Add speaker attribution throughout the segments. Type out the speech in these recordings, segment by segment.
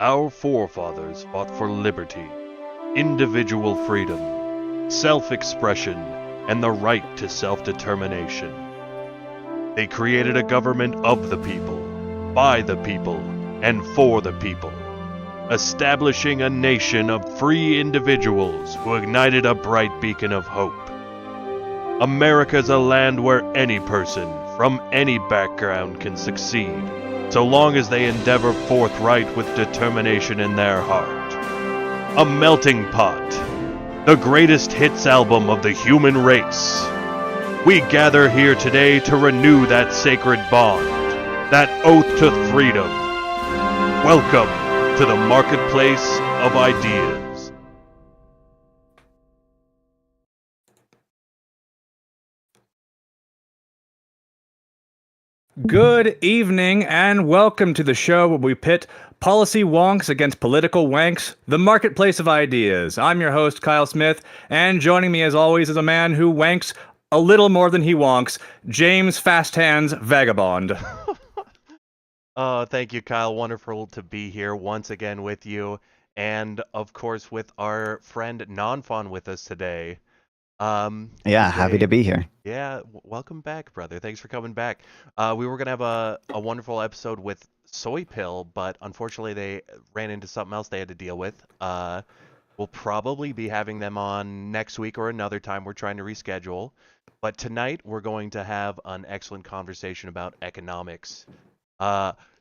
Speaker 1: Our forefathers fought for liberty, individual freedom, self-expression, and the right to self-determination. They created a government of the people, by the people, and for the people, establishing a nation of free individuals who ignited a bright beacon of hope. America's a land where any person, from any background, can succeed, so long as they endeavor forthright with determination in their heart. A melting pot, the greatest hits album of the human race. We gather here today to renew that sacred bond, that oath to freedom. Welcome to the marketplace of ideas.
Speaker 2: Good evening and welcome to the show where we pit policy wonks against political wanks, the marketplace of ideas. I'm your host, Kyle Smith, and joining me as always is a man who wanks a little more than he wonks, James Fast Hands Vagabond.
Speaker 1: Thank you, Kyle. Wonderful to be here once again with you, and of course with our friend Nonfon with us today.
Speaker 3: Happy to be here.
Speaker 1: Yeah, welcome back, brother. Thanks for coming back. We were gonna have a wonderful episode with Soy Pill, but unfortunately they ran into something else they had to deal with. We'll probably be having them on next week or another time. We're trying to reschedule. But tonight we're going to have an excellent conversation about economics.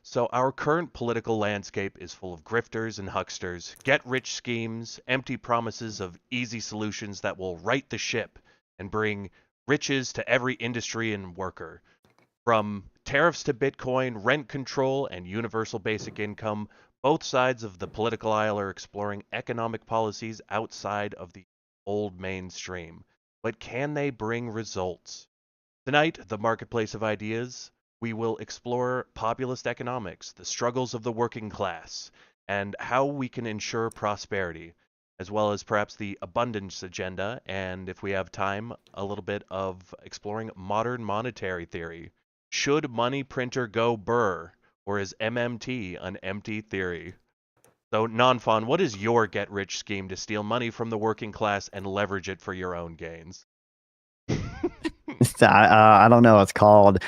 Speaker 1: So our current political landscape is full of grifters and hucksters, get-rich schemes, empty promises of easy solutions that will right the ship and bring riches to every industry and worker. From tariffs to Bitcoin, rent control, and universal basic income, both sides of the political aisle are exploring economic policies outside of the old mainstream. But can they bring results? Tonight, the Marketplace of Ideas, we will explore populist economics, the struggles of the working class, and how we can ensure prosperity, as well as perhaps the abundance agenda, and if we have time, a little bit of exploring modern monetary theory. Should money printer go burr, or is MMT an empty theory? So, Nonfon, what is your get-rich scheme to steal money from the working class and leverage it for your own gains?
Speaker 3: I don't know. It's called.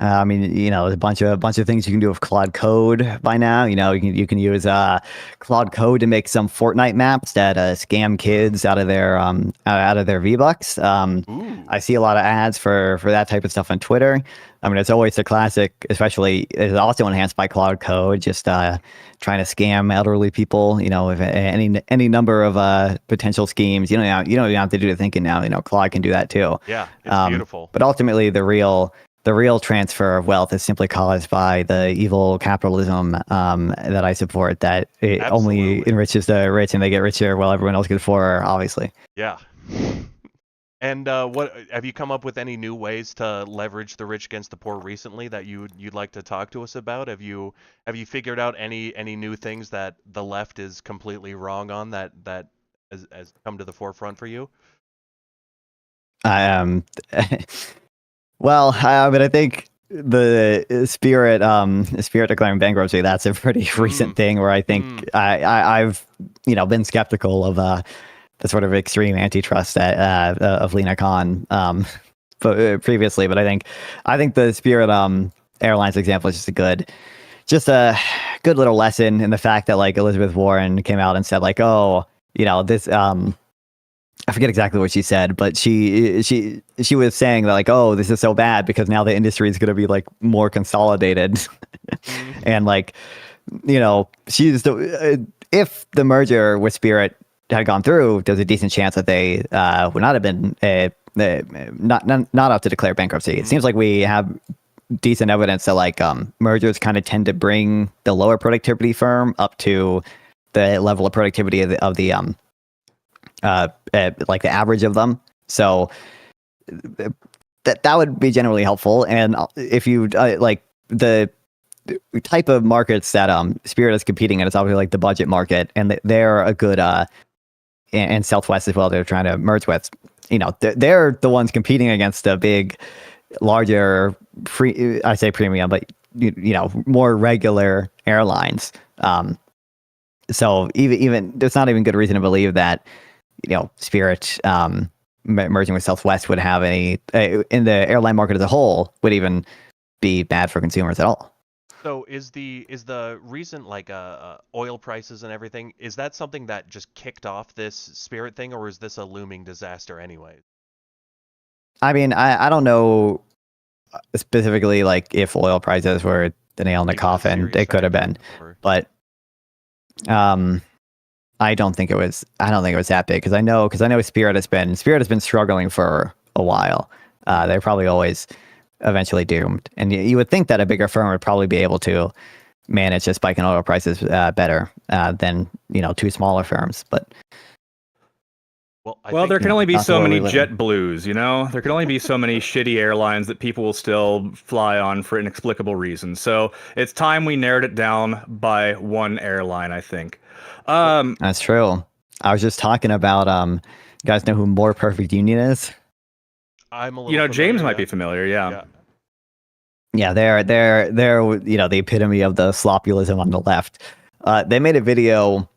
Speaker 3: There's a bunch of things you can do with Claude Code by now. You can use Claude Code to make some Fortnite maps that scam kids out of their V-Bucks. I see a lot of ads for that type of stuff on Twitter. I mean, it's always the classic, especially it's also enhanced by Claude Code, just trying to scam elderly people, with any number of potential schemes. You don't even have to do the thinking now. Claude can do that too.
Speaker 1: Yeah, it's beautiful.
Speaker 3: But ultimately, the real transfer of wealth is simply caused by the evil capitalism that I support, that it only enriches the rich and they get richer while everyone else gets poorer, obviously.
Speaker 1: Yeah. And what have you come up with any new ways to leverage the rich against the poor recently that you'd like to talk to us about? Have you figured out any new things that the left is completely wrong on that has come to the forefront for you?
Speaker 3: Well, I think the spirit declaring bankruptcy, that's a pretty recent thing where I think I've been skeptical of the sort of extreme antitrust of Lena Khan previously, but I think the Spirit Airlines example is just a good little lesson in the fact that like Elizabeth Warren came out and said like, oh, this I forget exactly what she said, but she was saying that like, oh, this is so bad because now the industry is going to be like more consolidated, and like, if the merger with Spirit had gone through, there's a decent chance that they would not have been not up to declare bankruptcy. It seems like we have decent evidence that like mergers kind of tend to bring the lower productivity firm up to the level of productivity of the like the average of them. So that would be generally helpful. And if you like the type of markets that Spirit is competing in, it's obviously like the budget market, and they're a good and Southwest as well. They're trying to merge with. They're the ones competing against the big, larger I say premium, but more regular airlines. So even there's not even good reason to believe that Spirit merging with Southwest would have any in the airline market as a whole would even be bad for consumers at all.
Speaker 1: So is the recent oil prices and everything, is that something that just kicked off this Spirit thing, or is this a looming disaster anyways?
Speaker 3: I mean, I don't know specifically like if oil prices were the nail in the coffin. It could have been, but I don't think it was that big because I know Spirit has been struggling for a while. They're probably always eventually doomed, and you would think that a bigger firm would probably be able to manage a spike in oil prices better than two smaller firms. But
Speaker 1: well,
Speaker 2: there can only be so many JetBlues, There can only be so many shitty airlines that people will still fly on for inexplicable reasons. So it's time we narrowed it down by one airline, I think.
Speaker 3: That's true. I was just talking about you guys know who More Perfect Union is?
Speaker 1: I'm a little
Speaker 2: James might be familiar, yeah.
Speaker 3: Yeah, they're the epitome of the sloppulism on the left. They made a video,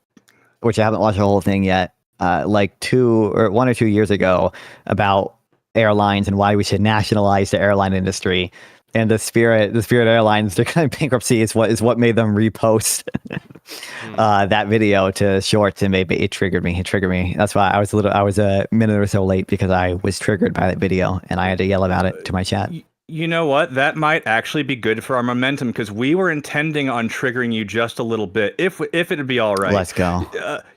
Speaker 3: which I haven't watched the whole thing yet, like 1 or 2 years ago, about airlines and why we should nationalize the airline industry. And the Spirit Airlines, their kind of bankruptcy is what made them repost that video to Shorts, and maybe it triggered me. That's why I was a minute or so late because I was triggered by that video and I had to yell about it to my chat.
Speaker 2: You know what? That might actually be good for our momentum because we were intending on triggering you just a little bit, if it'd be all right.
Speaker 3: Let's go.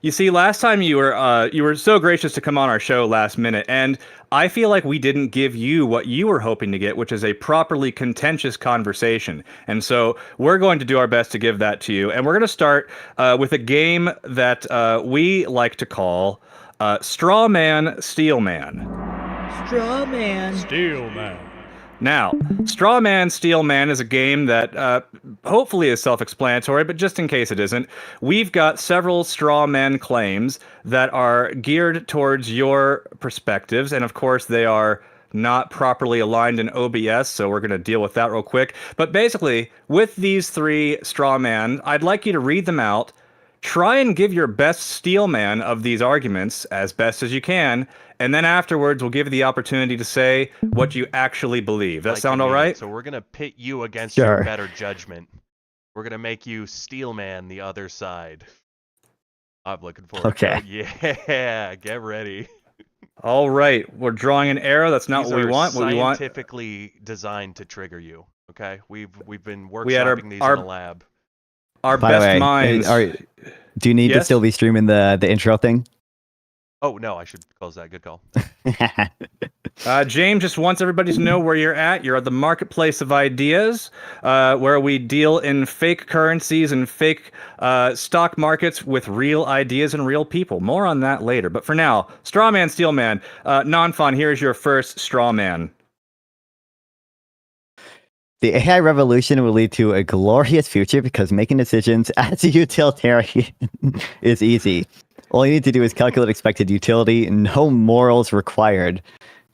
Speaker 2: You see, last time you were so gracious to come on our show last minute, and I feel like we didn't give you what you were hoping to get, which is a properly contentious conversation. And so we're going to do our best to give that to you. And we're going to start with a game that we like to call Straw Man, Steel Man.
Speaker 4: Straw Man.
Speaker 5: Steel Man.
Speaker 2: Now, Straw Man, Steel Man is a game that hopefully is self-explanatory, but just in case it isn't, we've got several straw man claims that are geared towards your perspectives, and of course they are not properly aligned in OBS, so we're going to deal with that real quick. But basically, with these 3 straw man, I'd like you to read them out, try and give your best steel man of these arguments as best as you can, and then afterwards we'll give you the opportunity to say what you actually believe. That sound all right?
Speaker 1: So we're going to pit you against your better judgment. We're going to make you steel man the other side. I'm looking forward to it. Yeah, get ready.
Speaker 2: All right, we're drawing an arrow. That's not what we want. What we want
Speaker 1: scientifically designed to trigger you. Okay, we've been workshopping these in the lab.
Speaker 2: Our best minds.
Speaker 3: Do you need to still be streaming the intro thing?
Speaker 1: Oh, no, I should close that. Good call.
Speaker 2: James just wants everybody to know where you're at. You're at the marketplace of ideas, where we deal in fake currencies and fake stock markets with real ideas and real people. More on that later. But for now, Straw Man, Steel Man. Nonfon, here's your first straw man.
Speaker 3: The AI revolution will lead to a glorious future because making decisions as a utilitarian is easy. All you need to do is calculate expected utility, no morals required.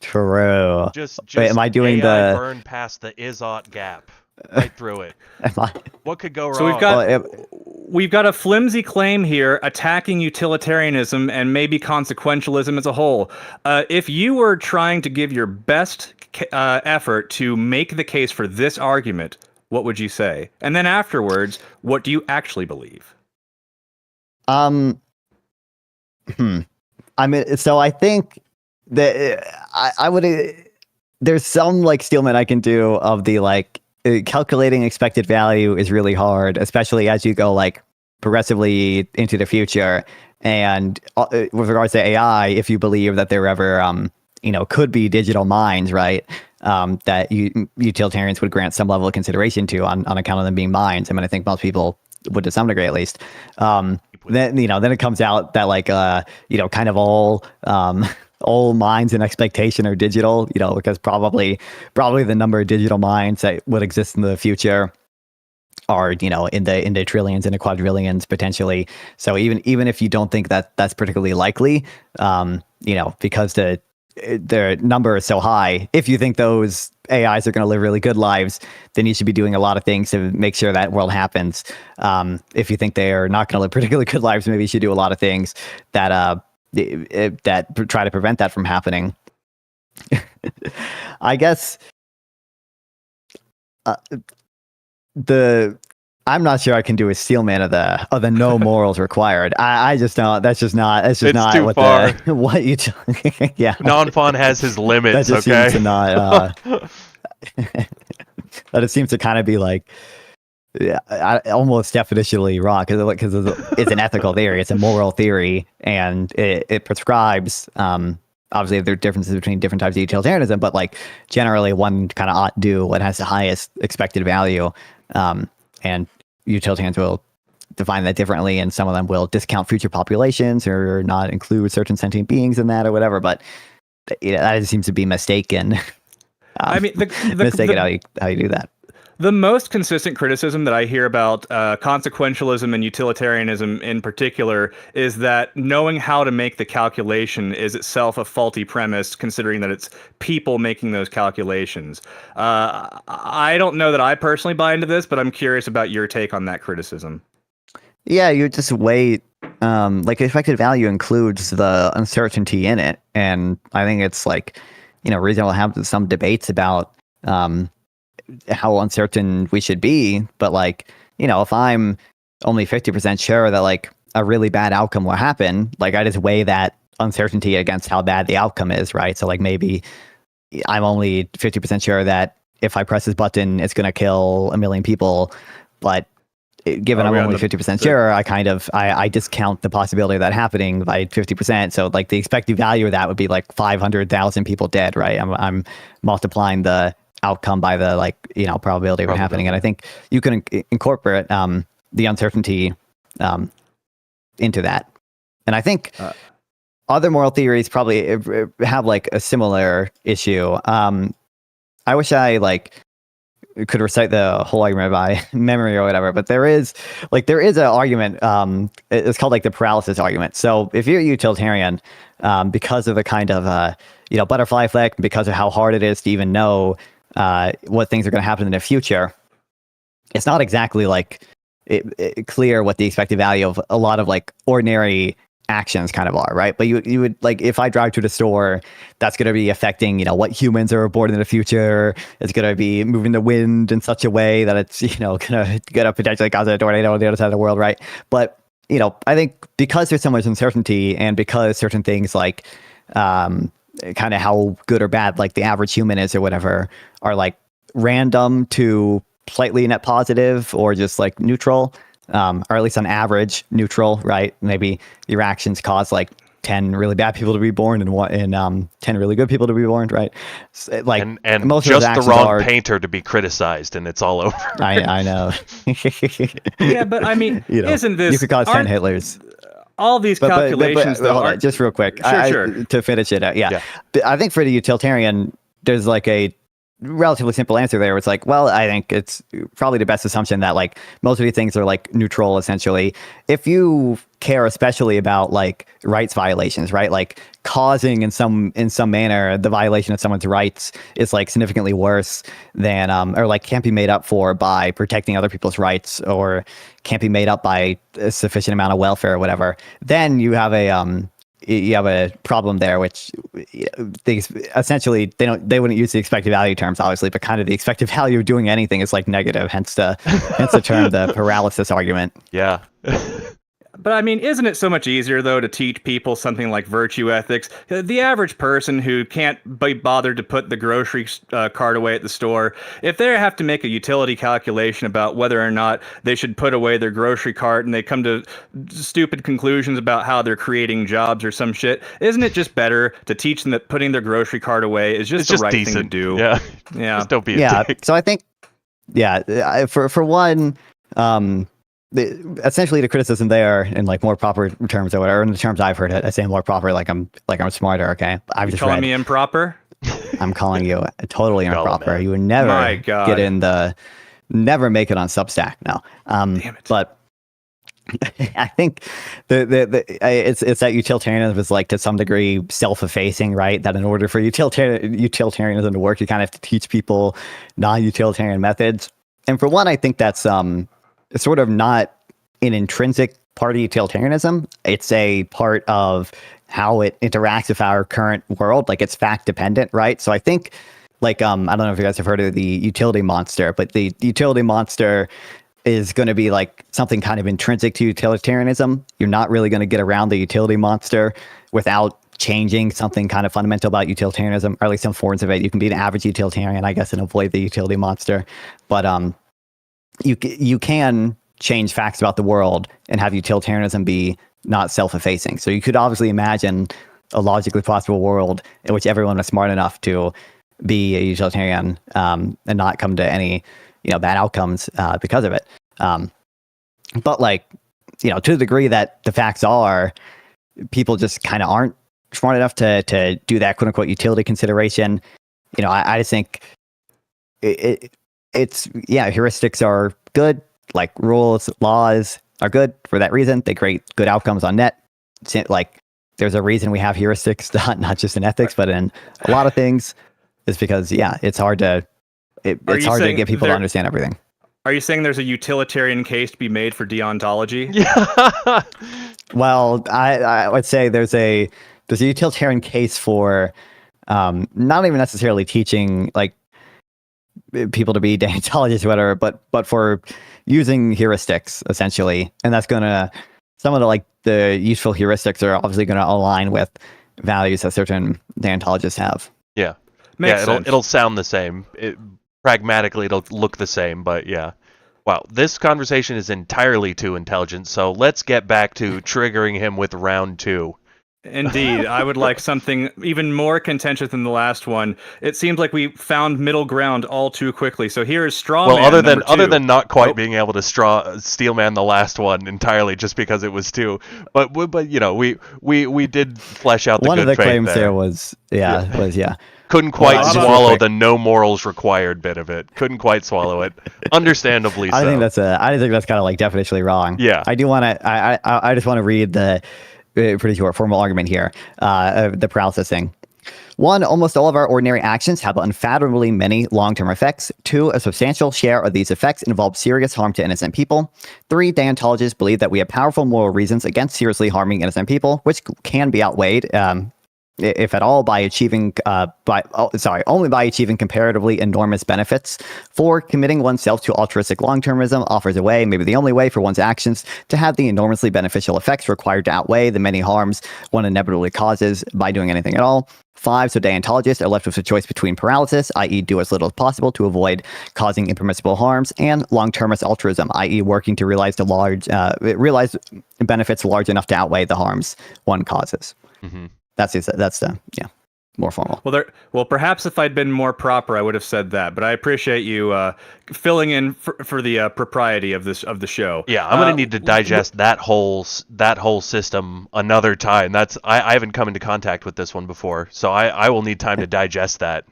Speaker 3: True.
Speaker 1: Just
Speaker 3: Wait, am I doing
Speaker 1: AI burn past the is-ought gap right through it? What could go wrong?
Speaker 2: So we've got a flimsy claim here attacking utilitarianism and maybe consequentialism as a whole. If you were trying to give your best effort to make the case for this argument, what would you say? And then afterwards, what do you actually believe?
Speaker 3: I mean, so I think that I would. There's some like Steelman I can do of the like calculating expected value is really hard, especially as you go like progressively into the future. And with regards to AI, if you believe that there ever could be digital minds, right? That utilitarians would grant some level of consideration to on account of them being minds. I mean, I think most people would to some degree at least. Then it comes out that like kind of all minds and expectation are digital, because probably the number of digital minds that would exist in the future are in the trillions and the quadrillions potentially. So even if you don't think that that's particularly likely, because their number is so high. If you think those AIs are going to live really good lives, then you should be doing a lot of things to make sure that world happens. If you think they are not going to live particularly good lives, maybe you should do a lot of things that that try to prevent that from happening. I guess I'm not sure I can do a Steelman of the no morals required. I just don't. That's just not. That's just
Speaker 1: It's
Speaker 3: not
Speaker 1: too
Speaker 3: what
Speaker 1: far.
Speaker 3: what you. Yeah.
Speaker 1: Nonfon has his
Speaker 3: That
Speaker 1: limits.
Speaker 3: just
Speaker 1: Okay.
Speaker 3: seems to not. That it seems to kind of be like, almost definitionally wrong because it's an ethical theory, it's a moral theory, and it prescribes. Obviously, there are differences between different types of utilitarianism, but like generally, one kind of ought do what has the highest expected value, and utilitarians will define that differently, and some of them will discount future populations or not include certain sentient beings in that or whatever. But that seems to be mistaken.
Speaker 2: I mean,
Speaker 3: Mistaken how you do that.
Speaker 2: The most consistent criticism that I hear about consequentialism and utilitarianism in particular is that knowing how to make the calculation is itself a faulty premise, considering that it's people making those calculations. I don't know that I personally buy into this, but I'm curious about your take on that criticism.
Speaker 3: Yeah, you just wait. Like expected value includes the uncertainty in it, and I think it's like, reasonable to have some debates about how uncertain we should be, but like, if I'm only 50% sure that like a really bad outcome will happen, like I just weigh that uncertainty against how bad the outcome is, right? So like maybe I'm only 50% sure that if I press this button, it's going to kill 1 million people, but given I'm only 50% sure, I discount the possibility of that happening by 50%. So like the expected value of that would be like 500,000 people dead, right? I'm multiplying the outcome by the probability of it happening, and I think you can incorporate the uncertainty into that. And I think other moral theories probably have like a similar issue. I wish I could recite the whole argument by memory or whatever, but there is an argument. It's called like the paralysis argument. So if you're a utilitarian, because of the kind of butterfly effect, because of how hard it is to even know what things are going to happen in the future, it's not exactly like clear what the expected value of a lot of like ordinary actions kind of are, right? But you would like, if I drive to the store, that's going to be affecting what humans are born in the future. It's going to be moving the wind in such a way that it's going to potentially cause a tornado on the other side of the world, right? But I think because there's so much uncertainty, and because certain things like kind of how good or bad like the average human is or whatever are like random to slightly net positive or just like neutral, or at least on average neutral, right? Maybe your actions cause like 10 really bad people to be born and 10 really good people to be born, right? Like,
Speaker 1: and
Speaker 3: most
Speaker 1: just
Speaker 3: of
Speaker 1: the wrong painter to be criticized, and it's all over.
Speaker 3: I know.
Speaker 2: Yeah, but I mean, isn't this?
Speaker 3: You could cause 10 Hitlers.
Speaker 2: All these calculations, though,
Speaker 3: hold on, just real quick.
Speaker 2: Sure.
Speaker 3: To finish it out, yeah. I think for the utilitarian, there's like a relatively simple answer there. Where it's like, well, I think it's probably the best assumption that like most of these things are like neutral, essentially. If you care especially about like rights violations, right? Like causing in some manner the violation of someone's rights is like significantly worse than or like can't be made up for by protecting other people's rights, or can't be made up by a sufficient amount of welfare or whatever, then you have a problem there, which essentially they wouldn't use the expected value terms, obviously, but kind of the expected value of doing anything is like negative, hence the term the paralysis argument.
Speaker 1: Yeah.
Speaker 2: But I mean, isn't it so much easier, though, to teach people something like virtue ethics? The average person who can't be bothered to put the grocery cart away at the store, if they have to make a utility calculation about whether or not they should put away their grocery cart, and they come to stupid conclusions about how they're creating jobs or some shit, isn't it just better to teach them that putting their grocery cart away is just the right
Speaker 1: decent
Speaker 2: thing to do?
Speaker 1: Yeah.
Speaker 2: Yeah.
Speaker 1: Just don't be a dick.
Speaker 3: So I think, for one, essentially the criticism there in like more proper terms or whatever, in the terms I've heard it, I say more proper, like I'm smarter. Okay,
Speaker 2: You're calling me improper?
Speaker 3: I'm calling you totally
Speaker 1: Call
Speaker 3: improper.
Speaker 1: him,
Speaker 3: You would never
Speaker 2: My God.
Speaker 3: never make it on Substack. No.
Speaker 2: Damn it.
Speaker 3: But I think it's that utilitarianism is like to some degree self-effacing, right? That in order for utilitarianism to work, you kind of have to teach people non-utilitarian methods. And for one, I think that's sort of not an intrinsic part of utilitarianism. It's a part of how it interacts with our current world. Like it's fact dependent, right? So I think like I don't know if you guys have heard of the utility monster, but the utility monster is going to be like something kind of intrinsic to utilitarianism. You're not really going to get around the utility monster without changing something kind of fundamental about utilitarianism, or at least some forms of it. You can be an average utilitarian, I guess, and avoid the utility monster. But you can change facts about the world and have utilitarianism be not self-effacing. So you could obviously imagine a logically possible world in which everyone was smart enough to be a utilitarian and not come to any bad outcomes because of it. But like, to the degree that the facts are, people just kind of aren't smart enough to do that quote unquote utility consideration. I just think heuristics are good. Like rules, laws are good for that reason. They create good outcomes on net. Like there's a reason we have heuristics, not just in ethics, but in a lot of things. It's because it's hard to get people to understand everything.
Speaker 2: Are you saying there's a utilitarian case to be made for deontology?
Speaker 1: Yeah.
Speaker 3: Well, I would say there's a utilitarian case for not even necessarily teaching like people to be deontologists or whatever, but for using heuristics essentially, and that's gonna some of the useful heuristics are obviously going to align with values that certain deontologists have.
Speaker 1: Yeah.
Speaker 2: Makes sense.
Speaker 1: It'll sound the same. Pragmatically, it'll look the same, but yeah. Wow, this conversation is entirely too intelligent, so let's get back to triggering him with round 2.
Speaker 2: Indeed, I would like something even more contentious than the last one. It seems like we found middle ground all too quickly. So here is straw man
Speaker 1: other
Speaker 2: number 2.
Speaker 1: than not quite being able to steel man the last one entirely just because it was 2, but we did flesh out the
Speaker 3: one
Speaker 1: good
Speaker 3: of the
Speaker 1: faith
Speaker 3: claims
Speaker 1: there.
Speaker 3: was
Speaker 1: Couldn't quite
Speaker 3: Well,
Speaker 1: swallow the no morals required bit of it. Couldn't quite swallow it. Understandably so.
Speaker 3: I think that's kind of like definitionally wrong.
Speaker 1: Yeah.
Speaker 3: I do want to. I just want to read the pretty short formal argument here. The paralysis thing. 1, almost all of our ordinary actions have unfathomably many long-term effects. 2, a substantial share of these effects involve serious harm to innocent people. 3, deontologists believe that we have powerful moral reasons against seriously harming innocent people, which can be outweighed, if at all, by only by achieving comparatively enormous benefits. 4, committing oneself to altruistic long-termism offers a way, maybe the only way, for one's actions to have the enormously beneficial effects required to outweigh the many harms one inevitably causes by doing anything at all. 5, so deontologists are left with a choice between paralysis, i.e. do as little as possible to avoid causing impermissible harms, and long-termist altruism, i.e. working to realize benefits large enough to outweigh the harms one causes.
Speaker 1: Mm-hmm.
Speaker 3: That's more formal.
Speaker 2: Well, perhaps if I'd been more proper, I would have said that. But I appreciate you filling in for the propriety of the show.
Speaker 1: Yeah, I'm gonna need to digest that whole system another time. I haven't come into contact with this one before, so I will need time to digest that.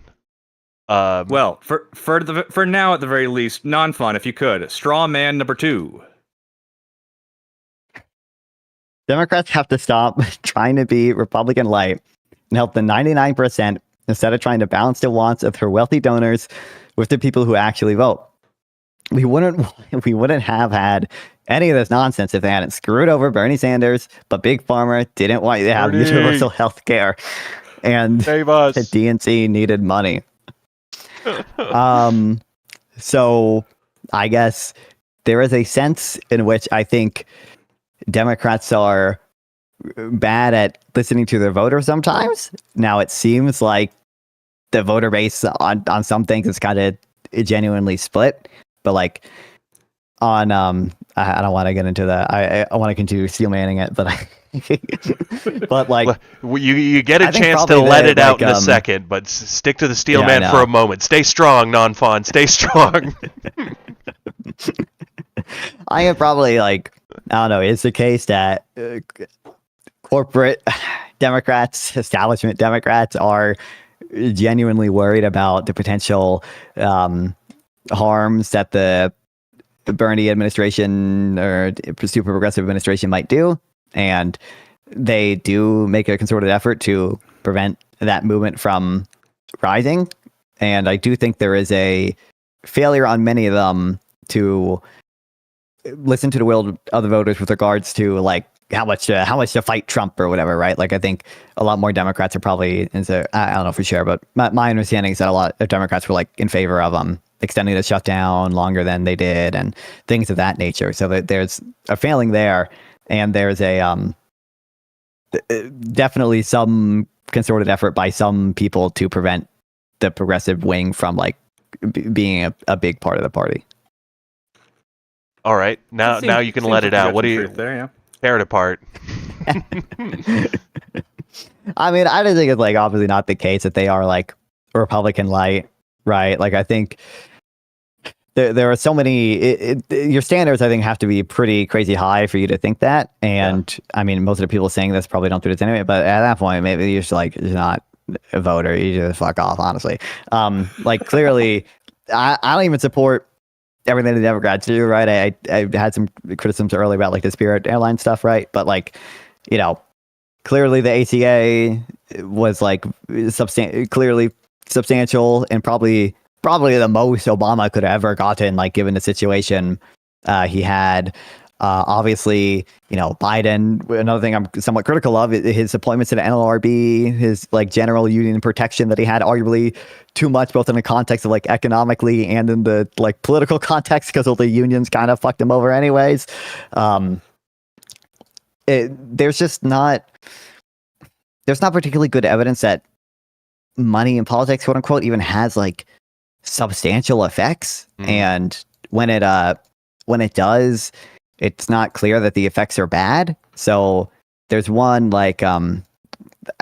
Speaker 2: Well, for now at the very least, Nonfon, if you could, straw man number 2.
Speaker 3: Democrats have to stop trying to be Republican light and help the 99% instead of trying to balance the wants of her wealthy donors with the people who actually vote. We wouldn't have had any of this nonsense if they hadn't screwed over Bernie Sanders, but Big Pharma didn't want to have universal health care, and the DNC needed money. So I guess there is a sense in which I think Democrats are bad at listening to their voters sometimes. Now it seems like the voter base on some things is kind of genuinely split, but like on I don't want to get into that. I want to continue steel manning it, but but like
Speaker 1: you get a chance to let it out in a second, but stick to the steel man for a moment. Stay strong, Nonfon. Stay strong.
Speaker 3: I am probably like, I don't know, it's the case that corporate Democrats, establishment Democrats are genuinely worried about the potential harms that the Bernie administration or super progressive administration might do, and they do make a concerted effort to prevent that movement from rising. And I do think there is a failure on many of them to listen to the will of the voters with regards to like how much to fight Trump or whatever, right? Like I think a lot more Democrats are probably I don't know for sure, but my understanding is that a lot of Democrats were like in favor of extending the shutdown longer than they did and things of that nature. So that there's a failing there, and there's a definitely some concerted effort by some people to prevent the progressive wing from like being a big part of the party.
Speaker 1: All right, now you can let it out. What do you tear it apart?
Speaker 3: I mean, I don't think it's like obviously not the case that they are like Republican light, right? Like I think there are so many. Your standards, I think, have to be pretty crazy high for you to think that. And I mean, most of the people saying this probably don't do this anyway. But at that point, maybe you're just like you're not a voter. You just fuck off, honestly. Like clearly, I don't even support everything the Democrats do, right? I had some criticisms earlier about like the Spirit Airline stuff, right? But like, you know, clearly the ACA was like clearly substantial and probably the most Obama could have ever gotten, like given the situation he had. Obviously, you know, Biden, another thing I'm somewhat critical of, his appointments to the NLRB, his like general union protection that he had, arguably too much, both in the context of like economically and in the like political context, because all the unions kind of fucked him over anyways. There's not particularly good evidence that money in politics, quote unquote, even has like substantial effects. And when it does, it's not clear that the effects are bad. So there's one like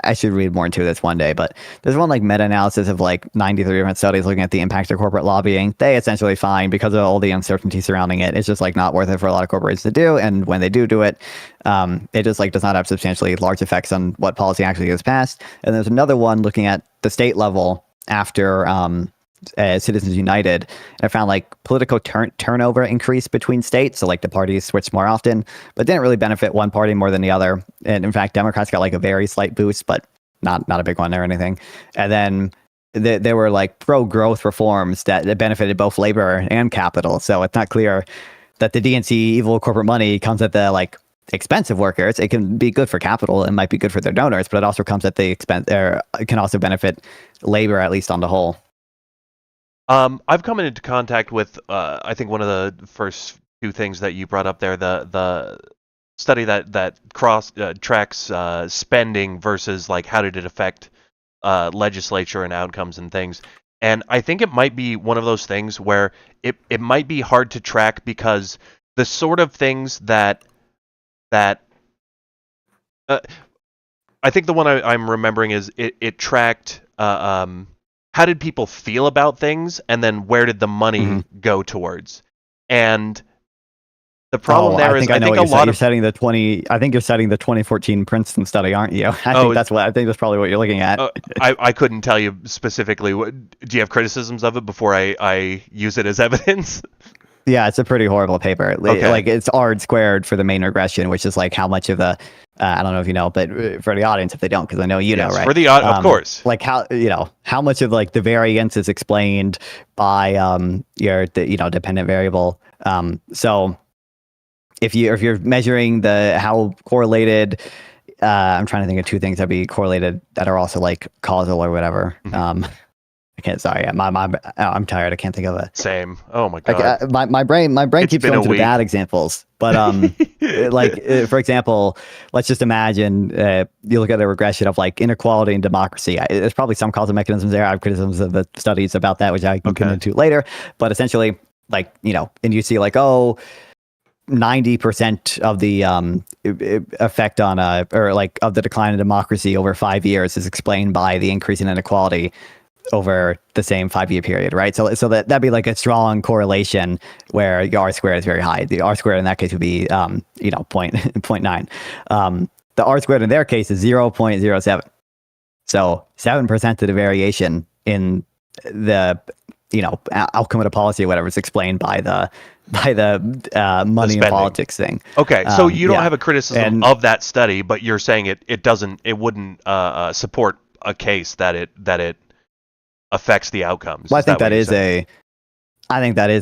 Speaker 3: I should read more into this one day, but there's one like meta-analysis of like 93 different studies looking at the impact of corporate lobbying. They essentially find, because of all the uncertainty surrounding it, it's just like not worth it for a lot of corporations to do. And when they do it, it just like does not have substantially large effects on what policy actually gets passed. And there's another one looking at the state level after Citizens United, and I found like political turnover increased between states. So like the parties switched more often, but didn't really benefit one party more than the other. And in fact, Democrats got like a very slight boost, but not a big one or anything. And then there were like pro-growth reforms that benefited both labor and capital. So it's not clear that the DNC evil corporate money comes at the like expense of workers. It can be good for capital and might be good for their donors, but it also comes at the expense, or it can also benefit labor, at least on the whole.
Speaker 1: I've come into contact with, I think one of the first two things that you brought up there, the study that tracks spending versus like how did it affect legislature and outcomes and things. And I think it might be one of those things where it might be hard to track because the sort of things that I think the one I'm remembering is it tracked how did people feel about things, and then where did the money go towards? And the problem there is, I think a lot of
Speaker 3: you're setting the 2014 Princeton study, aren't you? I think that's probably what you're looking at.
Speaker 1: I couldn't tell you specifically. Do you have criticisms of it before I use it as evidence?
Speaker 3: Yeah, it's a pretty horrible paper. Okay. Like it's R² for the main regression, which is like how much of the I don't know if you know, but for the audience, if they don't, because I know you know, right?
Speaker 1: For the of course.
Speaker 3: Like how much of like the variance is explained by your dependent variable. So if you're measuring how correlated, I'm trying to think of two things that be correlated that are also like causal or whatever. I can't. Sorry, I'm tired. I can't think of it.
Speaker 1: Same. Oh my god.
Speaker 3: My brain keeps going to the bad examples. But for example, let's just imagine you look at the regression of like inequality and democracy. There's probably some causal mechanisms there. I have criticisms of the studies about that, which I can get into later. But essentially, like and you see like 90% of the effect on of the decline in democracy over 5 years is explained by the increase in inequality over the same 5-year period, right? So that'd be like a strong correlation where your R² is very high. The R² in that case would be 0.9. The R² in their case is 0.07. So 7% of the variation in the outcome of the policy or whatever is explained by the money and
Speaker 1: spending.
Speaker 3: politics thing.
Speaker 1: Okay, so you don't have a criticism
Speaker 3: And-
Speaker 1: of that study, but you're saying it wouldn't support a case that it affects the outcomes.
Speaker 3: Well, I
Speaker 1: Is
Speaker 3: think
Speaker 1: that what
Speaker 3: that
Speaker 1: you're
Speaker 3: is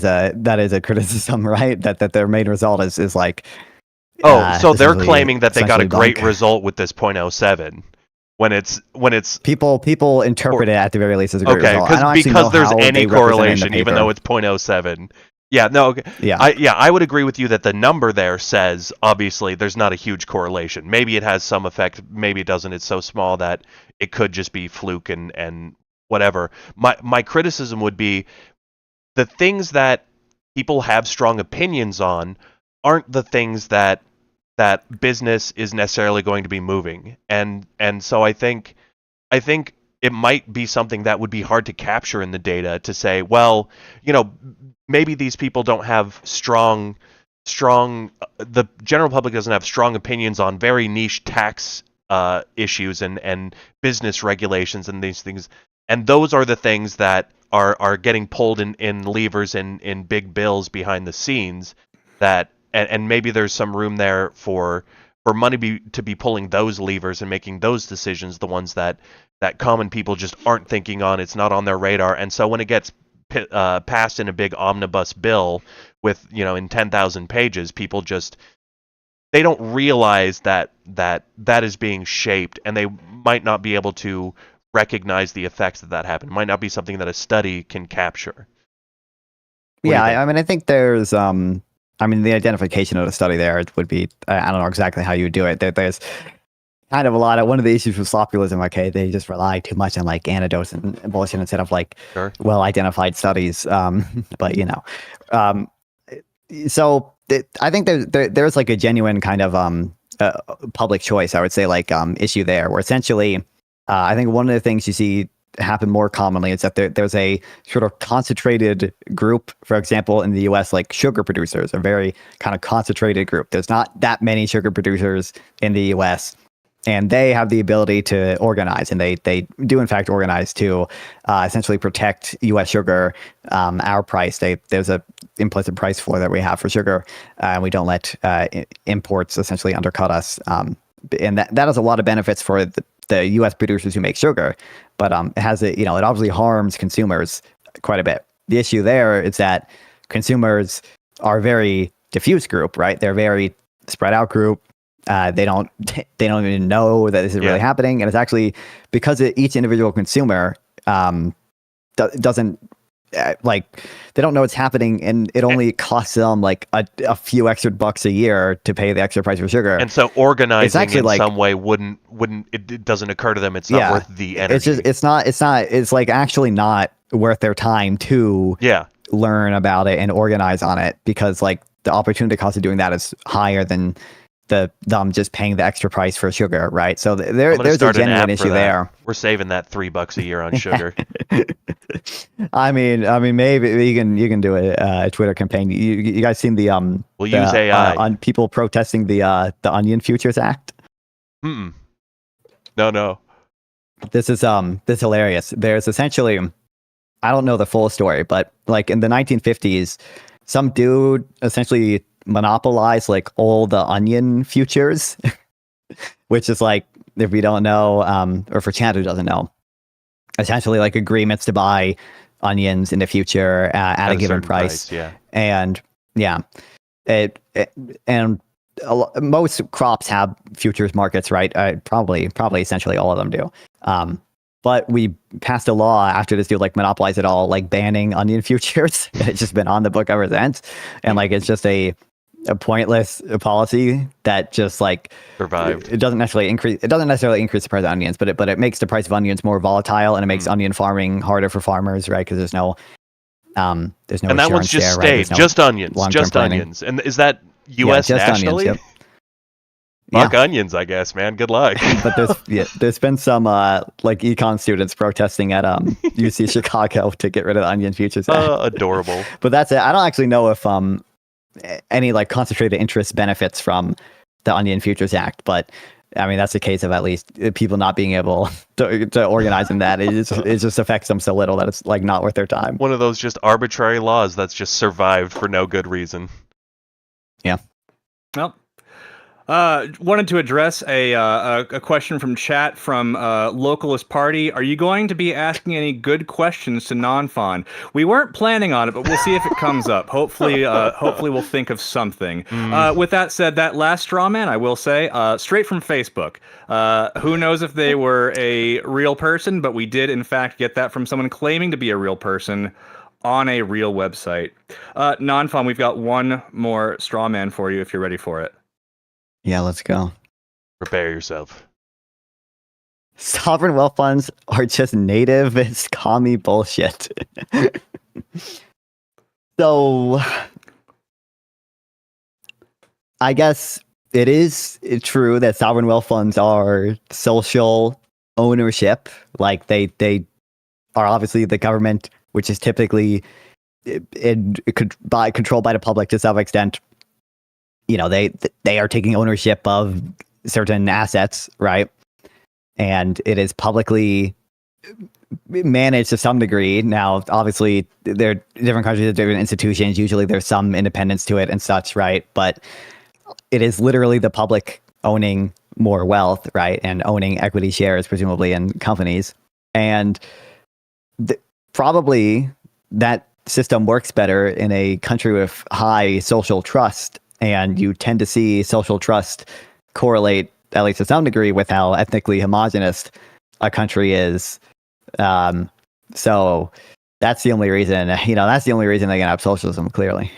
Speaker 1: saying?
Speaker 3: that is a criticism, right? That their main result is like.
Speaker 1: So they're
Speaker 3: essentially-
Speaker 1: claiming that they got a
Speaker 3: essentially
Speaker 1: great
Speaker 3: bunk.
Speaker 1: result with this .07 when it's
Speaker 3: People interpret it at the very least as a great
Speaker 1: okay
Speaker 3: result. I don't actually
Speaker 1: because
Speaker 3: know
Speaker 1: there's
Speaker 3: how
Speaker 1: any
Speaker 3: they represent it in the
Speaker 1: correlation even
Speaker 3: paper.
Speaker 1: though it's .07. Yeah, no, okay.
Speaker 3: Yeah.
Speaker 1: I would agree with you that the number there says obviously there's not a huge correlation. Maybe it has some effect, maybe it doesn't. It's so small that it could just be fluke and whatever. My criticism would be the things that people have strong opinions on aren't the things that business is necessarily going to be moving. And so I think it might be something that would be hard to capture in the data to say, well, maybe these people don't have strong the general public doesn't have strong opinions on very niche tax issues and business regulations and these things, and those are the things that are getting pulled in levers in big bills behind the scenes, that and maybe there's some room there for money to be pulling those levers and making those decisions, the ones that common people just aren't thinking on. It's not on their radar, and so when it gets passed in a big omnibus bill with in 10,000 pages, people just they don't realize that is being shaped, and they might not be able to recognize the effects that happen. It might not be something that a study can capture. What do you think?
Speaker 3: I mean, I think there's the identification of the study there would be, I don't know exactly how you would do it. There's kind of a lot of, one of the issues with slopulism, okay, they just rely too much on like anecdotes and bullshit instead of like
Speaker 1: Sure.
Speaker 3: well-identified studies. But I think there's like a genuine kind of public choice, I would say, like issue there, where essentially I think one of the things you see happen more commonly is that there's a sort of concentrated group. For example, in the US, like sugar producers, a very kind of concentrated group. There's not that many sugar producers in the US, and they have the ability to organize, and they do in fact organize to essentially protect US sugar, our price. There's a implicit price floor that we have for sugar, and we don't let imports essentially undercut us. And that has a lot of benefits for the U.S. producers who make sugar, but it has it obviously harms consumers quite a bit. The issue there is that consumers are a very diffuse group, right? They're a very spread out group. They don't even know that this is really happening, and it's actually because each individual consumer doesn't they don't know what's happening, and it only costs them like a few extra bucks a year to pay the extra price for sugar.
Speaker 1: And so organizing in
Speaker 3: like,
Speaker 1: some way wouldn't it doesn't occur to them. It's not worth the energy.
Speaker 3: It's like actually not worth their time to learn about it and organize on it, because like the opportunity cost of doing that is higher than them just paying the extra price for sugar, right? So there's a genuine issue there.
Speaker 1: We're saving that $3 a year on sugar.
Speaker 3: I mean, maybe you can do a Twitter campaign. You guys seen the
Speaker 1: we'll use AI
Speaker 3: on people protesting the Onion Futures Act?
Speaker 1: No.
Speaker 3: This is hilarious. There's essentially, I don't know the full story, but like in the 1950s, some dude essentially monopolized like all the onion futures, which is like, if we don't know, or for Chad who doesn't know, essentially like agreements to buy onions in the future at a given price. And most crops have futures markets, right? Probably essentially all of them do. But we passed a law after this dude like monopolized it all, like banning onion futures. It's just been on the book ever since, and like it's just a pointless policy that just like
Speaker 1: survived.
Speaker 3: It doesn't necessarily increase the price of onions, but it makes the price of onions more volatile, and it makes onion farming harder for farmers, right? Because there's no
Speaker 1: and that one's just state, right? Just onions, onions. And is that U.S. nationally?
Speaker 3: Onions,
Speaker 1: Fuck onions, I guess, man. Good luck.
Speaker 3: But there's been some like econ students protesting at UC Chicago to get rid of the onion futures.
Speaker 1: Adorable.
Speaker 3: But that's it. I don't actually know if any like concentrated interest benefits from the Onion Futures Act, but I mean, that's a case of at least people not being able to organize in that. It just affects them so little that it's like not worth their time.
Speaker 1: One of those just arbitrary laws that's just survived for no good reason.
Speaker 3: Yeah.
Speaker 2: Well, wanted to address a question from chat from Localist Party. Are you going to be asking any good questions to Nonfon? We weren't planning on it, but we'll see if it comes up. Hopefully we'll think of something. With that said, that last straw man, I will say, straight from Facebook. Who knows if they were a real person, but we did in fact get that from someone claiming to be a real person on a real website. Nonfon, we've got one more straw man for you if you're ready for it.
Speaker 3: Yeah, let's go.
Speaker 1: Prepare yourself.
Speaker 3: Sovereign wealth funds are just nativist commie bullshit. So, I guess it is true that sovereign wealth funds are social ownership. Like they are obviously the government, which is typically controlled by the public to some extent. You know, they are taking ownership of certain assets, right? And it is publicly managed to some degree. Now, obviously, there are different countries, different institutions. Usually there's some independence to it and such, right? But it is literally the public owning more wealth, right? And owning equity shares, presumably, in companies. And probably that system works better in a country with high social trust. And you tend to see social trust correlate, at least to some degree, with how ethnically homogenous a country is. So that's the only reason, that's the only reason they can have socialism, clearly.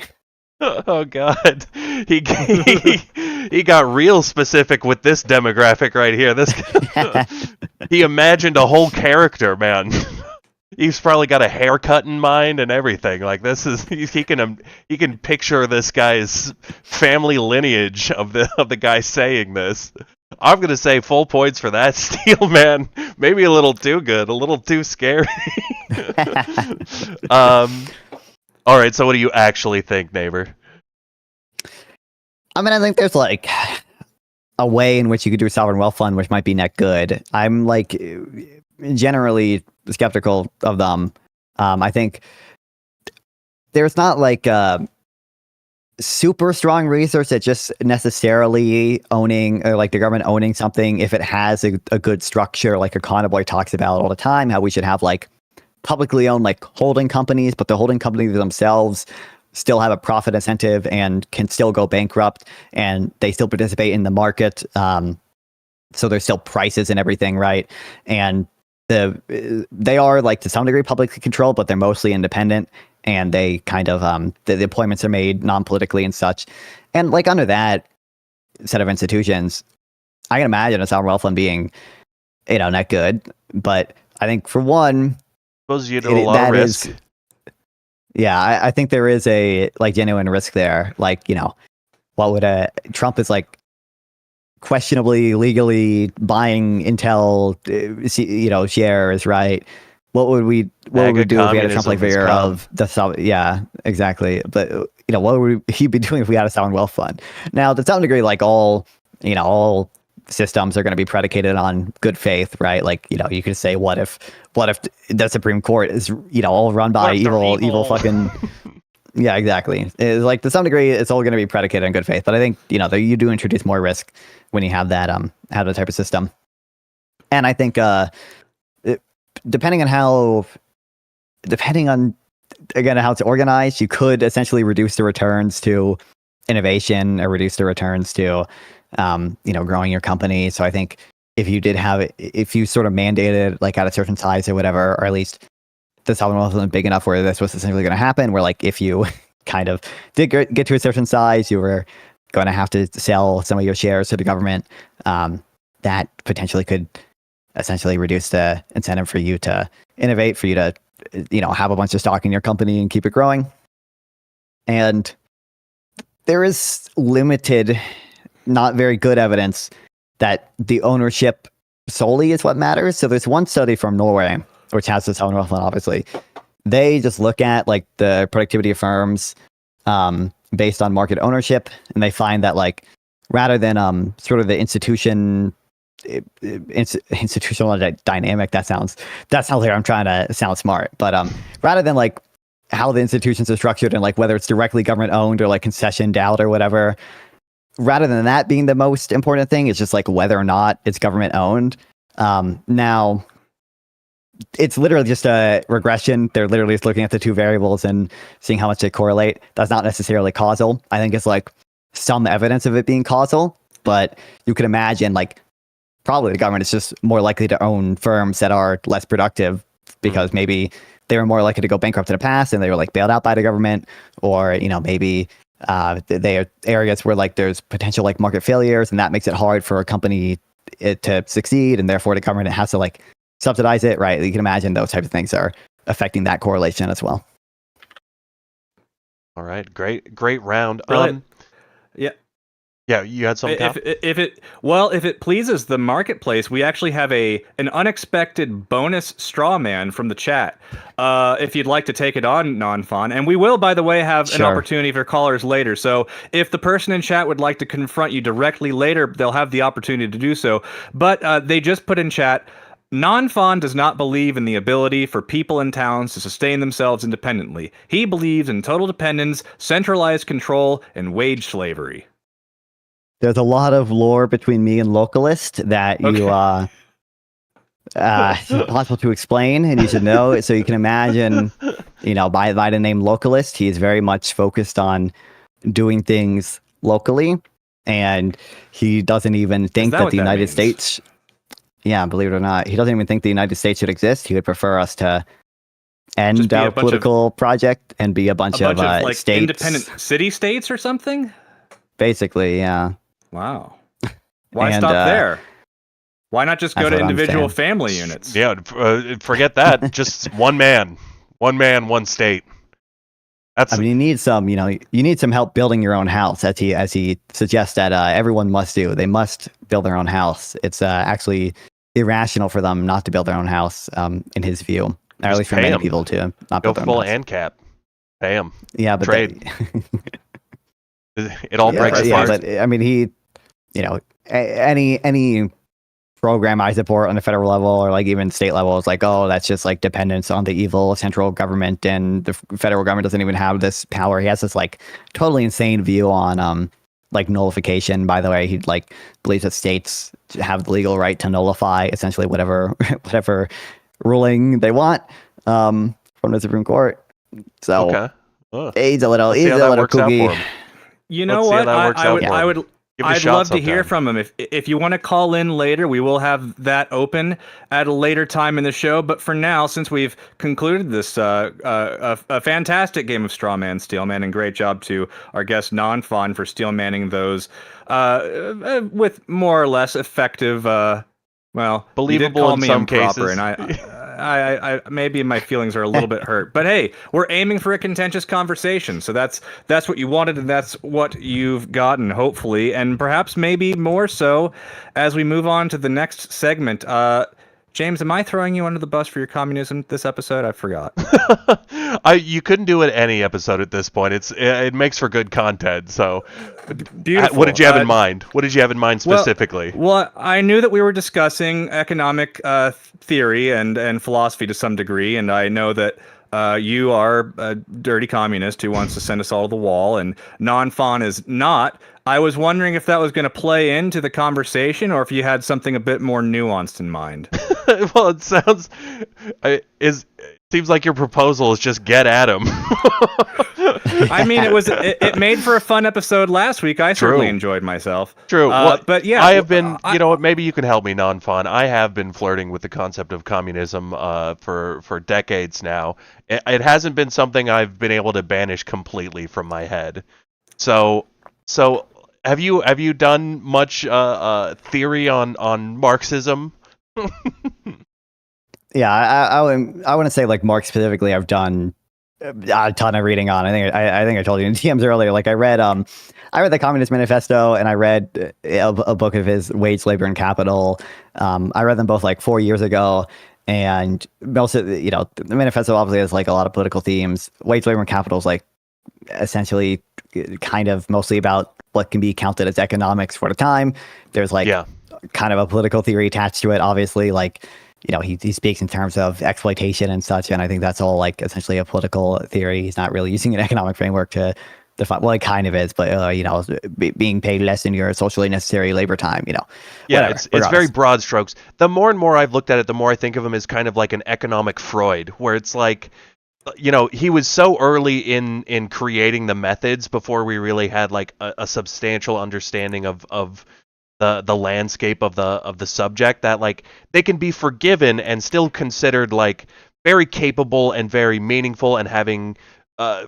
Speaker 1: Oh God, he got real specific with this demographic right here. This he imagined a whole character, man. He's probably got a haircut in mind and everything. Like this is he can picture this guy's family lineage of the guy saying this. I'm gonna say full points for that, Steel Man. Maybe a little too good, a little too scary. All right, so what do you actually think, neighbor?
Speaker 3: I mean, I think there's like a way in which you could do a sovereign wealth fund, which might be net good. I'm like generally skeptical of them. I think there's not like super strong research that just necessarily owning or like the government owning something, if it has a good structure, like Econoboy talks about all the time, how we should have like publicly owned like holding companies, but the holding companies themselves still have a profit incentive and can still go bankrupt, and they still participate in the market. So there's still prices and everything, right? And they are like to some degree publicly controlled, but they're mostly independent, and they kind of the appointments are made non-politically and such. And like under that set of institutions, I can imagine a sovereign wealth fund being, not good. But I think for one,
Speaker 1: suppose you do a lot of risk.
Speaker 3: I think there is a like genuine risk there. Like, what would Trump is like questionably legally buying Intel, shares, right? What would we do if we had a Trump like figure of the yeah, exactly. But what would he be doing if we had a sovereign wealth fund? Now, to some degree, like all systems are going to be predicated on good faith, right? Like, you could say, what if the Supreme Court is, all run by evil fucking yeah, exactly. It's like to some degree, it's all going to be predicated on good faith. But I think, you do introduce more risk when you have that type of system. And I think, depending on again, how it's organized, you could essentially reduce the returns to innovation or reduce the returns to, growing your company. So I think if you sort of mandated like at a certain size or whatever, or at least the sovereign wealth wasn't big enough where this was essentially going to happen, where like if you kind of did get to a certain size, you were going to have to sell some of your shares to the government, that potentially could essentially reduce the incentive for you to innovate, for you to, have a bunch of stock in your company and keep it growing. And there is limited, not very good evidence that the ownership solely is what matters. So there's one study from Norway, which has its own wealth fund, obviously. They just look at like the productivity of firms based on market ownership, and they find that like rather than sort of the institution institutional dynamic. That sounds like I'm trying to sound smart, but rather than like how the institutions are structured and like whether it's directly government owned or like concessioned out or whatever, rather than that being the most important thing, it's just like whether or not it's government owned. Now it's literally just a regression. They're literally just looking at the two variables and seeing how much they correlate. That's not necessarily causal. I think it's like some evidence of it being causal, but you could imagine like probably the government is just more likely to own firms that are less productive because maybe they were more likely to go bankrupt in the past and they were like bailed out by the government, or, you know, maybe they are areas where like there's potential like market failures and that makes it hard for a company to succeed, and therefore the government has to like subsidize it, right? You can imagine those types of things are affecting that correlation as well.
Speaker 1: All right, great round. Yeah, you had something.
Speaker 2: If it pleases the marketplace, we actually have an unexpected bonus straw man from the chat. If you'd like to take it on, Nonfon, and we will, by the way, have an opportunity for callers later. So if the person in chat would like to confront you directly later, they'll have the opportunity to do so. But they just put in chat, Nonfon does not believe in the ability for people in towns to sustain themselves independently. He believes in total dependence, centralized control, and wage slavery.
Speaker 3: There's a lot of lore between me and Localist that you impossible to explain, and you should know. So you can imagine, you know, by the name Localist, he is very much focused on doing things locally, and he doesn't even think that the United States. Yeah, believe it or not, he doesn't even think the United States should exist. He would prefer us to end our political project and be a bunch of like states,
Speaker 2: independent city-states or something.
Speaker 3: Basically, yeah.
Speaker 2: Wow. Why stop there? Why not just go to individual family units?
Speaker 1: Yeah, forget that. Just one man, one state.
Speaker 3: I mean, you need some help building your own house, as he suggests that everyone must do. They must build their own house. It's actually irrational for them not to build their own house, in his view. Or at least for many people to not build their own house.
Speaker 1: Go full ANCAP. Pay them.
Speaker 3: Yeah, but
Speaker 1: trade. It all breaks apart.
Speaker 3: But I mean, he, you know, any program I support on the federal level or like even state level is like, oh, that's just like dependence on the evil central government, and the federal government doesn't even have this power. He has this like totally insane view on like nullification. By the way, he like believes that states have the legal right to nullify essentially whatever ruling they want from the Supreme Court. So he's a little kooky.
Speaker 2: You know what? I'd love to hear from him. If you want to call in later, we will have that open at a later time in the show. But for now, since we've concluded this a fantastic game of Straw Man, Steel Man, and great job to our guest Nonfon for steel manning those with more or less effective,
Speaker 1: believable in some cases.
Speaker 2: And I maybe my feelings are a little bit hurt, but hey, we're aiming for a contentious conversation, so that's what you wanted, and that's what you've gotten, hopefully, and perhaps maybe more so as we move on to the next segment. James, am I throwing you under the bus for your communism this episode? I forgot.
Speaker 1: You couldn't do it any episode at this point. It makes for good content. So,
Speaker 2: beautiful.
Speaker 1: What did you have in mind? What did you have in mind specifically?
Speaker 2: Well, I knew that we were discussing economic theory and philosophy to some degree, and I know that you are a dirty communist who wants to send us all to the wall, and Nonfon is not. I was wondering if that was going to play into the conversation, or if you had something a bit more nuanced in mind.
Speaker 1: Well, it seems like your proposal is just get at him.
Speaker 2: I mean, it made for a fun episode last week. I certainly enjoyed myself.
Speaker 1: True.
Speaker 2: But yeah,
Speaker 1: I have been. You know what? Maybe you can help me, Nonfon. I have been flirting with the concept of communism for decades now. It hasn't been something I've been able to banish completely from my head. So have you done much theory on Marxism?
Speaker 3: Yeah, I wouldn't say like Marx specifically. I've done a ton of reading on. I think I told you in DMs earlier. Like I read the Communist Manifesto, and I read a book of his, Wage, Labor, and Capital. I read them both like 4 years ago, and most of the manifesto obviously has like a lot of political themes. Wage, Labor, and Capital is like essentially kind of mostly about what can be counted as economics for the time. There's like kind of a political theory attached to it. Obviously, like, he speaks in terms of exploitation and such, and I think that's all like essentially a political theory. He's not really using an economic framework to define. Well, it kind of is, but being paid less than your socially necessary labor time.
Speaker 1: Yeah,
Speaker 3: whatever,
Speaker 1: it's very broad strokes. The more and more I've looked at it, the more I think of him as kind of like an economic Freud, where it's like, he was so early in creating the methods before we really had like a substantial understanding of the landscape of the subject, that like they can be forgiven and still considered like very capable and very meaningful, and having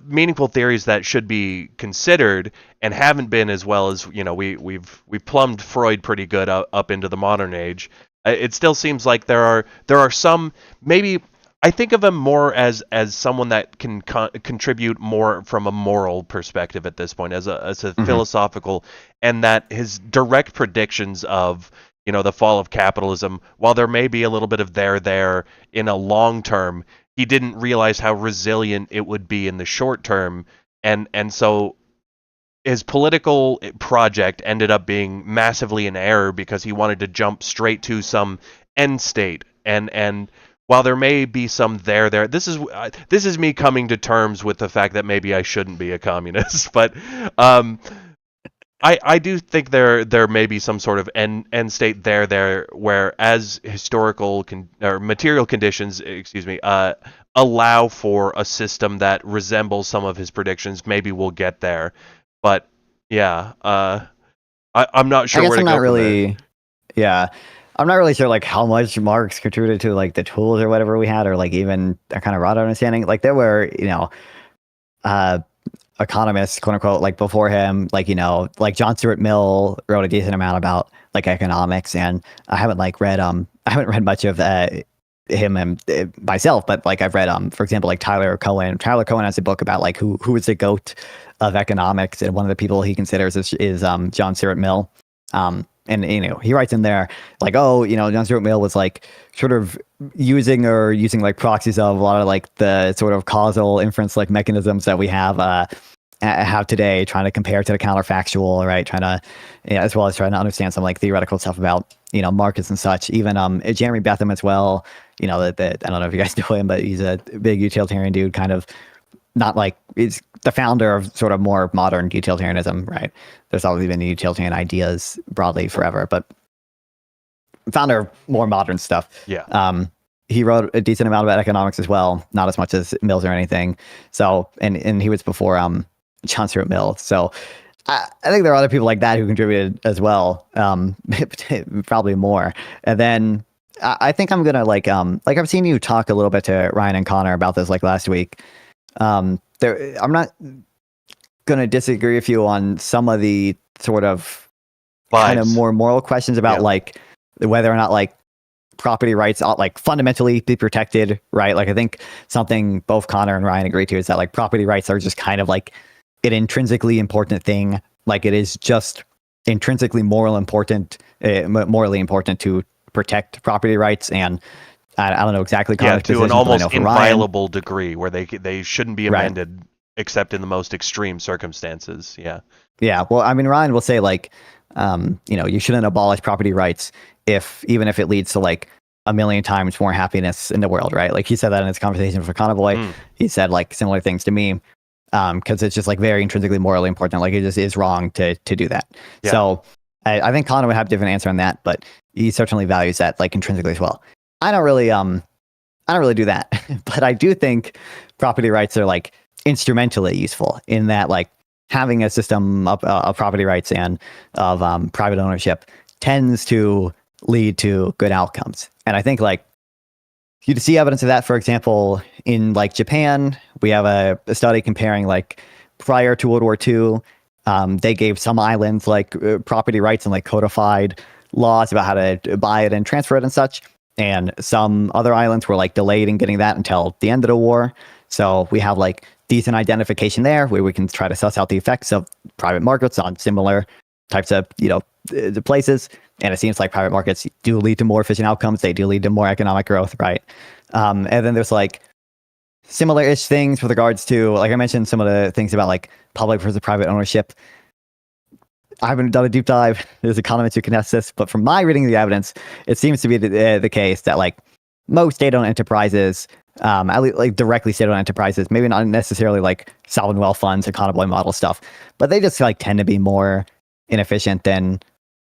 Speaker 1: meaningful theories that should be considered, and haven't been, as well as we've plumbed Freud pretty good up into the modern age. It still seems like there are some, maybe I think of him more as someone that can contribute more from a moral perspective at this point, as a philosophical, and that his direct predictions of the fall of capitalism, while there may be a little bit of there in a long term, he didn't realize how resilient it would be in the short term, and so his political project ended up being massively in error because he wanted to jump straight to some end state, and while there may be some there, this is me coming to terms with the fact that maybe I shouldn't be a communist, but I do think there may be some sort of end state there where, as historical or material conditions, allow for a system that resembles some of his predictions, maybe we'll get there. But yeah, I'm not sure where to go from there.
Speaker 3: Yeah. I'm not really sure like how much Marx contributed to like the tools or whatever we had, or like even a kind of broad understanding. Like there were, economists, quote unquote, like before him, like, like John Stuart Mill wrote a decent amount about like economics, and I haven't read much of him and myself, but like I've read for example, like Tyler Cohen has a book about like who is the GOAT of economics, and one of the people he considers is John Stuart Mill. And he writes in there like, John Stuart Mill was like sort of using like proxies of a lot of like the sort of causal inference like mechanisms that we have today, trying to compare to the counterfactual, right? Trying to, as well as trying to understand some like theoretical stuff about markets and such. Even Jeremy Bentham as well. That I don't know if you guys know him, but he's a big utilitarian dude, kind of. Not like he's the founder of sort of more modern utilitarianism, right? There's always been utilitarian ideas broadly forever, but founder of more modern stuff.
Speaker 1: Yeah.
Speaker 3: He wrote a decent amount about economics as well, not as much as Mills or anything. So, and he was before John Stuart Mill. So I think there are other people like that who contributed as well, probably more. And then I think I'm gonna like I've seen you talk a little bit to Ryan and Connor about this like last week. I'm not gonna disagree with you on some of the sort of kind of more moral questions about like whether or not like property rights ought like fundamentally be protected, right? Like I think something both Connor and Ryan agree to is that like property rights are just kind of like an intrinsically important thing. Like it is just intrinsically morally important to protect property rights, and I don't know exactly.
Speaker 1: To an almost inviolable degree, where they shouldn't be amended except in the most extreme circumstances. Yeah.
Speaker 3: Yeah. Well, I mean, Ryan will say like, you shouldn't abolish property rights even if it leads to like a million times more happiness in the world, right? Like he said that in his conversation with Convoy. He said like similar things to me, because it's just like very intrinsically morally important. Like it just is wrong to do that. Yeah. So I think Connor would have a different answer on that, but he certainly values that like intrinsically as well. I don't really do that, but I do think property rights are like instrumentally useful in that like having a system of property rights and of private ownership tends to lead to good outcomes. And I think like you see evidence of that, for example, in like Japan. We have a study comparing like prior to World War II, they gave some islands like property rights and like codified laws about how to buy it and transfer it and such. And some other islands were like delayed in getting that until the end of the war. So we have like decent identification there where we can try to suss out the effects of private markets on similar types of, the places. And it seems like private markets do lead to more efficient outcomes. They do lead to more economic growth, right? And then there's like similar-ish things with regards to, like I mentioned, some of the things about like public versus private ownership. I haven't done a deep dive. There's economists who can test this, but from my reading of the evidence, it seems to be the case that like most state-owned enterprises, at least like directly state-owned enterprises, maybe not necessarily like sovereign wealth funds or convoy model stuff, but they just like tend to be more inefficient than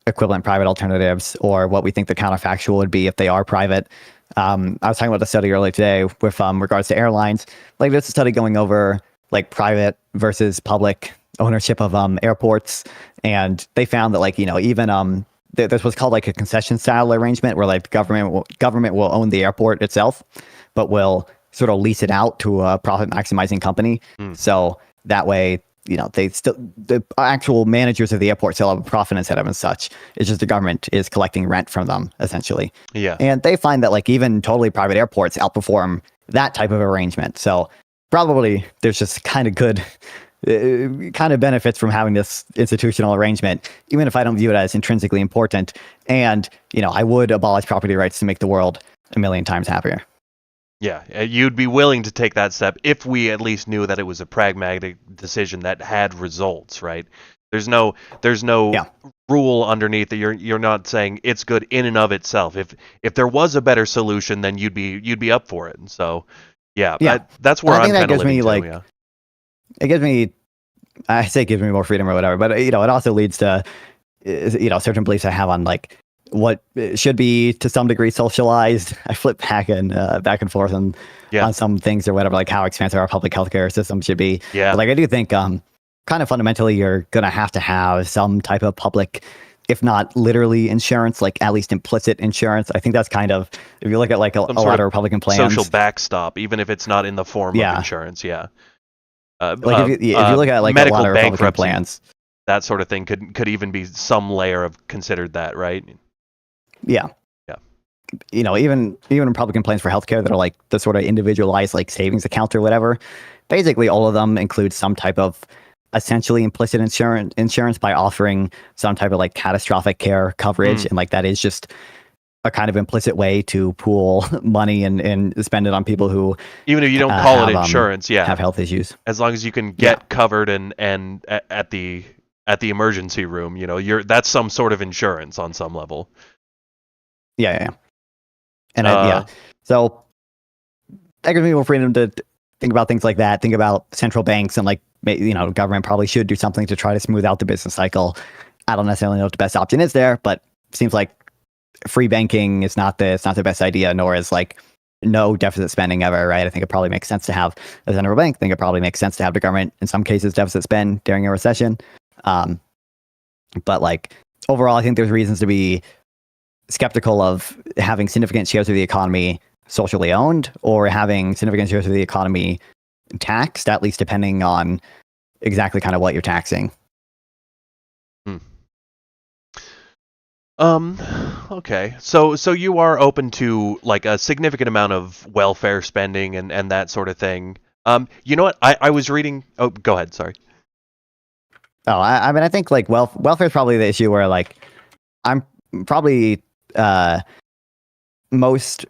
Speaker 3: equivalent private alternatives, or what we think the counterfactual would be if they are private. I was talking about a study earlier today with regards to airlines. Like there's a study going over like private versus public ownership of airports, and they found that like even there's what's called like a concession style arrangement where like the government will own the airport itself, but will sort of lease it out to a profit maximizing company. So that way, the actual managers of the airport still have a profit incentive and such. It's just the government is collecting rent from them essentially.
Speaker 1: Yeah.
Speaker 3: And they find that like even totally private airports outperform that type of arrangement. So probably there's just kind of good kind of benefits from having this institutional arrangement, even if I don't view it as intrinsically important. And, I would abolish property rights to make the world a million times happier.
Speaker 1: Yeah, you'd be willing to take that step if we at least knew that it was a pragmatic decision that had results, right? There's no rule underneath that you're not saying it's good in and of itself. If there was a better solution, then you'd be up for it. And so, that's where I'm kind of living too, yeah.
Speaker 3: It gives me, I say it gives me more freedom or whatever, but it also leads to certain beliefs I have on like what should be to some degree socialized. I flip back and forth on some things or whatever, like how expensive our public healthcare system should be.
Speaker 1: Yeah.
Speaker 3: But like I do think kind of fundamentally you're gonna have to have some type of public, if not literally insurance, like at least implicit insurance. I think that's kind of, if you look at like a lot of Republican plans,
Speaker 1: social backstop, even if it's not in the form of insurance. Yeah.
Speaker 3: Like if you look at like
Speaker 1: medical
Speaker 3: a lot of Republican
Speaker 1: bankruptcy,
Speaker 3: plans,
Speaker 1: that sort of thing could even be some layer of considered that, right?
Speaker 3: Yeah. Even Republican plans for healthcare that are like the sort of individualized like savings account or whatever, basically all of them include some type of essentially implicit insurance by offering some type of like catastrophic care coverage. And like that is just a kind of implicit way to pool money and spend it on people who,
Speaker 1: even if you don't call it insurance,
Speaker 3: have health issues.
Speaker 1: As long as you can get covered and at the emergency room, that's some sort of insurance on some level.
Speaker 3: Yeah. And so that gives me more freedom to think about things like that. Think about central banks and like, government probably should do something to try to smooth out the business cycle. I don't necessarily know what the best option is there, but it seems like free banking is not the best idea, nor is like no deficit spending ever, right? I think it probably makes sense to have a central bank. I think it probably makes sense to have the government, in some cases, deficit spend during a recession. But like overall, I think there's reasons to be skeptical of having significant shares of the economy socially owned or having significant shares of the economy taxed, at least depending on exactly kind of what you're taxing.
Speaker 1: Okay. So you are open to like a significant amount of welfare spending and that sort of thing. You know what? I was reading. Oh, go ahead. Sorry.
Speaker 3: Oh, I mean, I think like welfare is probably the issue where like I'm probably most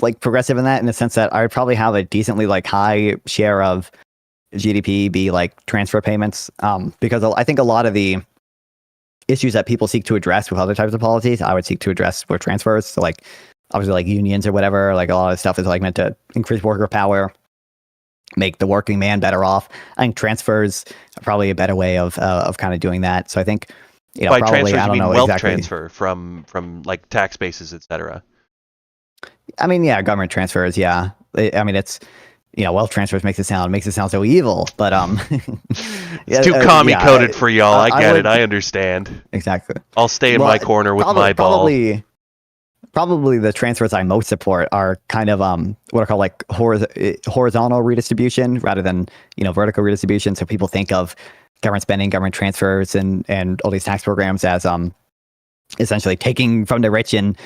Speaker 3: like progressive in that, in the sense that I would probably have a decently like high share of GDP be like transfer payments, because I think a lot of the issues that people seek to address with other types of policies, I would seek to address with transfers. So like obviously like unions or whatever, like a lot of stuff is like meant to increase worker power, make the working man better off. I think transfers are probably a better way of kind of doing that. So I think
Speaker 1: by
Speaker 3: probably,
Speaker 1: transfers,
Speaker 3: I don't
Speaker 1: you mean
Speaker 3: know
Speaker 1: wealth
Speaker 3: exactly.
Speaker 1: transfer from like tax bases, etc.
Speaker 3: I mean, yeah, government transfers. Yeah, I mean it's wealth transfers makes it sound so evil, but
Speaker 1: it's too commie coded for y'all. I get it. I understand.
Speaker 3: Exactly.
Speaker 1: I'll stay in my corner with my ball.
Speaker 3: Probably the transfers I most support are kind of what I call like horizontal redistribution rather than vertical redistribution. So people think of government spending, government transfers, and all these tax programs as essentially taking from the rich and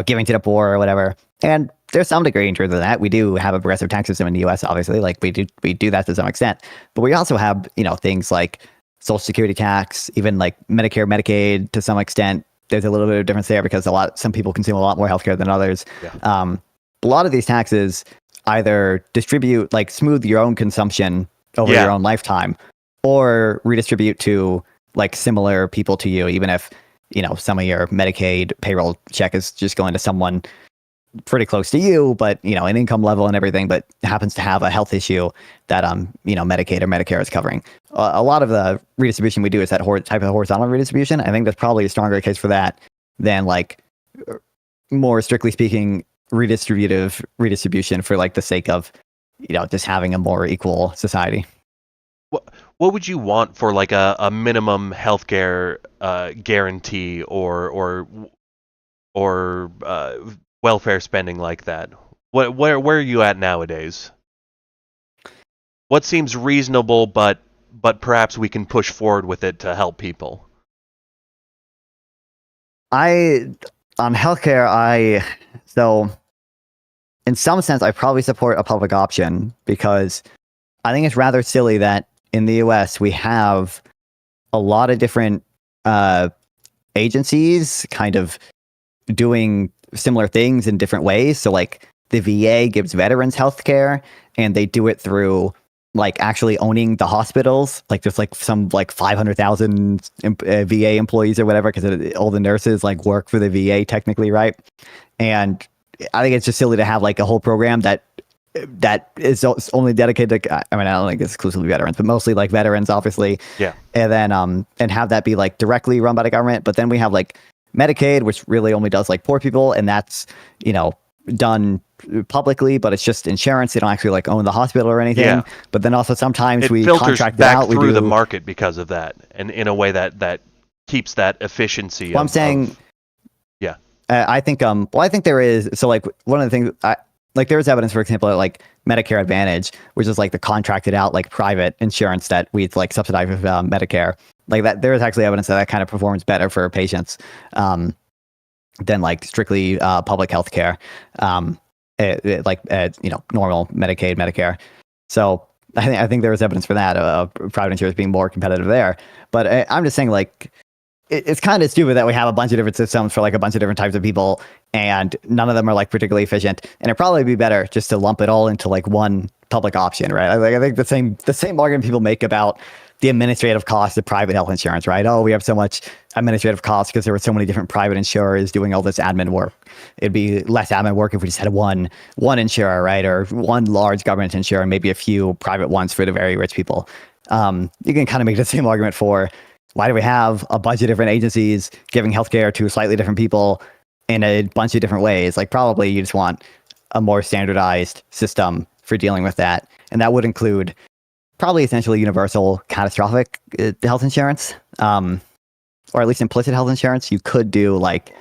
Speaker 3: giving to the poor or whatever. And there's some degree in terms of that. We do have a progressive tax system in the U.S. Obviously, like we do that to some extent. But we also have things like Social Security tax, even like Medicare, Medicaid to some extent. There's a little bit of difference there because some people consume a lot more healthcare than others. Yeah. A lot of these taxes either distribute, like smooth your own consumption over your own lifetime, or redistribute to like similar people to you, even if some of your Medicaid payroll check is just going to someone pretty close to you, but an income level and everything, but happens to have a health issue that Medicaid or Medicare is covering. A lot of the redistribution we do is that type of horizontal redistribution. I think that's probably a stronger case for that than like more strictly speaking redistribution for like the sake of just having a more equal society.
Speaker 1: What would you want for like a minimum healthcare guarantee or welfare spending like that? Where are you at nowadays? What seems reasonable, but perhaps we can push forward with it to help people?
Speaker 3: On healthcare, so in some sense, I probably support a public option because I think it's rather silly that in the US we have a lot of different agencies kind of doing similar things in different ways. So like the VA gives veterans healthcare, and they do it through like actually owning the hospitals. Like there's like some like 500,000 VA employees or whatever, because all the nurses like work for the VA technically, right? And I think it's just silly to have like a whole program that is only dedicated to, I mean, I don't think it's exclusively veterans, but mostly like veterans, obviously.
Speaker 1: Yeah.
Speaker 3: And then and have that be like directly run by the government. But then we have like Medicaid, which really only does like poor people, and that's done publicly, but it's just insurance. They don't actually like own the hospital or anything. Yeah. But then also sometimes we contract
Speaker 1: back
Speaker 3: out
Speaker 1: through the market because of that, and in a way that keeps that efficiency.
Speaker 3: Well, I'm saying,
Speaker 1: yeah.
Speaker 3: I think I think there is. So like one of the things there is evidence, for example, that like Medicare Advantage, which is like the contracted out like private insurance that we like subsidize with Medicare, like that there is actually evidence that kind of performs better for patients than like strictly public health care, normal Medicaid, Medicare. So I think there is evidence for that, private insurance being more competitive there. But I'm just saying, like, it's kind of stupid that we have a bunch of different systems for like a bunch of different types of people, and none of them are like particularly efficient. And it'd probably be better just to lump it all into like one public option, right? Like, I think the same argument people make about the administrative cost of private health insurance, right? Oh, we have so much administrative costs because there were so many different private insurers doing all this admin work. It'd be less admin work if we just had one insurer, right? Or one large government insurer and maybe a few private ones for the very rich people. You can kind of make the same argument for why do we have a bunch of different agencies giving healthcare to slightly different people in a bunch of different ways? Like probably you just want a more standardized system for dealing with that. And that would include probably essentially universal catastrophic health insurance, or at least implicit health insurance. You could do like,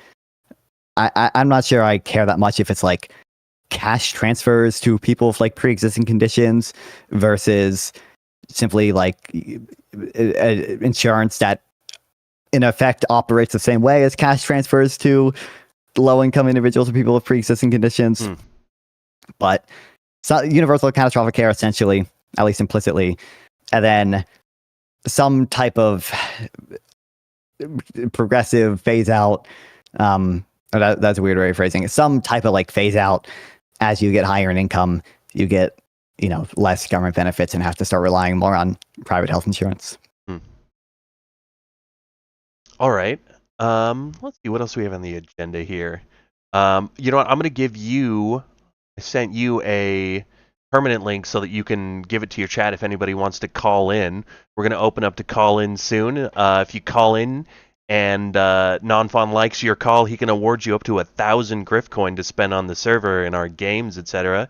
Speaker 3: I'm not sure I care that much if it's like cash transfers to people with like pre-existing conditions versus simply like insurance that in effect operates the same way as cash transfers to low-income individuals or people with pre-existing conditions. But so universal catastrophic care essentially, at least implicitly, and then some type of progressive phase out. That's a weird way of phrasing it. Some type of like phase out as you get higher in income, you get less government benefits and have to start relying more on private health insurance.
Speaker 1: All right. Let's see what else we have on the agenda here. You know what? I'm going to give you. I sent you a permanent link so that you can give it to your chat if anybody wants to call in. We're going to open up to call in soon. If you call in and Nonfon likes your call, he can award you up to 1,000 Griff coin to spend on the server in our games, etc.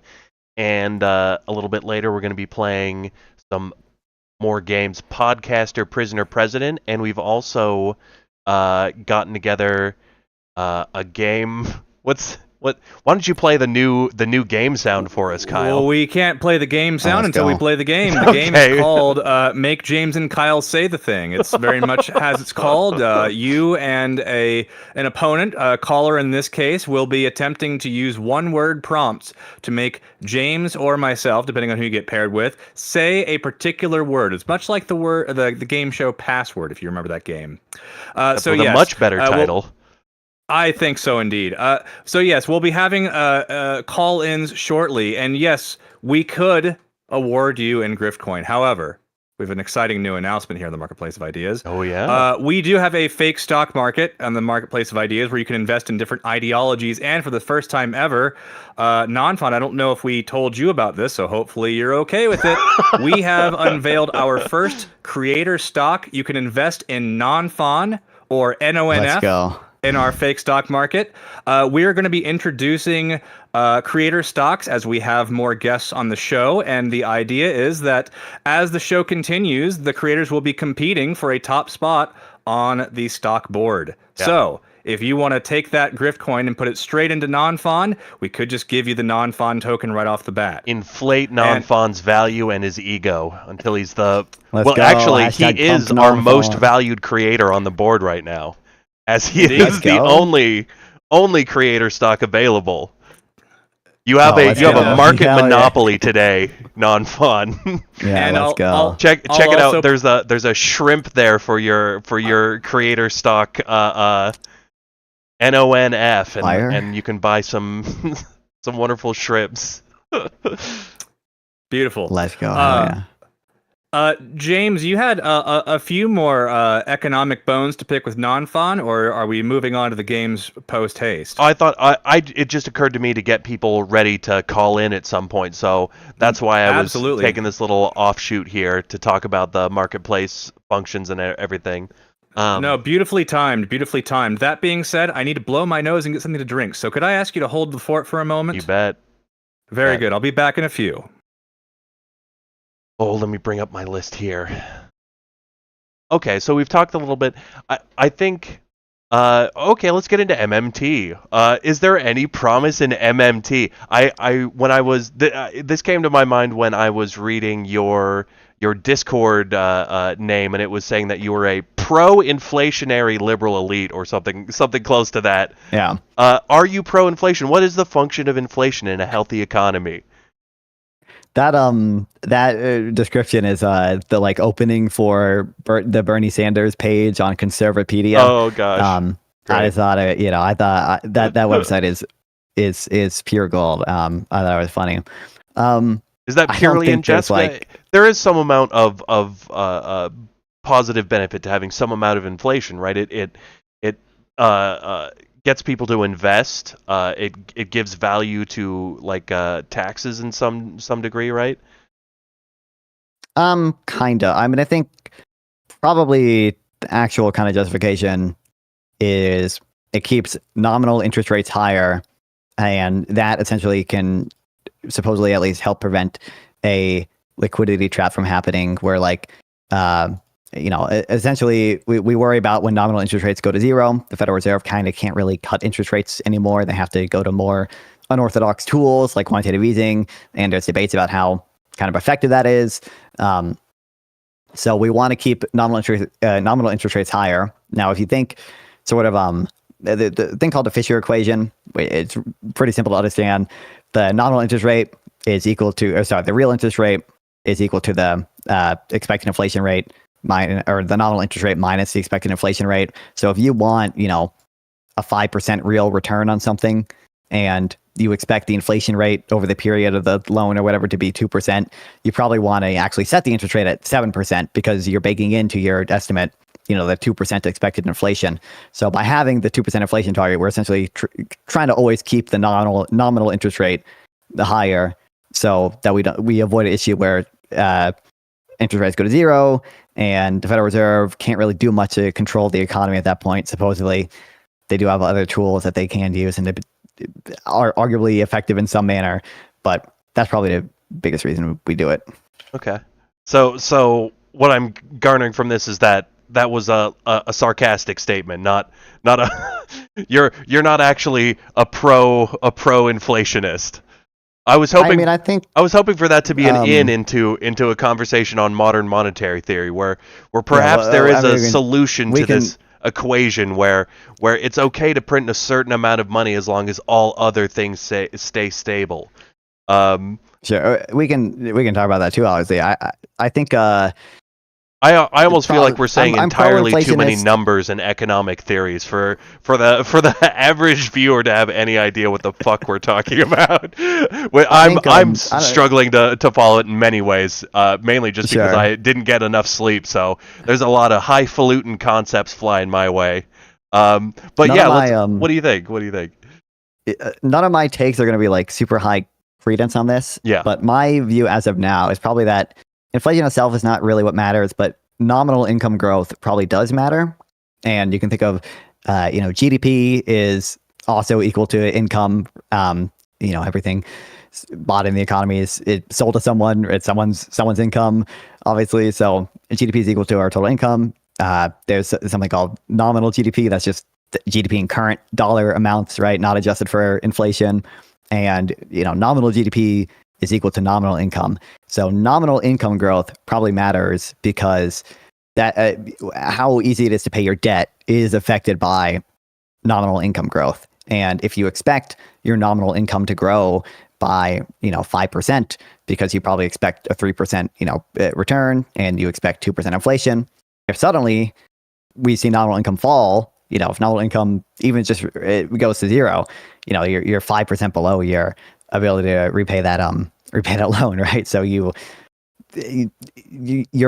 Speaker 1: And a little bit later, we're going to be playing some more games, Podcaster, Prisoner, President, and we've also gotten together a game. Why don't you play the new game sound for us, Kyle?
Speaker 2: Well, we can't play the game sound until we play the game. The game is called Make James and Kyle Say the Thing. It's very much as it's called. You and an opponent, a caller in this case, will be attempting to use one-word prompts to make James or myself, depending on who you get paired with, say a particular word. It's much like the game show Password, if you remember that game.
Speaker 1: So yes, a much better title.
Speaker 2: I think so, indeed. So yes, we'll be having call-ins shortly, and yes, we could award you in Griff coin. However, We have an exciting new announcement here in the Marketplace of Ideas.
Speaker 1: Oh, yeah.
Speaker 2: We do have a fake stock market on the Marketplace of Ideas where you can invest in different ideologies. And for the first time ever, Nonfon, I don't know if we told you about this, so hopefully you're okay with it. We have unveiled our first creator stock. You can invest in Nonfon or NONF.
Speaker 3: Let's go.
Speaker 2: In our fake stock market. We are going to be introducing creator stocks as we have more guests on the show. And the idea is that as the show continues, the creators will be competing for a top spot on the stock board.
Speaker 1: Yeah.
Speaker 2: So if you want to take that grift coin and put it straight into Nonfon, we could just give you the Nonfon token right off the bat.
Speaker 1: Inflate Nonfon's value and his ego until he's the...
Speaker 3: Let's go.
Speaker 1: Actually,
Speaker 3: Hashtag
Speaker 1: he is
Speaker 3: pump
Speaker 1: our
Speaker 3: Nonfon.
Speaker 1: most valued creator on the board right now, as he
Speaker 2: Indeed.
Speaker 1: is
Speaker 3: Let's
Speaker 1: the
Speaker 3: go.
Speaker 1: only creator stock available. You have
Speaker 3: let's
Speaker 1: you have
Speaker 2: go.
Speaker 1: a market
Speaker 3: Hell yeah.
Speaker 1: monopoly today, Nonfon.
Speaker 3: Yeah,
Speaker 2: And
Speaker 3: let's go.
Speaker 2: I'll-
Speaker 1: check
Speaker 2: I'll
Speaker 1: it
Speaker 2: also-
Speaker 1: out. There's a shrimp there for your creator stock NONF,
Speaker 3: Flyer?
Speaker 1: and you can buy some some wonderful shrimps.
Speaker 2: Beautiful.
Speaker 3: Let's go.
Speaker 2: Uh,
Speaker 3: yeah.
Speaker 2: James, you had a few more economic bones to pick with Nonfon, or are we moving on to the games post haste?
Speaker 1: I thought it just occurred to me to get people ready to call in at some point, so that's why I was
Speaker 2: Absolutely.
Speaker 1: taking this little offshoot here to talk about the marketplace functions and everything.
Speaker 2: No, beautifully timed, beautifully timed. That being said, I need to blow my nose and get something to drink. So could I ask you to hold the fort for a moment?
Speaker 1: You bet.
Speaker 2: Very
Speaker 1: bet.
Speaker 2: good. I'll be back in a few.
Speaker 1: Oh, let me bring up my list here. Okay, so we've talked a little bit. I think. Okay, let's get into MMT. Is there any promise in MMT? When I was this came to my mind when I was reading your Discord name, and it was saying that you were a pro-inflationary liberal elite or something close to that.
Speaker 3: Yeah.
Speaker 1: Are you pro-inflation? What is the function of inflation in a healthy economy?
Speaker 3: That description is the like opening for the Bernie Sanders page on Conservapedia.
Speaker 1: Oh gosh.
Speaker 3: I
Speaker 1: Great.
Speaker 3: just thought I thought that website is pure gold. I thought it was funny.
Speaker 1: Is that
Speaker 3: I don't
Speaker 1: purely in
Speaker 3: think there's,
Speaker 1: jest?
Speaker 3: like-
Speaker 1: There is some amount of positive benefit to having some amount of inflation, right? It gets people to invest. It gives value to like taxes in some degree, right?
Speaker 3: Kinda. I mean, I think probably the actual kind of justification is it keeps nominal interest rates higher, and that essentially can supposedly at least help prevent a liquidity trap from happening where like essentially we worry about when nominal interest rates go to zero, the Federal Reserve kind of can't really cut interest rates anymore. They have to go to more unorthodox tools like quantitative easing, and there's debates about how kind of effective that is. So we want to keep nominal interest rates higher. Now, if you think sort of the thing called the Fisher equation, it's pretty simple to understand. The nominal interest rate is equal to, the real interest rate is equal to the expected inflation rate or the nominal interest rate minus the expected inflation rate. So if you want, a 5% real return on something, and you expect the inflation rate over the period of the loan or whatever to be 2%, you probably want to actually set the interest rate at 7% because you're baking into your estimate, the 2% expected inflation. So by having the 2% inflation target, we're essentially trying to always keep the nominal interest rate the higher, so that we avoid an issue where interest rates go to zero and the Federal Reserve can't really do much to control the economy at that point. Supposedly, they do have other tools that they can use and they are arguably effective in some manner, but that's probably the biggest reason we do it.
Speaker 1: Okay. So what I'm garnering from this is that was a sarcastic statement, not a you're not actually a pro inflationist. I was hoping I was hoping for that to be an into a conversation on modern monetary theory where perhaps there is a solution to this equation where it's okay to print a certain amount of money as long as all other things stay stable.
Speaker 3: Sure, we can talk about that too. Obviously, I think
Speaker 1: I almost feel like we're saying
Speaker 3: I'm
Speaker 1: entirely too many
Speaker 3: pro-inflationist.
Speaker 1: numbers and economic theories for the average viewer to have any idea what the fuck we're talking about.
Speaker 3: think,
Speaker 1: I'm
Speaker 3: I don't,
Speaker 1: struggling to follow it in many ways, mainly just because
Speaker 3: Sure.
Speaker 1: I didn't get enough sleep. So there's a lot of highfalutin concepts flying my way. But
Speaker 3: none
Speaker 1: yeah,
Speaker 3: of my
Speaker 1: what do you think? What do you think?
Speaker 3: none of my takes are going to be like super high credence on this.
Speaker 1: Yeah.
Speaker 3: But my view as of now is probably that inflation itself is not really what matters, but nominal income growth probably does matter. And you can think of, GDP is also equal to income. Everything bought in the economy is it sold to someone. It's someone's income, obviously. So GDP is equal to our total income. There's something called nominal GDP. That's just GDP in current dollar amounts, right? Not adjusted for inflation. And, nominal GDP is equal to nominal income. So nominal income growth probably matters because that how easy it is to pay your debt is affected by nominal income growth. And if you expect your nominal income to grow by 5% because you probably expect a 3% return and you expect 2% inflation, if suddenly we see nominal income fall, if nominal income even just it goes to zero, you're 5% below your ability to repay that loan, right? So your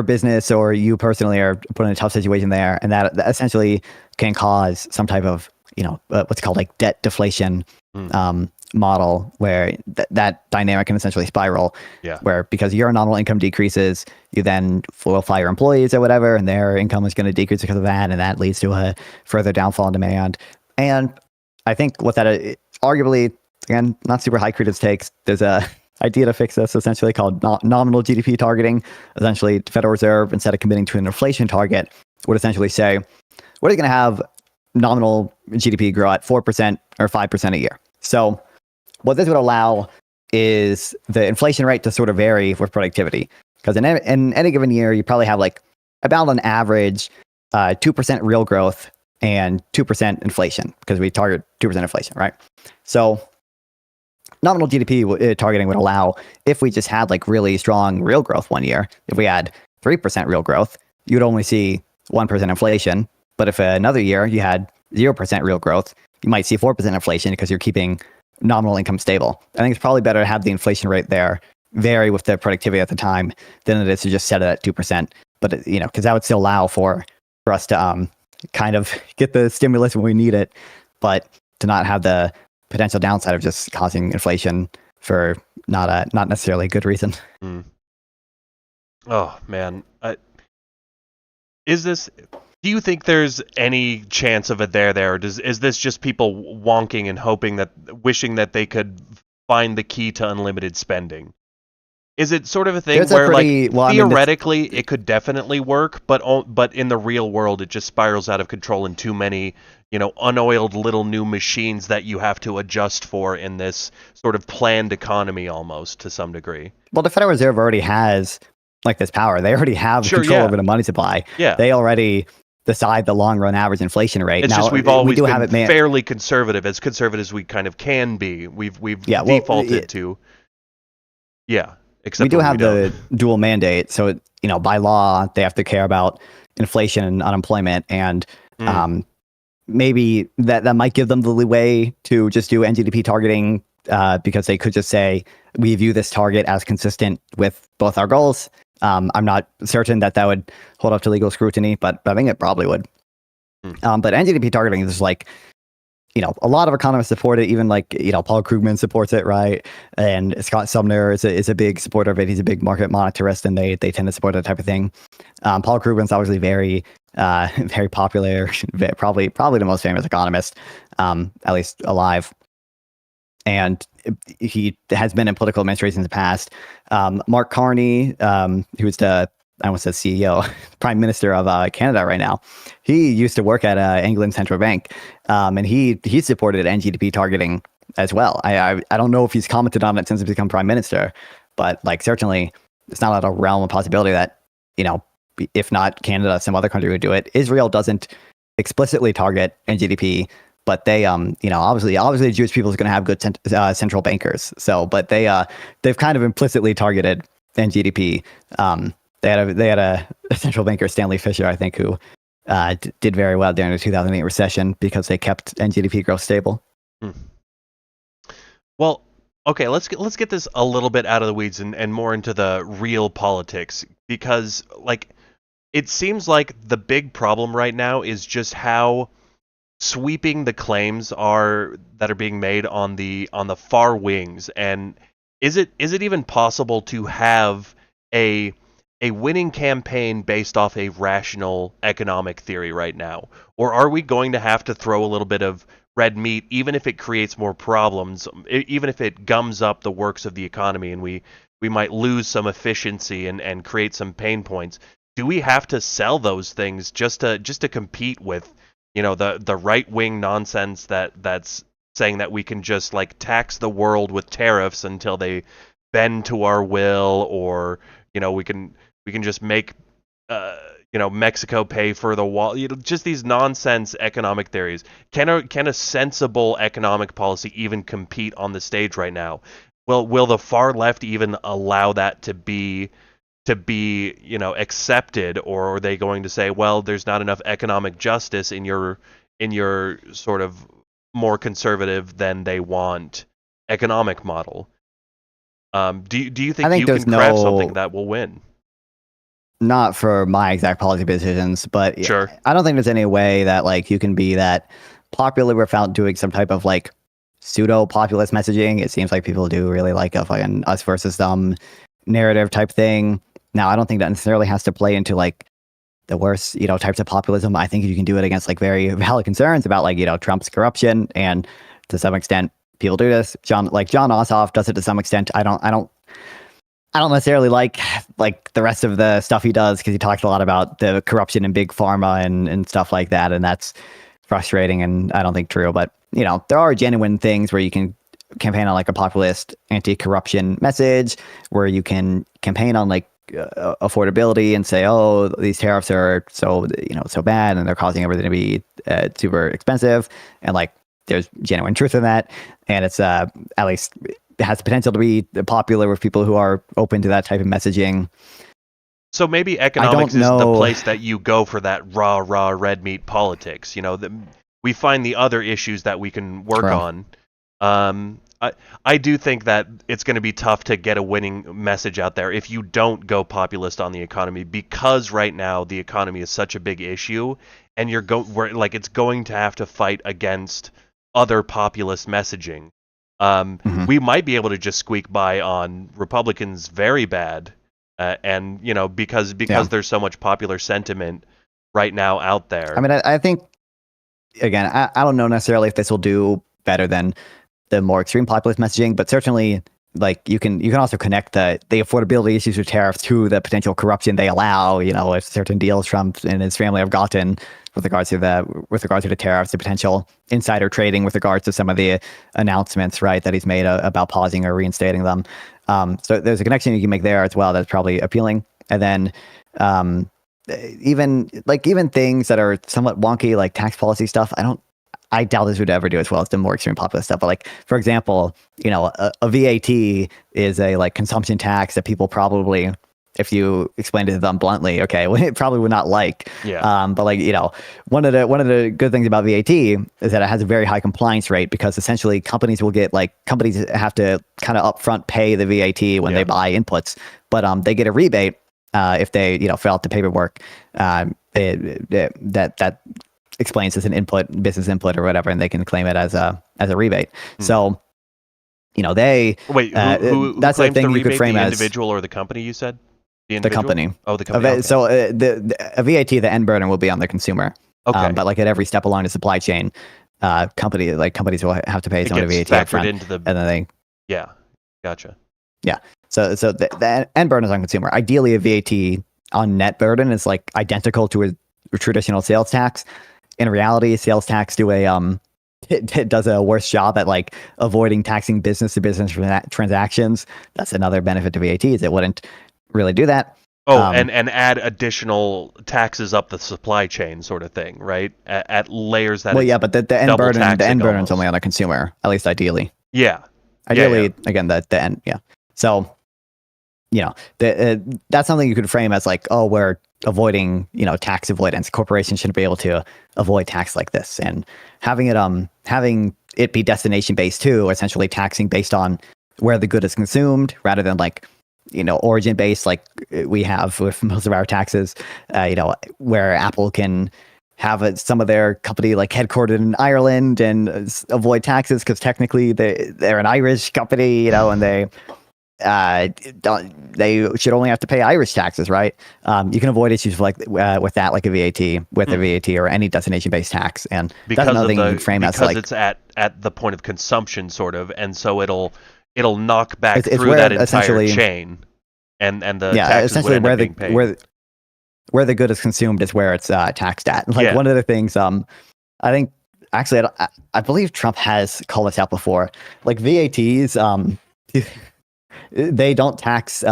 Speaker 3: business or you personally are put in a tough situation there, and that essentially can cause some type of what's called like debt deflation model where that dynamic can essentially spiral.
Speaker 1: Yeah.
Speaker 3: Where because your nominal income decreases, you then will fire employees or whatever, and their income is going to decrease because of that, and that leads to a further downfall in demand. And I think what that arguably, again, not super high credence takes. There's a idea to fix this essentially called nominal GDP targeting. Essentially, the Federal Reserve, instead of committing to an inflation target, would essentially say, what are you going to have nominal GDP grow at 4% or 5% a year? So what this would allow is the inflation rate to sort of vary with productivity. Because in any given year, you probably have like about on average 2% real growth and 2% inflation because we target 2% inflation, right? So nominal GDP targeting would allow, if we just had like really strong real growth one year, if we had 3% real growth, you'd only see 1% inflation. But if another year you had 0% real growth, you might see 4% inflation because you're keeping nominal income stable. I think it's probably better to have the inflation rate there vary with the productivity at the time than it is to just set it at 2%. But, because that would still allow for us to kind of get the stimulus when we need it, but to not have the potential downside of just causing inflation for not necessarily a good reason.
Speaker 1: Oh man, do you think there's any chance of it there, or is this just people wonking and wishing that they could find the key to unlimited spending? Is it sort of a thing where theoretically it could definitely work, but in the real world it just spirals out of control in too many unoiled little new machines that you have to adjust for in this sort of planned economy almost to some degree?
Speaker 3: Well, the Federal Reserve already has like this power. They already have control over the money supply.
Speaker 1: Yeah.
Speaker 3: They already decide the long run average inflation rate.
Speaker 1: It's just we've always been fairly conservative as we kind of can be. We've defaulted to. Yeah. Except
Speaker 3: we do have the dual mandate. So, by law, they have to care about inflation and unemployment. And maybe that might give them the leeway to just do NGDP targeting because they could just say, we view this target as consistent with both our goals. I'm not certain that would hold up to legal scrutiny, but I think it probably would. But NGDP targeting is like, a lot of economists support it. Even like, Paul Krugman supports it, right? And Scott Sumner is a big supporter of it. He's a big market monetarist, and they tend to support that type of thing. Paul Krugman's obviously very, very popular, probably the most famous economist, at least alive. And he has been in political administrations in the past. Mark Carney, who was I almost said CEO, Prime Minister of Canada right now. He used to work at England Central Bank, and he supported NGDP targeting as well. I don't know if he's commented on it since he's become Prime Minister, but like certainly it's not out of realm of possibility that if not Canada, some other country would do it. Israel doesn't explicitly target NGDP, but they obviously the Jewish people is going to have good central bankers. So, but they've kind of implicitly targeted NGDP. They had a central banker, Stanley Fisher, I think, who did very well during the 2008 recession because they kept GDP growth stable.
Speaker 1: Well, okay, let's get this a little bit out of the weeds and more into the real politics, because like it seems like the big problem right now is just how sweeping the claims are that are being made on the far wings. And is it even possible to have a winning campaign based off a rational economic theory right now, or are we going to have to throw a little bit of red meat, even if it creates more problems, even if it gums up the works of the economy, and we might lose some efficiency and create some pain points? Do we have to sell those things just to compete with, you know, the right wing nonsense that's saying that we can just like tax the world with tariffs until they bend to our will, or you know we can just make you know, Mexico pay for the wall? You know, just these nonsense economic theories. Can a sensible economic policy even compete on the stage right now? Will the far left even allow that to be you know, accepted, or are they going to say, well, there's not enough economic justice in your sort of more conservative than they want economic model? Do you think you can craft something that will win?
Speaker 3: Not for my exact policy decisions, but
Speaker 1: Sure.
Speaker 3: I don't think there's any way that like you can be that popular without doing some type of like pseudo populist messaging. It seems like people do really like a fucking us versus them narrative type thing. Now, I don't think that necessarily has to play into like the worst, you know, types of populism. I think you can do it against like very valid concerns about like, you know, Trump's corruption, and to some extent people do this. John Ossoff does it to some extent. I don't necessarily like the rest of the stuff he does, because he talks a lot about the corruption in big pharma and stuff like that, and that's frustrating and I don't think true. But you know, there are genuine things where you can campaign on like a populist anti-corruption message, where you can campaign on like affordability and say, oh, these tariffs are so, you know, so bad and they're causing everything to be super expensive, and like there's genuine truth in that, and it's at least it has the potential to be popular with people who are open to that type of messaging.
Speaker 1: So maybe economics is the place that you go for that raw red meat politics. You know, we find the other issues that we can work on. I do think that it's going to be tough to get a winning message out there if you don't go populist on the economy, because right now the economy is such a big issue, and it's going to have to fight against other populist messaging. We might be able to just squeak by on Republicans very bad, and you know, because there's so much popular sentiment right now out there.
Speaker 3: I mean, I think again, I don't know necessarily if this will do better than the more extreme populist messaging, but certainly like you can also connect the affordability issues with tariffs to the potential corruption they allow, you know, if certain deals Trump and his family have gotten with regards to the tariffs, the potential insider trading with regards to some of the announcements, right, that he's made about pausing or reinstating them. So there's a connection you can make there as well that's probably appealing. And then even things that are somewhat wonky, like tax policy stuff, I doubt this would ever do as well as the more extreme populist stuff. But like, for example, you know, a VAT is a like consumption tax that people probably, if you explained it to them bluntly, okay, well, it probably would not like.
Speaker 1: Yeah.
Speaker 3: But like, you know, one of the good things about VAT is that it has a very high compliance rate, because essentially companies have to kind of upfront pay the VAT when they buy inputs, but they get a rebate if they, you know, fill out the paperwork. That explains as an input, business input or whatever, and they can claim it as a rebate. So, you know, they
Speaker 1: wait. Who
Speaker 3: that's the thing you could frame
Speaker 1: the
Speaker 3: as
Speaker 1: individual or the company. You said
Speaker 3: the company.
Speaker 1: Oh, the company. Okay.
Speaker 3: So a VAT, the end burden will be on the consumer.
Speaker 1: Okay.
Speaker 3: But like at every step along the supply chain, companies will have to pay some of the VAT upfront,
Speaker 1: into the,
Speaker 3: and then they.
Speaker 1: Yeah, gotcha.
Speaker 3: Yeah. So the end burden is on consumer. Ideally, a VAT on net burden is like identical to a traditional sales tax. In reality, sales tax it does a worse job at like avoiding taxing business to business transactions. That's another benefit to VAT, is it wouldn't really do that.
Speaker 1: Oh, and add additional taxes up the supply chain, sort of thing, right? At layers that.
Speaker 3: Well, yeah, but the end burden is only on the consumer, at least ideally.
Speaker 1: Yeah.
Speaker 3: Ideally, again, the end. Yeah. So that's something you could frame as like, oh, we're avoiding, tax avoidance. Corporations shouldn't be able to avoid tax like this. And having it be destination based too, essentially taxing based on where the good is consumed rather than like, origin based like we have with most of our taxes, where Apple can have some of their company like headquartered in Ireland and avoid taxes because technically they're an Irish company, and they should only have to pay Irish taxes, right? You can avoid issues like with that, like a VAT, a VAT or any destination-based tax, and
Speaker 1: because
Speaker 3: that's another thing you can frame as like
Speaker 1: it's at the point of consumption, sort of, and so it'll knock back
Speaker 3: it's
Speaker 1: through that entire chain, and the taxes
Speaker 3: essentially
Speaker 1: would end up being paid.
Speaker 3: Where the good is consumed is where it's taxed at. Like one of the things, I think actually I believe Trump has called this out before. Like VATs, they don't tax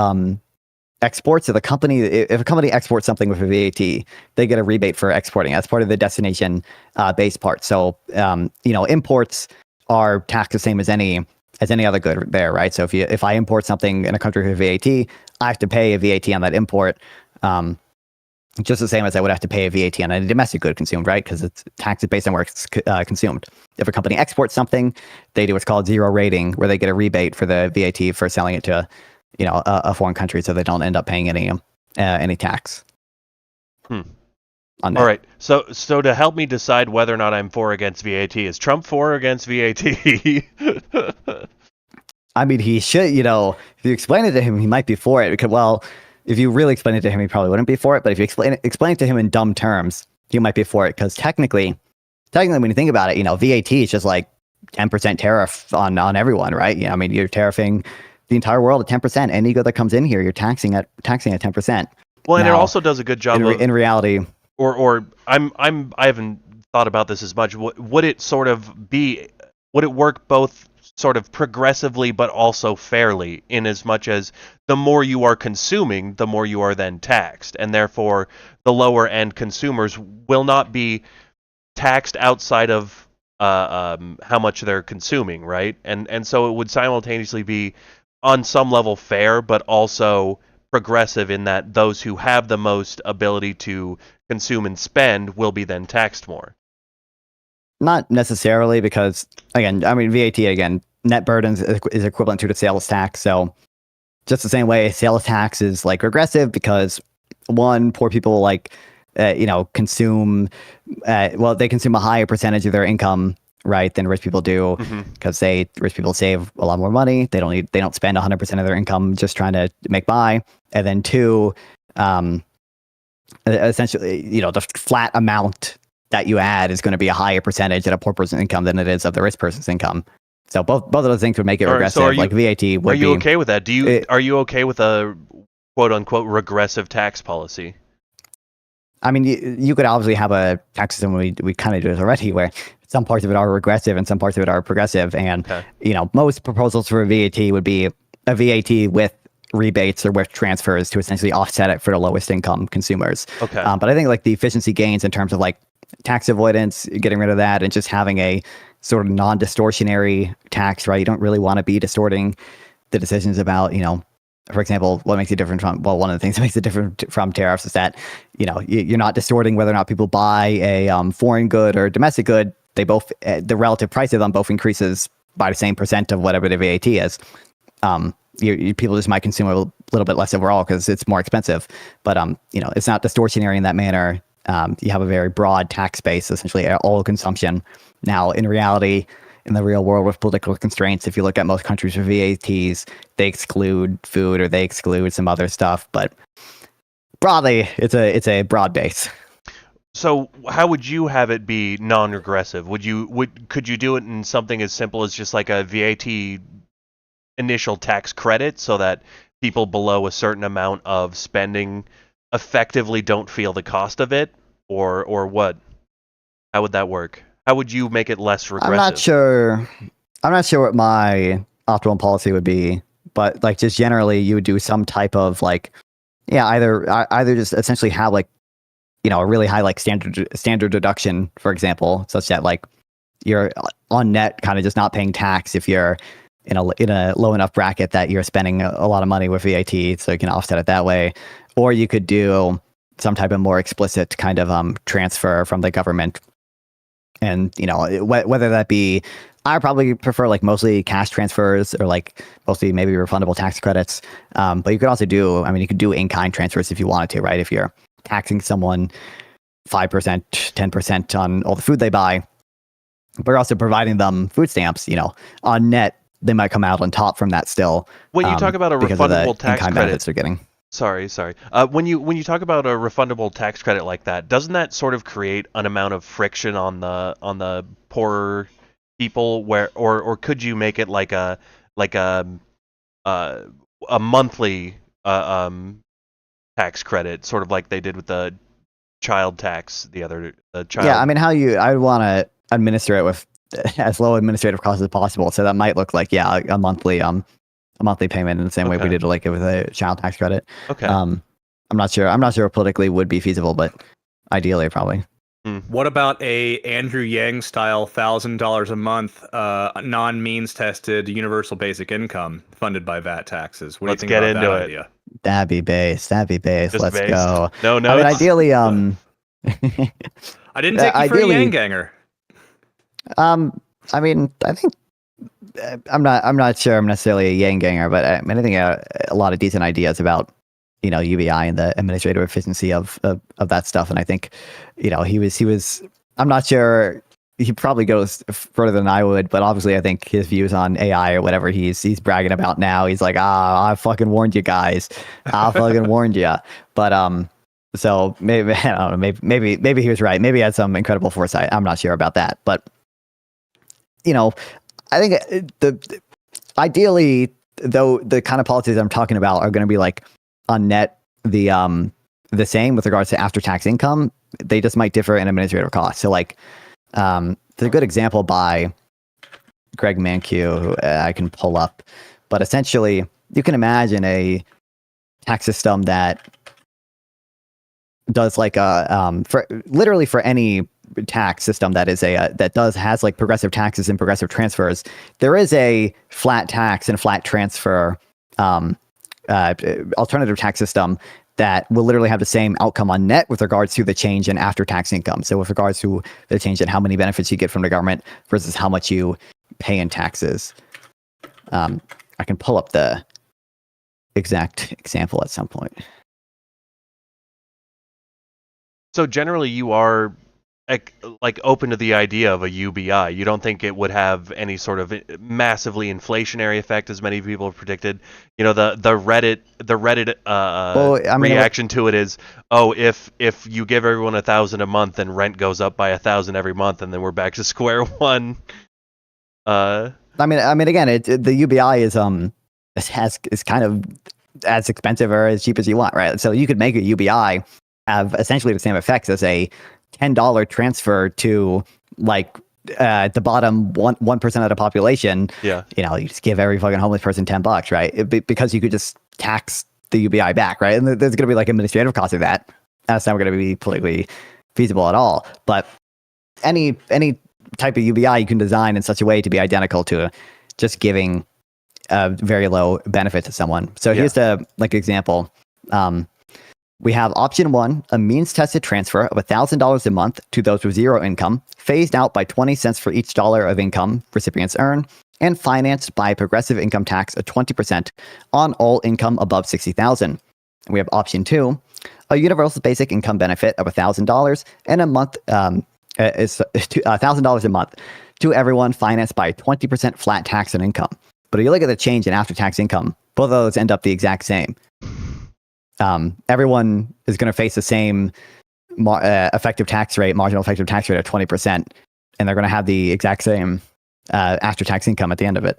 Speaker 3: exports. If a company exports something with a VAT, they get a rebate for exporting. That's part of the destination based part. So imports are taxed the same as any other good there, right? So if I import something in a country with a VAT, I have to pay a VAT on that import. Just the same as I would have to pay a VAT on a domestic good consumed, right? Because it's taxed based on where it's consumed. If a company exports something, they do what's called zero rating, where they get a rebate for the VAT for selling it to, a foreign country, so they don't end up paying any tax.
Speaker 1: On that. All right. So to help me decide whether or not I'm for or against VAT, is Trump for or against VAT?
Speaker 3: I mean, he should. If you explain it to him, he might be for it. Because if you really explain it to him, he probably wouldn't be for it. But if you explain it to him in dumb terms, he might be for it. Because technically, when you think about it, VAT is just like 10% tariff on everyone, right? You're tariffing the entire world at 10%. Any good that comes in here, you're taxing at 10%.
Speaker 1: Well, and it also does a good job
Speaker 3: in reality.
Speaker 1: Or I haven't thought about this as much. Would it work both sort of progressively but also fairly, in as much as the more you are consuming, the more you are then taxed, and therefore the lower end consumers will not be taxed outside of how much they're consuming, right? And so it would simultaneously be on some level fair, but also progressive in that those who have the most ability to consume and spend will be then taxed more.
Speaker 3: Not necessarily, because VAT again, net burdens is equivalent to the sales tax. So just the same way, sales tax is like regressive because poor people consume they consume a higher percentage of their income, right, than rich people do, because rich people save a lot more money. They don't spend 100% of their income just trying to make by. And then two, essentially, the flat amount that you add is going to be a higher percentage at a poor person's income than it is of the rich person's income. So both of those things would make it regressive.
Speaker 1: So
Speaker 3: like VAT would be.
Speaker 1: Are you okay with that? Are you okay with a quote unquote regressive tax policy?
Speaker 3: You could obviously have a tax system. We kind of do this already, where some parts of it are regressive and some parts of it are progressive. And most proposals for a VAT would be a VAT with rebates or with transfers to essentially offset it for the lowest income consumers.
Speaker 1: Okay.
Speaker 3: But I think like the efficiency gains in terms of like tax avoidance, getting rid of that, and just having a sort of non-distortionary tax, right? You don't really want to be distorting the decisions about, for example, what makes it different from, one of the things that makes it different from tariffs is that, you're not distorting whether or not people buy a foreign good or domestic good. They both, the relative price of them both increases by the same percent of whatever the VAT is. People just might consume a little bit less overall because it's more expensive, but it's not distortionary in that manner. You have a very broad tax base, essentially all consumption. Now, in reality, in the real world with political constraints, if you look at most countries with VATs, they exclude food or they exclude some other stuff. But broadly, it's a broad base.
Speaker 1: So how would you have it be non-regressive? Could you do it in something as simple as just like a VAT initial tax credit, so that people below a certain amount of spending effectively don't feel the cost of it, or what? How would that work? How would you make it less regressive?
Speaker 3: I'm not sure what my optimal policy would be, but like just generally, you would do some type of like, either just essentially have like, a really high like standard deduction, for example, such that like you're on net kind of just not paying tax if you're in a low enough bracket that you're spending a lot of money with VAT, so you can offset it that way. Or you could do some type of more explicit kind of transfer from the government. And, whether that be, I probably prefer like mostly cash transfers or like mostly maybe refundable tax credits. But you could also you could do in-kind transfers if you wanted to, right? If you're taxing someone 5%, 10% on all the food they buy, but you're also providing them food stamps, on net, they might come out on top from that still.
Speaker 1: When you talk about a refundable tax
Speaker 3: in-kind
Speaker 1: credit,
Speaker 3: benefits they're getting.
Speaker 1: Sorry. When you talk about a refundable tax credit like that, doesn't that sort of create an amount of friction on the poorer people? Or could you make it like a monthly tax credit, sort of like they did with the child tax the child?
Speaker 3: Yeah, I would want to administer it with as low administrative costs as possible. So that might look like a monthly payment in the same way we did like with a child tax credit.
Speaker 1: Okay.
Speaker 3: I'm not sure politically would be feasible, but ideally probably.
Speaker 2: What about a Andrew Yang style $1,000 a month non-means tested universal basic income funded by VAT taxes? What
Speaker 1: Let's
Speaker 2: do you think
Speaker 1: get
Speaker 2: about
Speaker 1: into
Speaker 2: that
Speaker 1: it.
Speaker 2: idea?
Speaker 3: That'd be base.
Speaker 1: Just
Speaker 3: Let's
Speaker 1: based.
Speaker 3: go.
Speaker 1: No.
Speaker 3: Ideally,
Speaker 2: I didn't take you for a Yang ganger.
Speaker 3: I think I'm not sure I'm necessarily a Yang ganger, but I think a lot of decent ideas about UBI and the administrative efficiency of that stuff. And I think he was I'm not sure, he probably goes further than I would, but obviously I think his views on AI or whatever he's bragging about now, he's like, I fucking warned you guys, I fucking warned you. But so maybe I don't know, maybe he was right, maybe he had some incredible foresight. I'm not sure about that, but I think ideally, though, the kind of policies I'm talking about are going to be like on net the same with regards to after tax income. They just might differ in administrative costs. So like there's a good example by Greg Mankiw who I can pull up, but essentially you can imagine a tax system that does like for any tax system that is has like progressive taxes and progressive transfers. There is a flat tax and flat transfer alternative tax system that will literally have the same outcome on net with regards to the change in after tax income. So with regards to the change in how many benefits you get from the government versus how much you pay in taxes. I can pull up the exact example at some point.
Speaker 1: So generally, you are like open to the idea of a UBI. You don't think it would have any sort of massively inflationary effect, as many people have predicted. The Reddit reaction to it is, if you give everyone $1,000 a month, then rent goes up by $1,000 every month, and then we're back to square one.
Speaker 3: Again, the UBI is kind of as expensive or as cheap as you want, right? So you could make a UBI have essentially the same effects as a $10 transfer to like the bottom 1% of the population.
Speaker 1: Yeah.
Speaker 3: You just give every fucking homeless person $10, right? Because you could just tax the UBI back, right? And there's going to be like administrative cost of that. That's not going to be politically feasible at all. But any type of UBI you can design in such a way to be identical to just giving a very low benefit to someone. So here's the example. We have option 1, a means-tested transfer of $1,000 a month to those with zero income, phased out by 20 cents for each dollar of income recipients earn, and financed by progressive income tax of 20% on all income above $60,000. We have option 2, a universal basic income benefit of $1,000 and a month is $1,000 a month to everyone, financed by 20% flat tax on income. But if you look at the change in after-tax income, both of those end up the exact same. Everyone is going to face the same marginal effective tax rate of 20%, and they're going to have the exact same after-tax income at the end of it.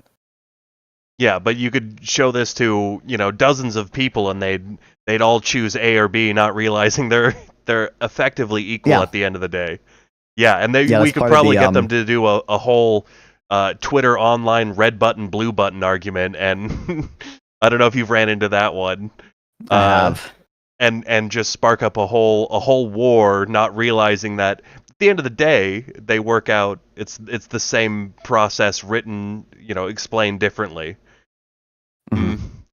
Speaker 1: Yeah, but you could show this to dozens of people, and they'd all choose A or B, not realizing they're effectively equal at the end of the day. Yeah, and we could probably get them to do a whole Twitter online red button blue button argument, and I don't know if you've ran into that one.
Speaker 3: I have.
Speaker 1: And just spark up a whole war, not realizing that the end of the day, they work out. It's the same process written, explained differently.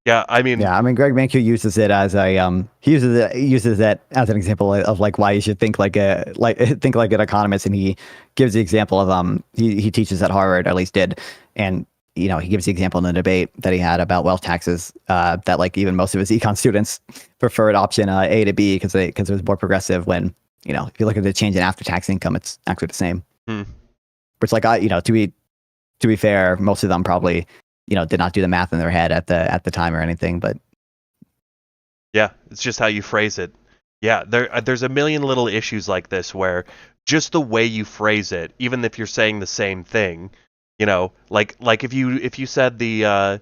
Speaker 1: Yeah, I mean,
Speaker 3: Yeah, I mean, Greg Mankiw uses it as a he uses it as an example of like why you should think like think like an economist, and he gives the example of he teaches at Harvard, at least did, and he gives the example in the debate that he had about wealth taxes that like even most of his econ students preferred option A to B because it was more progressive when if you look at the change in after tax income, it's actually the same. Which like to be fair, most of them probably did not do the math in their head at the time or anything, but
Speaker 1: yeah, it's just how you phrase it. Yeah, there's a million little issues like this where just the way you phrase it, even if you're saying the same thing, like if you said the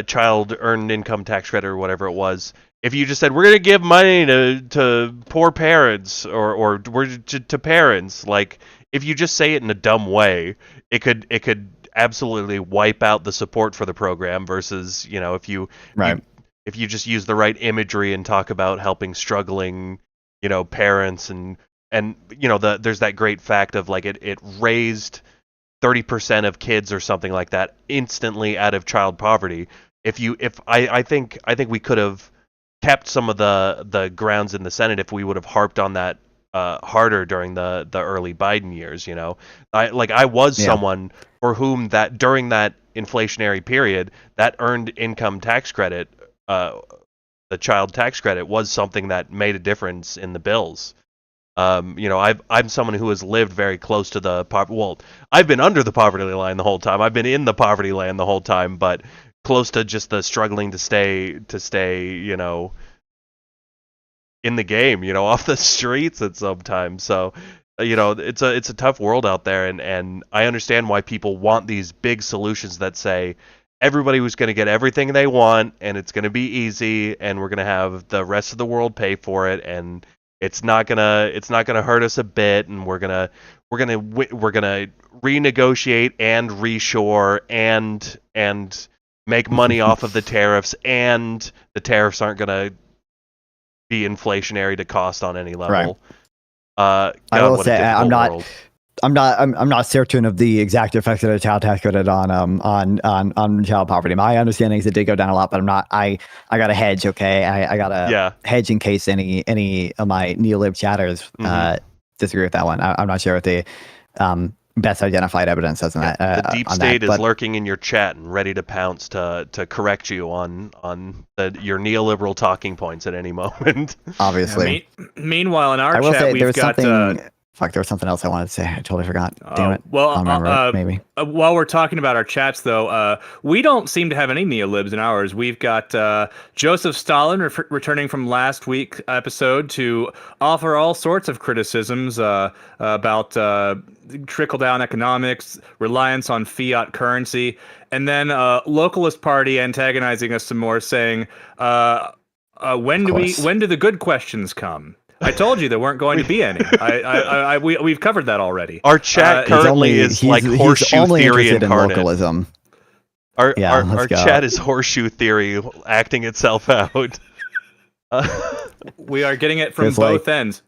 Speaker 1: child earned income tax credit or whatever it was, if you just said we're gonna give money to poor parents or we're to parents, like if you just say it in a dumb way, it could absolutely wipe out the support for the program versus if you just use the right imagery and talk about helping struggling parents and there's that great fact of like it raised 30% of kids or something like that instantly out of child poverty. I think we could have kept some of the grounds in the Senate if we would have harped on that harder during the early Biden years. I was someone for whom that during that inflationary period, that earned income tax credit, the child tax credit, was something that made a difference in the bills. I'm someone who has lived very close to the poverty. Well, I've been under the poverty line the whole time. I've been in the poverty land the whole time, but close to just the struggling to stay, in the game, off the streets at some time. So, it's a tough world out there, and I understand why people want these big solutions that say everybody was going to get everything they want, and it's going to be easy, and we're going to have the rest of the world pay for it, and it's not gonna hurt us a bit, and we're gonna renegotiate and reshore and make money off of the tariffs, and the tariffs aren't gonna be inflationary to cost on any level.
Speaker 3: Right. I will say I'm not certain of the exact effects of the child tax credit on child poverty. My understanding is it did go down a lot, but I got a hedge. Okay, I got a hedge in case any of my neolib chatters disagree with that one. I'm not sure what the best identified evidence says on that.
Speaker 1: The deep state is lurking in your chat and ready to pounce to correct you on your neoliberal talking points at any moment.
Speaker 3: Obviously.
Speaker 2: Meanwhile, in our chat, we've got.
Speaker 3: Fuck, there was something else I wanted to say. I totally forgot. Damn it.
Speaker 2: Well,
Speaker 3: I'll remember it, maybe.
Speaker 2: While we're talking about our chats, though, we don't seem to have any neolibs in ours. We've got Joseph Stalin returning from last week's episode to offer all sorts of criticisms about trickle-down economics, reliance on fiat currency, and then Localist Party antagonizing us some more, saying, when do the good questions come? I told you there weren't going to be any. We've covered that already.
Speaker 1: Our chat currently is like horseshoe theory incarnate.
Speaker 3: Localism.
Speaker 1: Our chat is horseshoe theory acting itself out.
Speaker 2: We are getting it from both ends.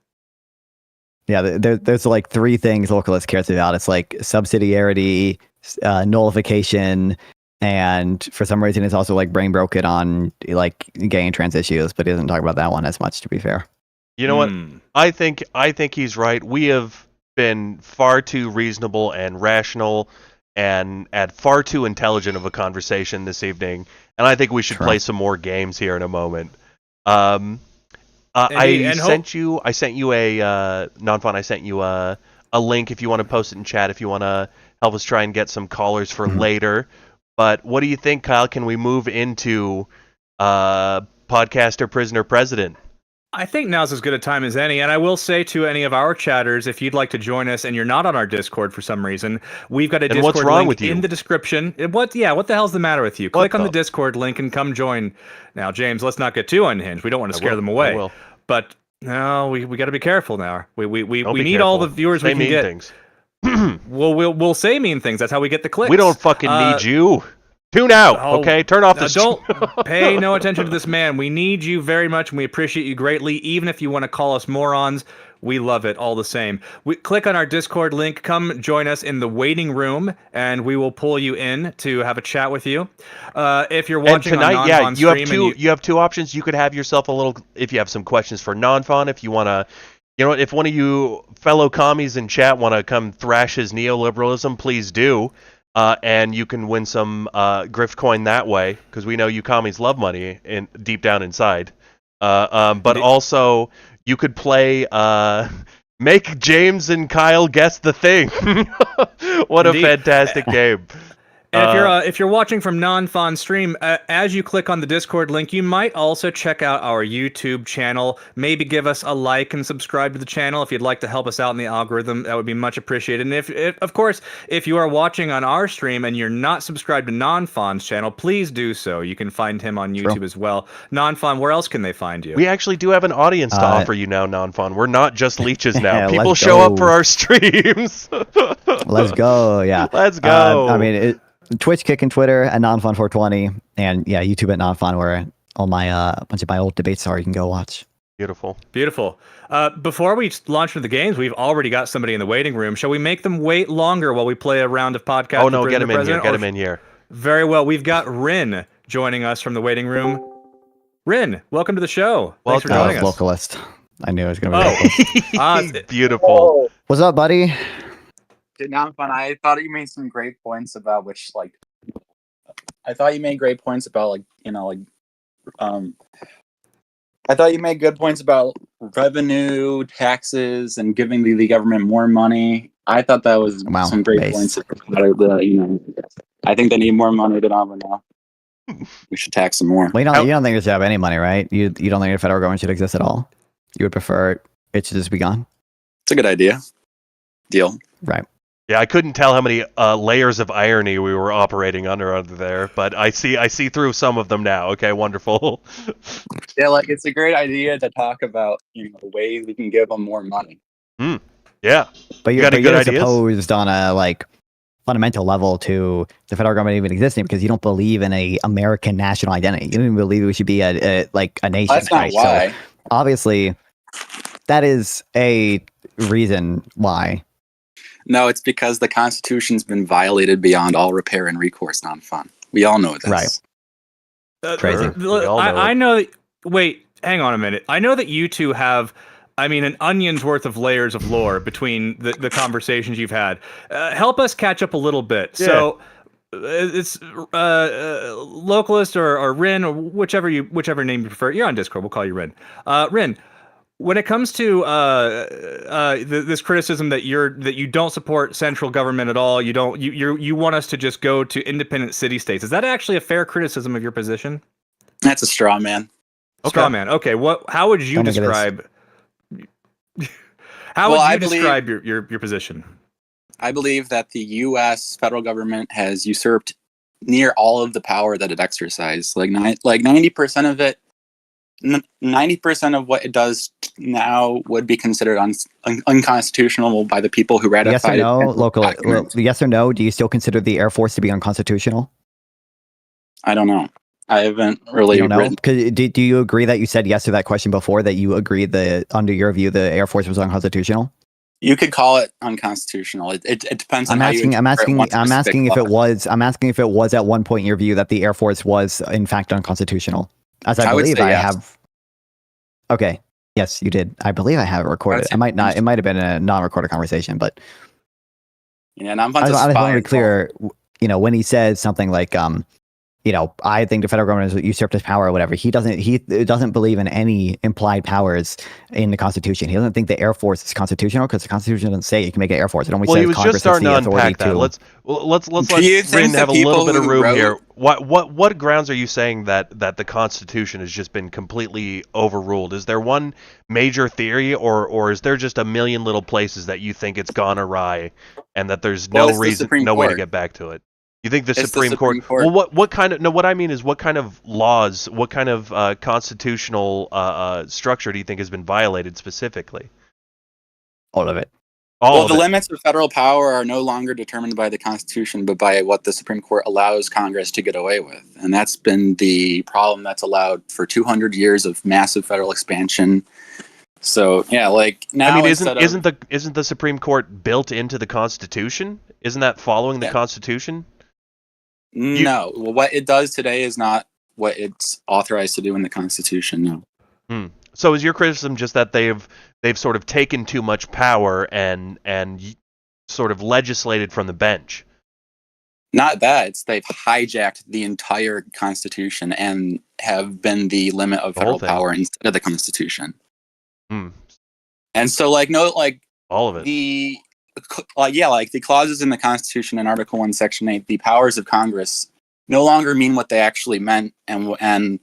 Speaker 3: Yeah, there's like three things Localist cares about. It's like subsidiarity, nullification, and for some reason it's also like brain broken on like gay and trans issues, but he doesn't talk about that one as much, to be fair.
Speaker 1: You know what? I think he's right. We have been far too reasonable and rational and had far too intelligent of a conversation this evening, and I think we should play some more games here in a moment. I sent you a Nonfon. I sent you a link if you want to post it in chat if you want to help us try and get some callers for later. But what do you think, Kyle? Can we move into podcaster, prisoner, president?
Speaker 2: I think now's as good a time as any, and I will say to any of our chatters, if you'd like to join us and you're not on our Discord for some reason, we've got a Discord link in the description. What the hell's the matter with you? Click on the Discord link and come join. Now, James, let's not get too unhinged. We don't want to scare them away.
Speaker 1: I will.
Speaker 2: But no, we got to be careful now. We need all the viewers we can get.
Speaker 1: Things.
Speaker 2: We'll say mean things. That's how we get the clicks.
Speaker 1: We don't fucking need you. Tune out, okay? Turn off the...
Speaker 2: Don't pay no attention to this man. We need you very much, and we appreciate you greatly. Even if you want to call us morons, We love it all the same. Click on our Discord link. Come join us in the waiting room, and we will pull you in to have a chat with you. If you're
Speaker 1: And
Speaker 2: watching on
Speaker 1: tonight, yeah,
Speaker 2: Nonfon stream
Speaker 1: you have two options. You could have yourself a little, if you have some questions for Nonfon, if you want to, if one of you fellow commies in chat want to come thrash his neoliberalism, please do. And you can win some grift coin that way, because we know you commies love money deep down inside. But also, you could play make James and Kyle guess the thing. What
Speaker 2: Indeed.
Speaker 1: a fantastic game.
Speaker 2: And if you're watching from Nonfon stream, as you click on the Discord link, you might also check out our YouTube channel. Maybe give us a like and subscribe to the channel if you'd like to help us out in the algorithm. That would be much appreciated. And if of course, if you are watching on our stream and you're not subscribed to Nonfon's channel, please do so. You can find him on YouTube as well. Nonfon, where else can they find you?
Speaker 1: We actually do have an audience to offer you now, Nonfon. We're not just leeches now. People
Speaker 3: let's
Speaker 1: show up
Speaker 3: go.
Speaker 1: for our streams.
Speaker 3: Let's go. Yeah.
Speaker 1: Let's go.
Speaker 3: I mean, Twitch, Kick, and Twitter at Nonfon420, and yeah, YouTube at Nonfon, where all my bunch of my old debates are. You can go watch.
Speaker 1: Beautiful.
Speaker 2: Before we launch into the games, we've already got somebody in the waiting room. Shall we make them wait longer while we play a round of podcast?
Speaker 1: Oh no, get him in here. Get him in here.
Speaker 2: Very well. We've got Rin joining us from the waiting room. Rin, welcome to the show. Thanks for joining us.
Speaker 3: Vocalist. I knew it was going to be vocalist.
Speaker 1: Beautiful.
Speaker 3: What's up, buddy?
Speaker 5: Nonfon, I thought you made some great points about I thought you made great points about I thought you made good points about revenue, taxes, and giving the government more money. I thought that was some great points. I think they need more money than ever now. We should tax them more.
Speaker 3: Well, you don't think they should have any money, right? You don't think the federal government should exist at all? You would prefer it to just be gone?
Speaker 5: It's a good idea. Deal.
Speaker 3: Right.
Speaker 1: Yeah, I couldn't tell how many layers of irony we were operating under there, but I see through some of them now. Okay, wonderful.
Speaker 5: Yeah, it's a great idea to talk about ways we can give them more money.
Speaker 1: Yeah,
Speaker 3: but you're opposed on a fundamental level to the federal government even existing because you don't believe in a American national identity. You don't even believe we should be a nation.
Speaker 5: That's not why.
Speaker 3: So obviously, that is a reason why.
Speaker 5: No, it's because the Constitution's been violated beyond all repair and recourse. Nonfon. We all know this.
Speaker 3: Right. Crazy.
Speaker 2: I know that. Wait, hang on a minute. I know that you two have, an onion's worth of layers of lore between the conversations you've had. Help us catch up a little bit. Yeah. So it's Localist or Rin or whichever name you prefer. You're on Discord. We'll call you Rin. Rin. When it comes to this criticism that you don't support central government at all, you want us to just go to independent city states. Is that actually a fair criticism of your position?
Speaker 5: That's a straw man.
Speaker 2: Okay. Straw man. Okay. How would you describe? Describe your position?
Speaker 5: I believe that the U.S. federal government has usurped near all of the power that it exercised. 90% of it. 90% of what it does now would be considered unconstitutional by the people who ratified
Speaker 3: yes or no, yes or no, do you still consider the Air Force to be unconstitutional?
Speaker 5: I don't know. I haven't really written.
Speaker 3: Do you agree that you said yes to that question before, that you agreed that under your view the Air Force was unconstitutional?
Speaker 5: You could call it unconstitutional. It depends on
Speaker 3: I'm asking if it was at one point in your view that the Air Force was in fact unconstitutional. As I believe I have. Okay. Yes, you did. I believe I have it recorded. It might not. It might have been a non-recorded conversation, but
Speaker 5: yeah. And I
Speaker 3: just want to be clear. When he says something like, I think the federal government has usurped his power or whatever. He doesn't believe in any implied powers in the Constitution. He doesn't think the Air Force is constitutional because the Constitution doesn't say you can make an Air Force. It only says Congress has the authority to.
Speaker 1: Let's let Rin have a little bit of room here. What grounds are you saying that the Constitution has just been completely overruled? Is there one major theory, or is there just a million little places that you think it's gone awry, and that there's no reason, no way to get back to it? You think the Supreme Court? Well, what kind of? No, what I mean is, what kind of laws, what kind of constitutional structure do you think has been violated specifically?
Speaker 3: All of it.
Speaker 5: The limits of federal power are no longer determined by the Constitution, but by what the Supreme Court allows Congress to get away with, and that's been the problem that's allowed for 200 years of massive federal expansion. So yeah, like now
Speaker 1: I mean,
Speaker 5: instead of
Speaker 1: isn't the Supreme Court built into the Constitution? Isn't that following the
Speaker 5: Yeah.
Speaker 1: Constitution?
Speaker 5: no, what it does today is not what it's authorized to do in the Constitution. No.
Speaker 1: So is your criticism just that they've sort of taken too much power and sort of legislated from the bench?
Speaker 5: Not that, it's they've hijacked the entire Constitution and have been the limit of
Speaker 1: The whole
Speaker 5: federal
Speaker 1: thing.
Speaker 5: power instead of the Constitution.
Speaker 1: Hmm.
Speaker 5: And so, like, no, like
Speaker 1: All of it.
Speaker 5: the the clauses in the Constitution in Article 1, Section 8, the powers of Congress no longer mean what they actually meant, and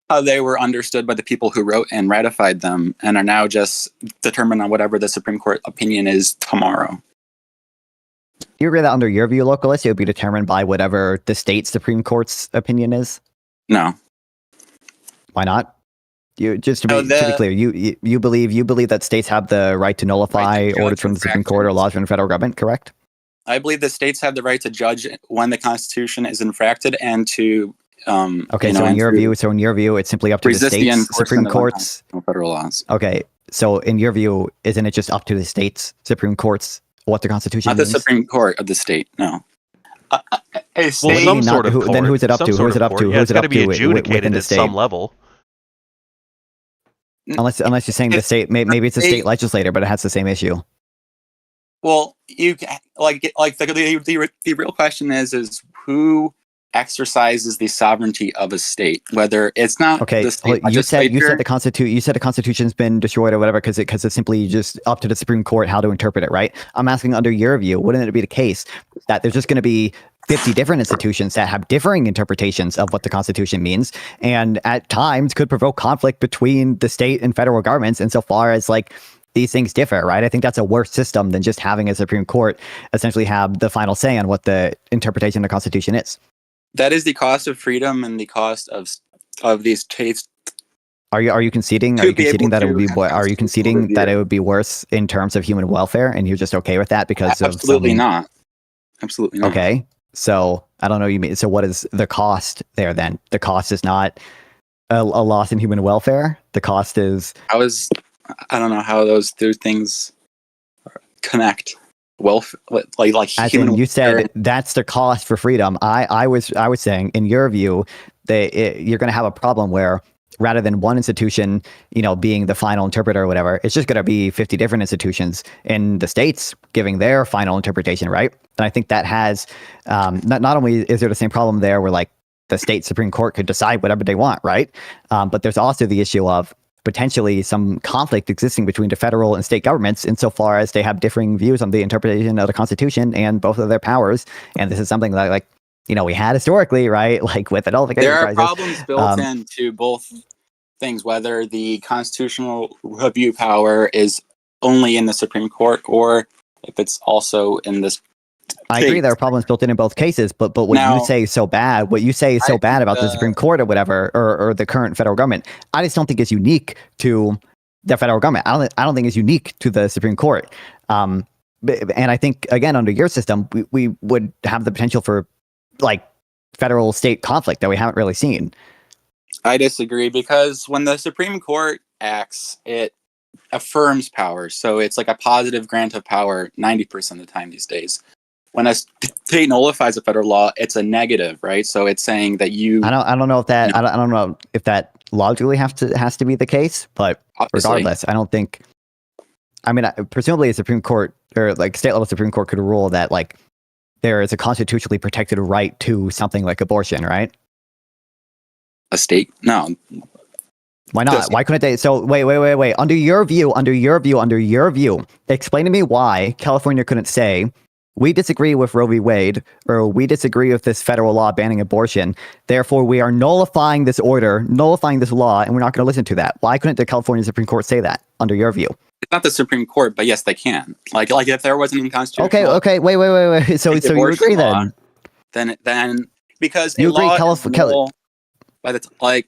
Speaker 5: how they were understood by the people who wrote and ratified them, and are now just determined on whatever the Supreme Court opinion is tomorrow.
Speaker 3: You agree that under your view, localist, it would be determined by whatever the state Supreme Court's opinion is?
Speaker 5: No.
Speaker 3: Why not? You just to be,
Speaker 5: No,
Speaker 3: to be clear, you believe that states have the right to nullify
Speaker 5: Right to judge
Speaker 3: orders from the Supreme Court or laws from the federal government, correct?
Speaker 5: I believe the states have the right to judge when the Constitution is infracted and to
Speaker 3: Okay, so in your view, it's simply up to the
Speaker 5: resist the
Speaker 3: states
Speaker 5: enforcement
Speaker 3: Supreme
Speaker 5: of
Speaker 3: Courts.
Speaker 5: unconstitutional federal laws.
Speaker 3: Okay, so in your view, isn't it just up to the states Supreme Courts what the Constitution
Speaker 5: Not the
Speaker 3: means?
Speaker 5: Supreme Court of the state. No. A
Speaker 1: Well,
Speaker 5: state,
Speaker 1: some
Speaker 3: not-
Speaker 1: sort of
Speaker 3: who-
Speaker 1: court.
Speaker 3: then who's it up
Speaker 1: some
Speaker 3: to?
Speaker 1: sort
Speaker 3: Who's it
Speaker 1: of
Speaker 3: up
Speaker 1: court.
Speaker 3: to?
Speaker 1: Yeah,
Speaker 3: Who's
Speaker 1: it's
Speaker 3: it
Speaker 1: got
Speaker 3: up
Speaker 1: to be
Speaker 3: to within the
Speaker 1: adjudicated at
Speaker 3: state?
Speaker 1: some level.
Speaker 3: Unless you're saying the state, maybe it's a state legislator, but it has the same issue.
Speaker 5: well, you the real question is who exercises the sovereignty of a state? Whether it's not
Speaker 3: Okay,
Speaker 5: the state
Speaker 3: you said
Speaker 5: legislature.
Speaker 3: the Constitution's been destroyed or whatever because it's simply just up to the Supreme Court how to interpret it, right? I'm asking under your view, wouldn't it be the case that there's just going to be 50 different institutions that have differing interpretations of what the Constitution means, and at times could provoke conflict between the state and federal governments insofar as like these things differ, right? I think that's a worse system than just having a Supreme Court essentially have the final say on what the interpretation of the Constitution is.
Speaker 5: That is the cost of freedom and the cost of these states.
Speaker 3: Are you conceding? Are
Speaker 5: To
Speaker 3: you
Speaker 5: be
Speaker 3: conceding
Speaker 5: able
Speaker 3: that it
Speaker 5: to
Speaker 3: would be?
Speaker 5: have
Speaker 3: Are you
Speaker 5: constitutional
Speaker 3: conceding that
Speaker 5: review.
Speaker 3: it would be worse in terms of human welfare, and you're just okay with that because
Speaker 5: Absolutely
Speaker 3: of some,
Speaker 5: not. Absolutely not.
Speaker 3: Okay, so I don't know. You mean so? What is the cost there? Then the cost is not a loss in human welfare. The cost is
Speaker 5: I don't know how those two things connect. Like
Speaker 3: as
Speaker 5: human
Speaker 3: in you
Speaker 5: welfare.
Speaker 3: said that's the cost for freedom. I was saying in your view you're going to have a problem where rather than one institution, being the final interpreter or whatever, it's just going to be 50 different institutions in the states giving their final interpretation, right? And I think that has not only is there the same problem there where like the state Supreme Court could decide whatever they want, right? But there's also the issue of potentially some conflict existing between the federal and state governments insofar as they have differing views on the interpretation of the Constitution and both of their powers. And this is something that we had historically, right? Like with the nullification
Speaker 5: There are
Speaker 3: crisis.
Speaker 5: problems built into both things, whether the constitutional review power is only in the Supreme Court or if it's also in this.
Speaker 3: I agree there are problems built in both cases, but what you say is so bad, about the Supreme Court or whatever, or the current federal government, I just don't think is unique to the federal government. I don't think it's unique to the Supreme Court. And I think, again, under your system, we would have the potential for like federal state conflict that we haven't really seen.
Speaker 5: I disagree because when the Supreme Court acts, it affirms power. So it's like a positive grant of power 90% of the time these days. When a state nullifies a federal law, it's a negative, right? So it's saying that you.
Speaker 3: I don't know if that. I don't know if that logically has to be the case, but
Speaker 5: Obviously.
Speaker 3: Regardless, I don't think. I mean, presumably, a Supreme Court or like state level Supreme Court could rule that like there is a constitutionally protected right to something like abortion, right?
Speaker 5: A state? No.
Speaker 3: Why not? Why couldn't they? So wait. Under your view, explain to me why California couldn't say, we disagree with Roe v. Wade, or we disagree with this federal law banning abortion. Therefore, we are nullifying this order, nullifying this law, and we're not going to listen to that. Why couldn't the California Supreme Court say that, under your view?
Speaker 5: It's not the Supreme Court, but yes, they can. Like if there wasn't unconstitutional.
Speaker 3: Okay. Wait. So you agree
Speaker 5: law,
Speaker 3: then?
Speaker 5: Then because
Speaker 3: You
Speaker 5: a
Speaker 3: agree,
Speaker 5: law
Speaker 3: California?
Speaker 5: is null, but it's like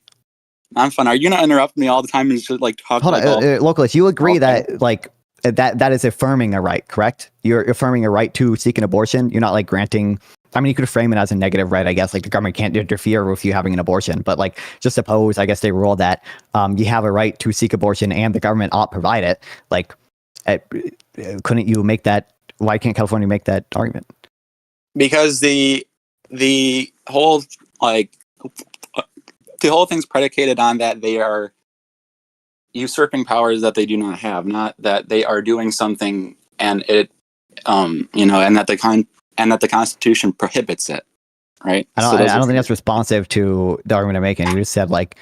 Speaker 5: I'm fun. Are you not interrupting me all the time and just like talk
Speaker 3: Hold
Speaker 5: like
Speaker 3: on, localist. You agree
Speaker 5: Okay.
Speaker 3: that like that is affirming a right, correct? You're affirming a right to seek an abortion. You're not like granting I mean, you could frame it as a negative, right? I guess like the government can't interfere with you having an abortion, but like just suppose, I guess they rule that you have a right to seek abortion and the government ought provide it. Like, couldn't you make that? Why can't California make that argument?
Speaker 5: Because the whole like the whole thing's predicated on that they are usurping powers that they do not have, not that they are doing something and it and that the Constitution prohibits it, right?
Speaker 3: I don't think that's responsive to the argument I'm making. You just said like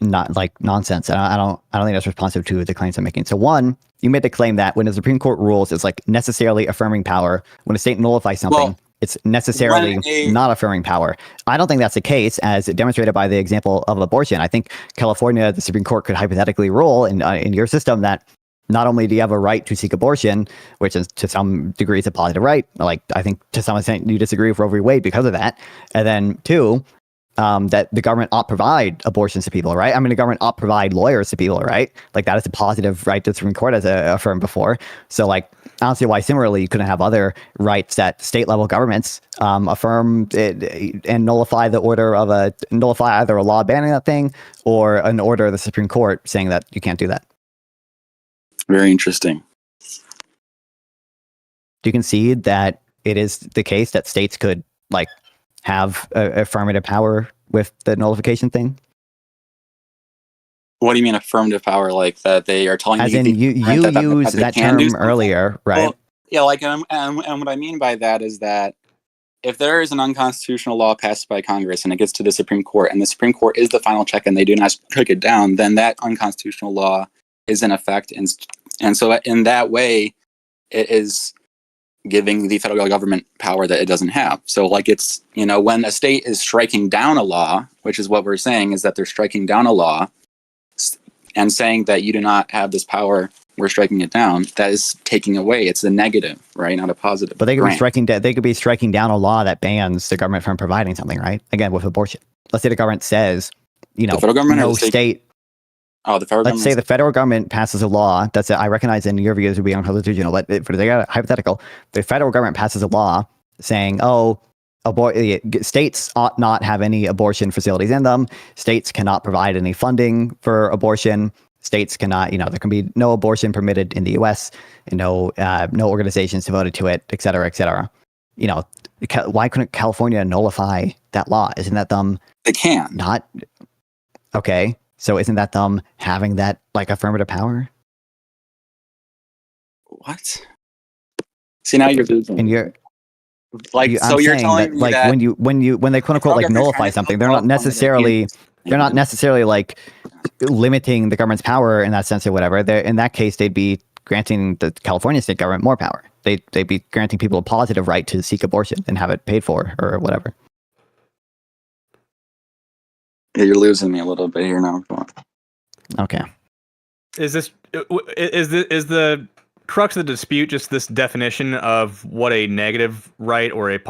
Speaker 3: not like nonsense. And I don't think that's responsive to the claims I'm making. So one, you made the claim that when the Supreme Court rules, it's like necessarily affirming power. When a state nullifies something, it's necessarily not affirming power. I don't think that's the case, as demonstrated by the example of abortion. I think California, the Supreme Court could hypothetically rule in your system that not only do you have a right to seek abortion, which is to some degree is a positive right, like I think to some extent you disagree with Roe v. Wade because of that, and then two, that the government ought provide abortions to people, right? I mean, the government ought provide lawyers to people, right? Like that is a positive right the Supreme Court has affirmed before. So like, I don't see why similarly you couldn't have other rights that state level governments affirm and nullify the order of nullify either a law banning that thing or an order of the Supreme Court saying that you can't do that.
Speaker 5: Very interesting.
Speaker 3: Do you concede that it is the case that states could like have affirmative power with the nullification thing?
Speaker 5: What do you mean affirmative power? Like that they are telling
Speaker 3: as
Speaker 5: you?
Speaker 3: As in, you used that term earlier, right?
Speaker 5: Well, yeah, like, and what I mean by that is that if there is an unconstitutional law passed by Congress and it gets to the Supreme Court, and the Supreme Court is the final check, and they do not strike it down, then that unconstitutional law is in effect, and so in that way, it is giving the federal government power that it doesn't have. So like it's, when a state is striking down a law, which is what we're saying, is that they're striking down a law and saying that you do not have this power, we're striking it down, that is taking away. It's a negative, right? Not a positive.
Speaker 3: But they could be striking down a law that bans the government from providing something, right? Again, with abortion. Let's say the government says,
Speaker 5: the federal government
Speaker 3: no state.
Speaker 5: Oh, the federal
Speaker 3: Let's say the federal government passes a law that's, I recognize in your views would be unconstitutional, but for the hypothetical, the federal government passes a law saying, states ought not have any abortion facilities in them. States cannot provide any funding for abortion. States cannot, there can be no abortion permitted in the U.S. and no organizations devoted to it, et cetera, et cetera. Why couldn't California nullify that law? Isn't that them?
Speaker 5: They can.
Speaker 3: Not okay. So isn't that them having that like affirmative power?
Speaker 5: What? See, now you're losing.
Speaker 3: And you're
Speaker 5: like, so you're telling me
Speaker 3: like
Speaker 5: that
Speaker 3: when they quote unquote like nullify something, they're not necessarily like limiting the government's power in that sense or whatever. In that case, they'd be granting the California state government more power. They'd be granting people a positive right to seek abortion and have it paid for or whatever.
Speaker 5: Yeah, you're losing me a little bit here now.
Speaker 3: Okay.
Speaker 2: Is the crux of the dispute just this definition of what a negative right or an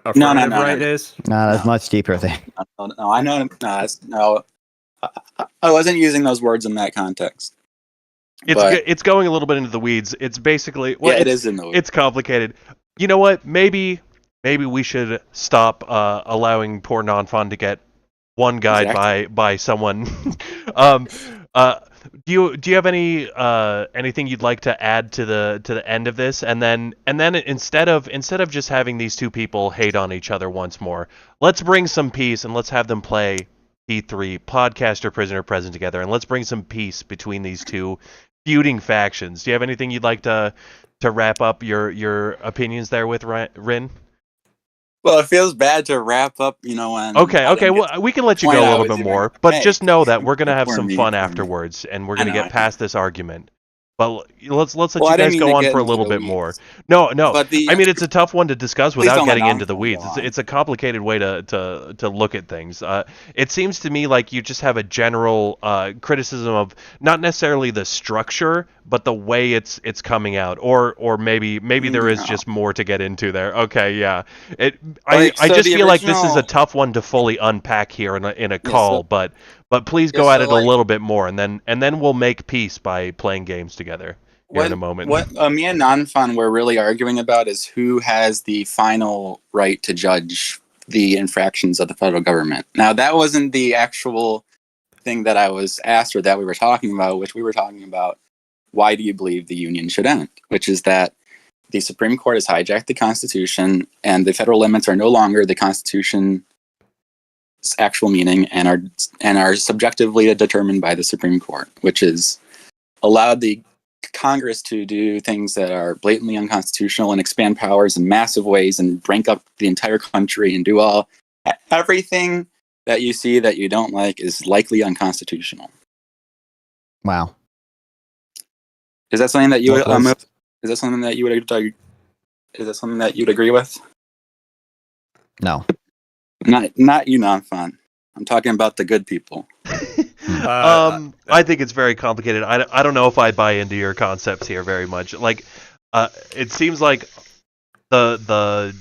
Speaker 2: affirmative right is?
Speaker 3: No, that's much deeper thing.
Speaker 5: No, I know. No, I wasn't using those words in that context.
Speaker 1: It's going a little bit into the weeds. It's basically
Speaker 5: it is in the weeds.
Speaker 1: It's complicated. You know what? Maybe we should stop allowing poor Nonfon to get one guide by someone. Do you have anything you'd like to add to the end of this? And then instead of just having these two people hate on each other once more, let's bring some peace and let's have them play P3 podcaster prisoner present together, and let's bring some peace between these two feuding factions. Do you have anything you'd like to wrap up your opinions there with, Rin?
Speaker 5: Well, it feels bad to wrap up, when...
Speaker 1: Okay, well, we can let you go a little bit more, but just know that we're going to have some fun afterwards, and we're going to get past this argument. But let's let you guys go on for a little bit more. No, I mean, it's a tough one to discuss without getting into the weeds. It's a complicated way to look at things. It seems to me like you just have a general criticism of not necessarily the structure, but the way it's coming out, or maybe there is just more to get into there. Okay, yeah. I just feel like this is a tough one to fully unpack here in a call, but please go at it a little bit more, and then we'll make peace by playing games together. here in a moment.
Speaker 5: What me and Nonfon were really arguing about is who has the final right to judge the infractions of the federal government. Now, that wasn't the actual thing that I was asked or that we were talking about, which we were talking about why do you believe the union should end, which is that the Supreme Court has hijacked the Constitution and the federal limits are no longer the Constitution's actual meaning and are subjectively determined by the Supreme Court, which is allowed the Congress to do things that are blatantly unconstitutional and expand powers in massive ways and rank up the entire country and do everything that you see that you don't like is likely unconstitutional.
Speaker 3: Wow.
Speaker 5: Is that something that you
Speaker 3: Localist.
Speaker 5: is that something that you would is that something that you'd agree with?
Speaker 3: No.
Speaker 5: Not you, Nonfon. I'm talking about the good people.
Speaker 1: I think it's very complicated. I don't know if I buy into your concepts here very much. Like, it seems like the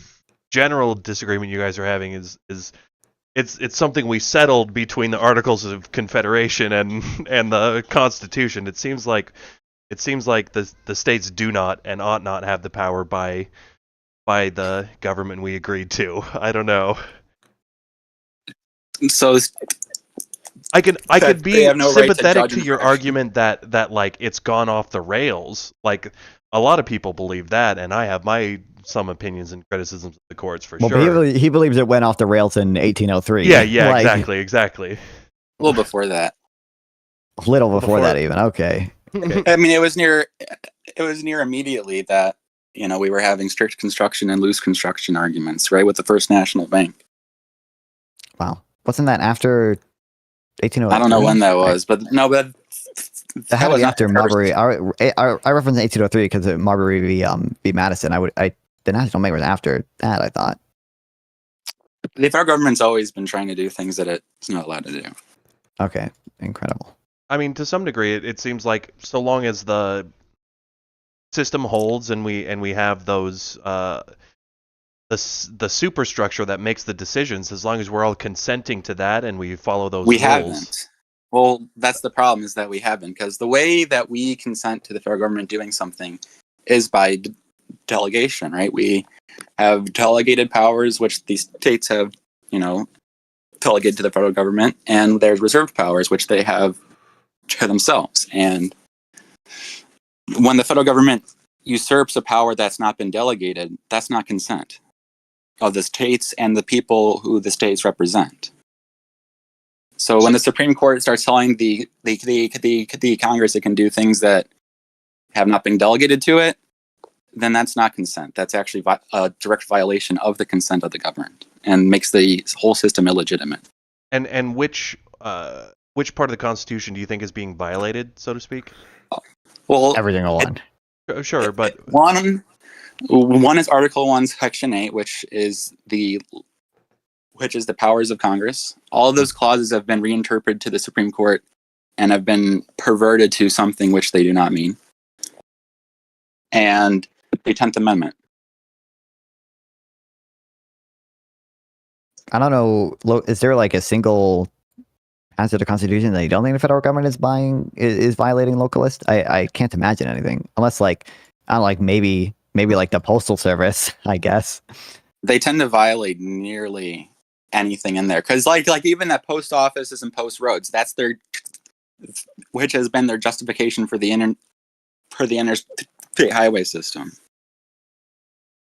Speaker 1: general disagreement you guys are having is it's something we settled between the Articles of Confederation and the Constitution. It seems like the states do not and ought not have the power by the government we agreed to. I don't know.
Speaker 5: So
Speaker 1: I could be
Speaker 5: they have no right to
Speaker 1: sympathetic
Speaker 5: judge
Speaker 1: to your
Speaker 5: infractions.
Speaker 1: argument that like it's gone off the rails. Like a lot of people believe that, and I have some opinions and criticisms of the courts for
Speaker 3: Well,
Speaker 1: sure.
Speaker 3: he believes it went off the rails in 1803.
Speaker 1: Yeah,
Speaker 3: Like,
Speaker 1: exactly.
Speaker 5: A little before that.
Speaker 3: Little before that, even. Okay.
Speaker 5: I mean, it was near immediately that we were having strict construction and loose construction arguments, right, with the First National Bank.
Speaker 3: Wow. Wasn't that after 1803?
Speaker 5: I don't know when that was, but no, but
Speaker 3: That had to
Speaker 5: was
Speaker 3: be
Speaker 5: not
Speaker 3: after
Speaker 5: the first.
Speaker 3: Marbury. I referenced 1803 because of Marbury v. Madison. The National Bank was after that, I thought.
Speaker 5: The federal government's always been trying to do things that it's not allowed to do.
Speaker 3: Okay. Incredible.
Speaker 1: I mean, to some degree, it seems like so long as the system holds and we have those the superstructure that makes the decisions, as long as we're all consenting to that and we follow those
Speaker 5: We
Speaker 1: rules.
Speaker 5: haven't. Well, that's the problem, is that we haven't, because the way that we consent to the federal government doing something is by delegation, right? We have delegated powers, which the states have, delegated to the federal government, and there's reserved powers, which they have to themselves. And when the federal government usurps a power that's not been delegated, that's not consent of the states and the people who the states represent. So when the Supreme Court starts telling the Congress it can do things that have not been delegated to it, then that's not consent. That's actually a direct violation of the consent of the government and makes the whole system illegitimate.
Speaker 1: And which part of the Constitution do you think is being violated, so to speak?
Speaker 5: Well,
Speaker 3: Every single one.
Speaker 1: Sure, but
Speaker 5: one is Article 1, Section 8, which is the powers of Congress. All of those clauses have been reinterpreted to the Supreme Court and have been perverted to something which they do not mean. And the 10th Amendment.
Speaker 3: I don't know. Is there like a single passage of the Constitution that you don't think the federal government is violating localist? I can't imagine anything unless like I don't know, like maybe like the Postal Service, I guess.
Speaker 5: They tend to violate nearly anything in there, because like even that post offices and post roads, that's which has been their justification for the interstate highway system,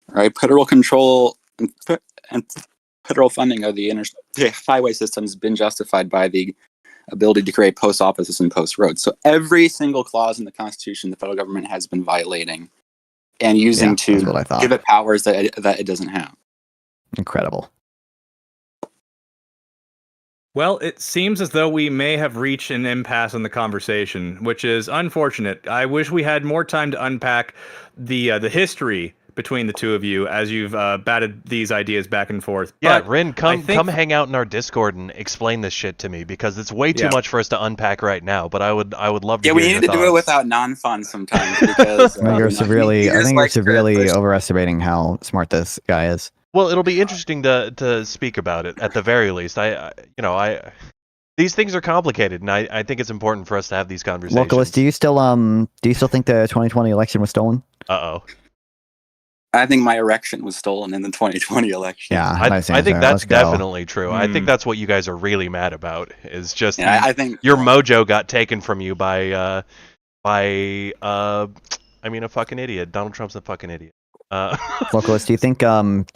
Speaker 5: right? Federal control and federal funding of the interstate highway system has been justified by the ability to create post offices and post roads. So every single clause in the Constitution, the federal government has been violating and using
Speaker 3: that's what I
Speaker 5: to
Speaker 3: thought.
Speaker 5: give it powers that it doesn't have.
Speaker 3: Incredible.
Speaker 2: Well, it seems as though we may have reached an impasse in the conversation, which is unfortunate. I wish we had more time to unpack the history between the two of you as you've batted these ideas back and forth.
Speaker 1: yeah,
Speaker 2: But
Speaker 1: Rin,
Speaker 2: I think-
Speaker 1: come hang out in our Discord and explain this shit to me, because it's way too
Speaker 2: Yeah.
Speaker 1: much for us to unpack right now. But I would love to.
Speaker 5: Yeah,
Speaker 1: hear
Speaker 5: we
Speaker 1: your
Speaker 5: need to do it
Speaker 1: thoughts.
Speaker 5: without Nonfon sometimes, because
Speaker 3: I think you're severely
Speaker 5: severely
Speaker 3: overestimating how smart this guy is.
Speaker 1: Well, it'll be interesting to speak about it at the very least. I these things are complicated, and I think it's important for us to have these conversations.
Speaker 3: Localist, do you still think the 2020 election was stolen?
Speaker 1: Uh-oh.
Speaker 5: I think my erection was stolen in the 2020 election.
Speaker 3: Yeah,
Speaker 1: I
Speaker 3: nice
Speaker 1: think
Speaker 3: answer.
Speaker 1: that's
Speaker 3: Let's go.
Speaker 1: definitely true. I think that's what you guys are really mad about, is just
Speaker 5: Yeah, I think
Speaker 1: your mojo got taken from you by a fucking idiot. Donald Trump's a fucking idiot.
Speaker 3: Localist, do you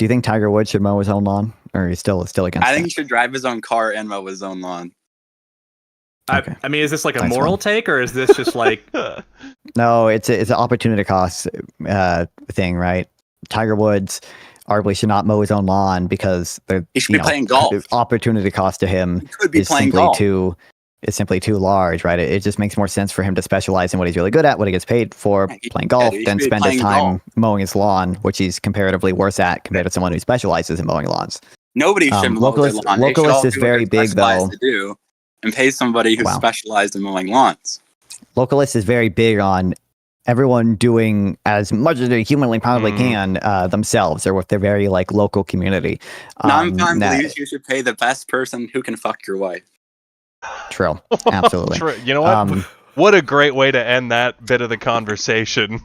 Speaker 3: think Tiger Woods should mow his own lawn, or are you still against
Speaker 5: I think
Speaker 3: that?
Speaker 5: he should drive his own car and mow his own lawn.
Speaker 3: Okay.
Speaker 2: I mean, is this like a
Speaker 3: Nice
Speaker 2: moral
Speaker 3: one.
Speaker 2: take, or is this just like
Speaker 3: No, it's an opportunity cost thing, right? Tiger Woods arguably should not mow his own lawn because the
Speaker 5: He should be playing golf.
Speaker 3: opportunity cost to him
Speaker 5: He could be
Speaker 3: is
Speaker 5: playing
Speaker 3: simply
Speaker 5: golf.
Speaker 3: simply too large, right? It just makes more sense for him to specialize in what he's really good at, what he gets paid for,
Speaker 5: Yeah,
Speaker 3: playing golf,
Speaker 5: he should
Speaker 3: than
Speaker 5: be
Speaker 3: spend his
Speaker 5: playing
Speaker 3: time
Speaker 5: golf.
Speaker 3: mowing his lawn, which he's comparatively worse at compared to someone who specializes in mowing lawns.
Speaker 5: Nobody should mow their
Speaker 3: Localist-
Speaker 5: lawn. They should
Speaker 3: Localist
Speaker 5: all
Speaker 3: is
Speaker 5: do what
Speaker 3: very
Speaker 5: they're
Speaker 3: big,
Speaker 5: specialized
Speaker 3: though.
Speaker 5: to do, and pay somebody who's
Speaker 3: Wow.
Speaker 5: specialized in mowing lawns.
Speaker 3: Localist is very big on everyone doing as much as they humanly probably
Speaker 1: Mm.
Speaker 3: can themselves or with their very like local community.
Speaker 5: Nonfon
Speaker 3: that-
Speaker 5: believes you should pay the best person who can fuck your wife.
Speaker 3: True, absolutely.
Speaker 1: True. You know what? What a great way to end that bit of the conversation.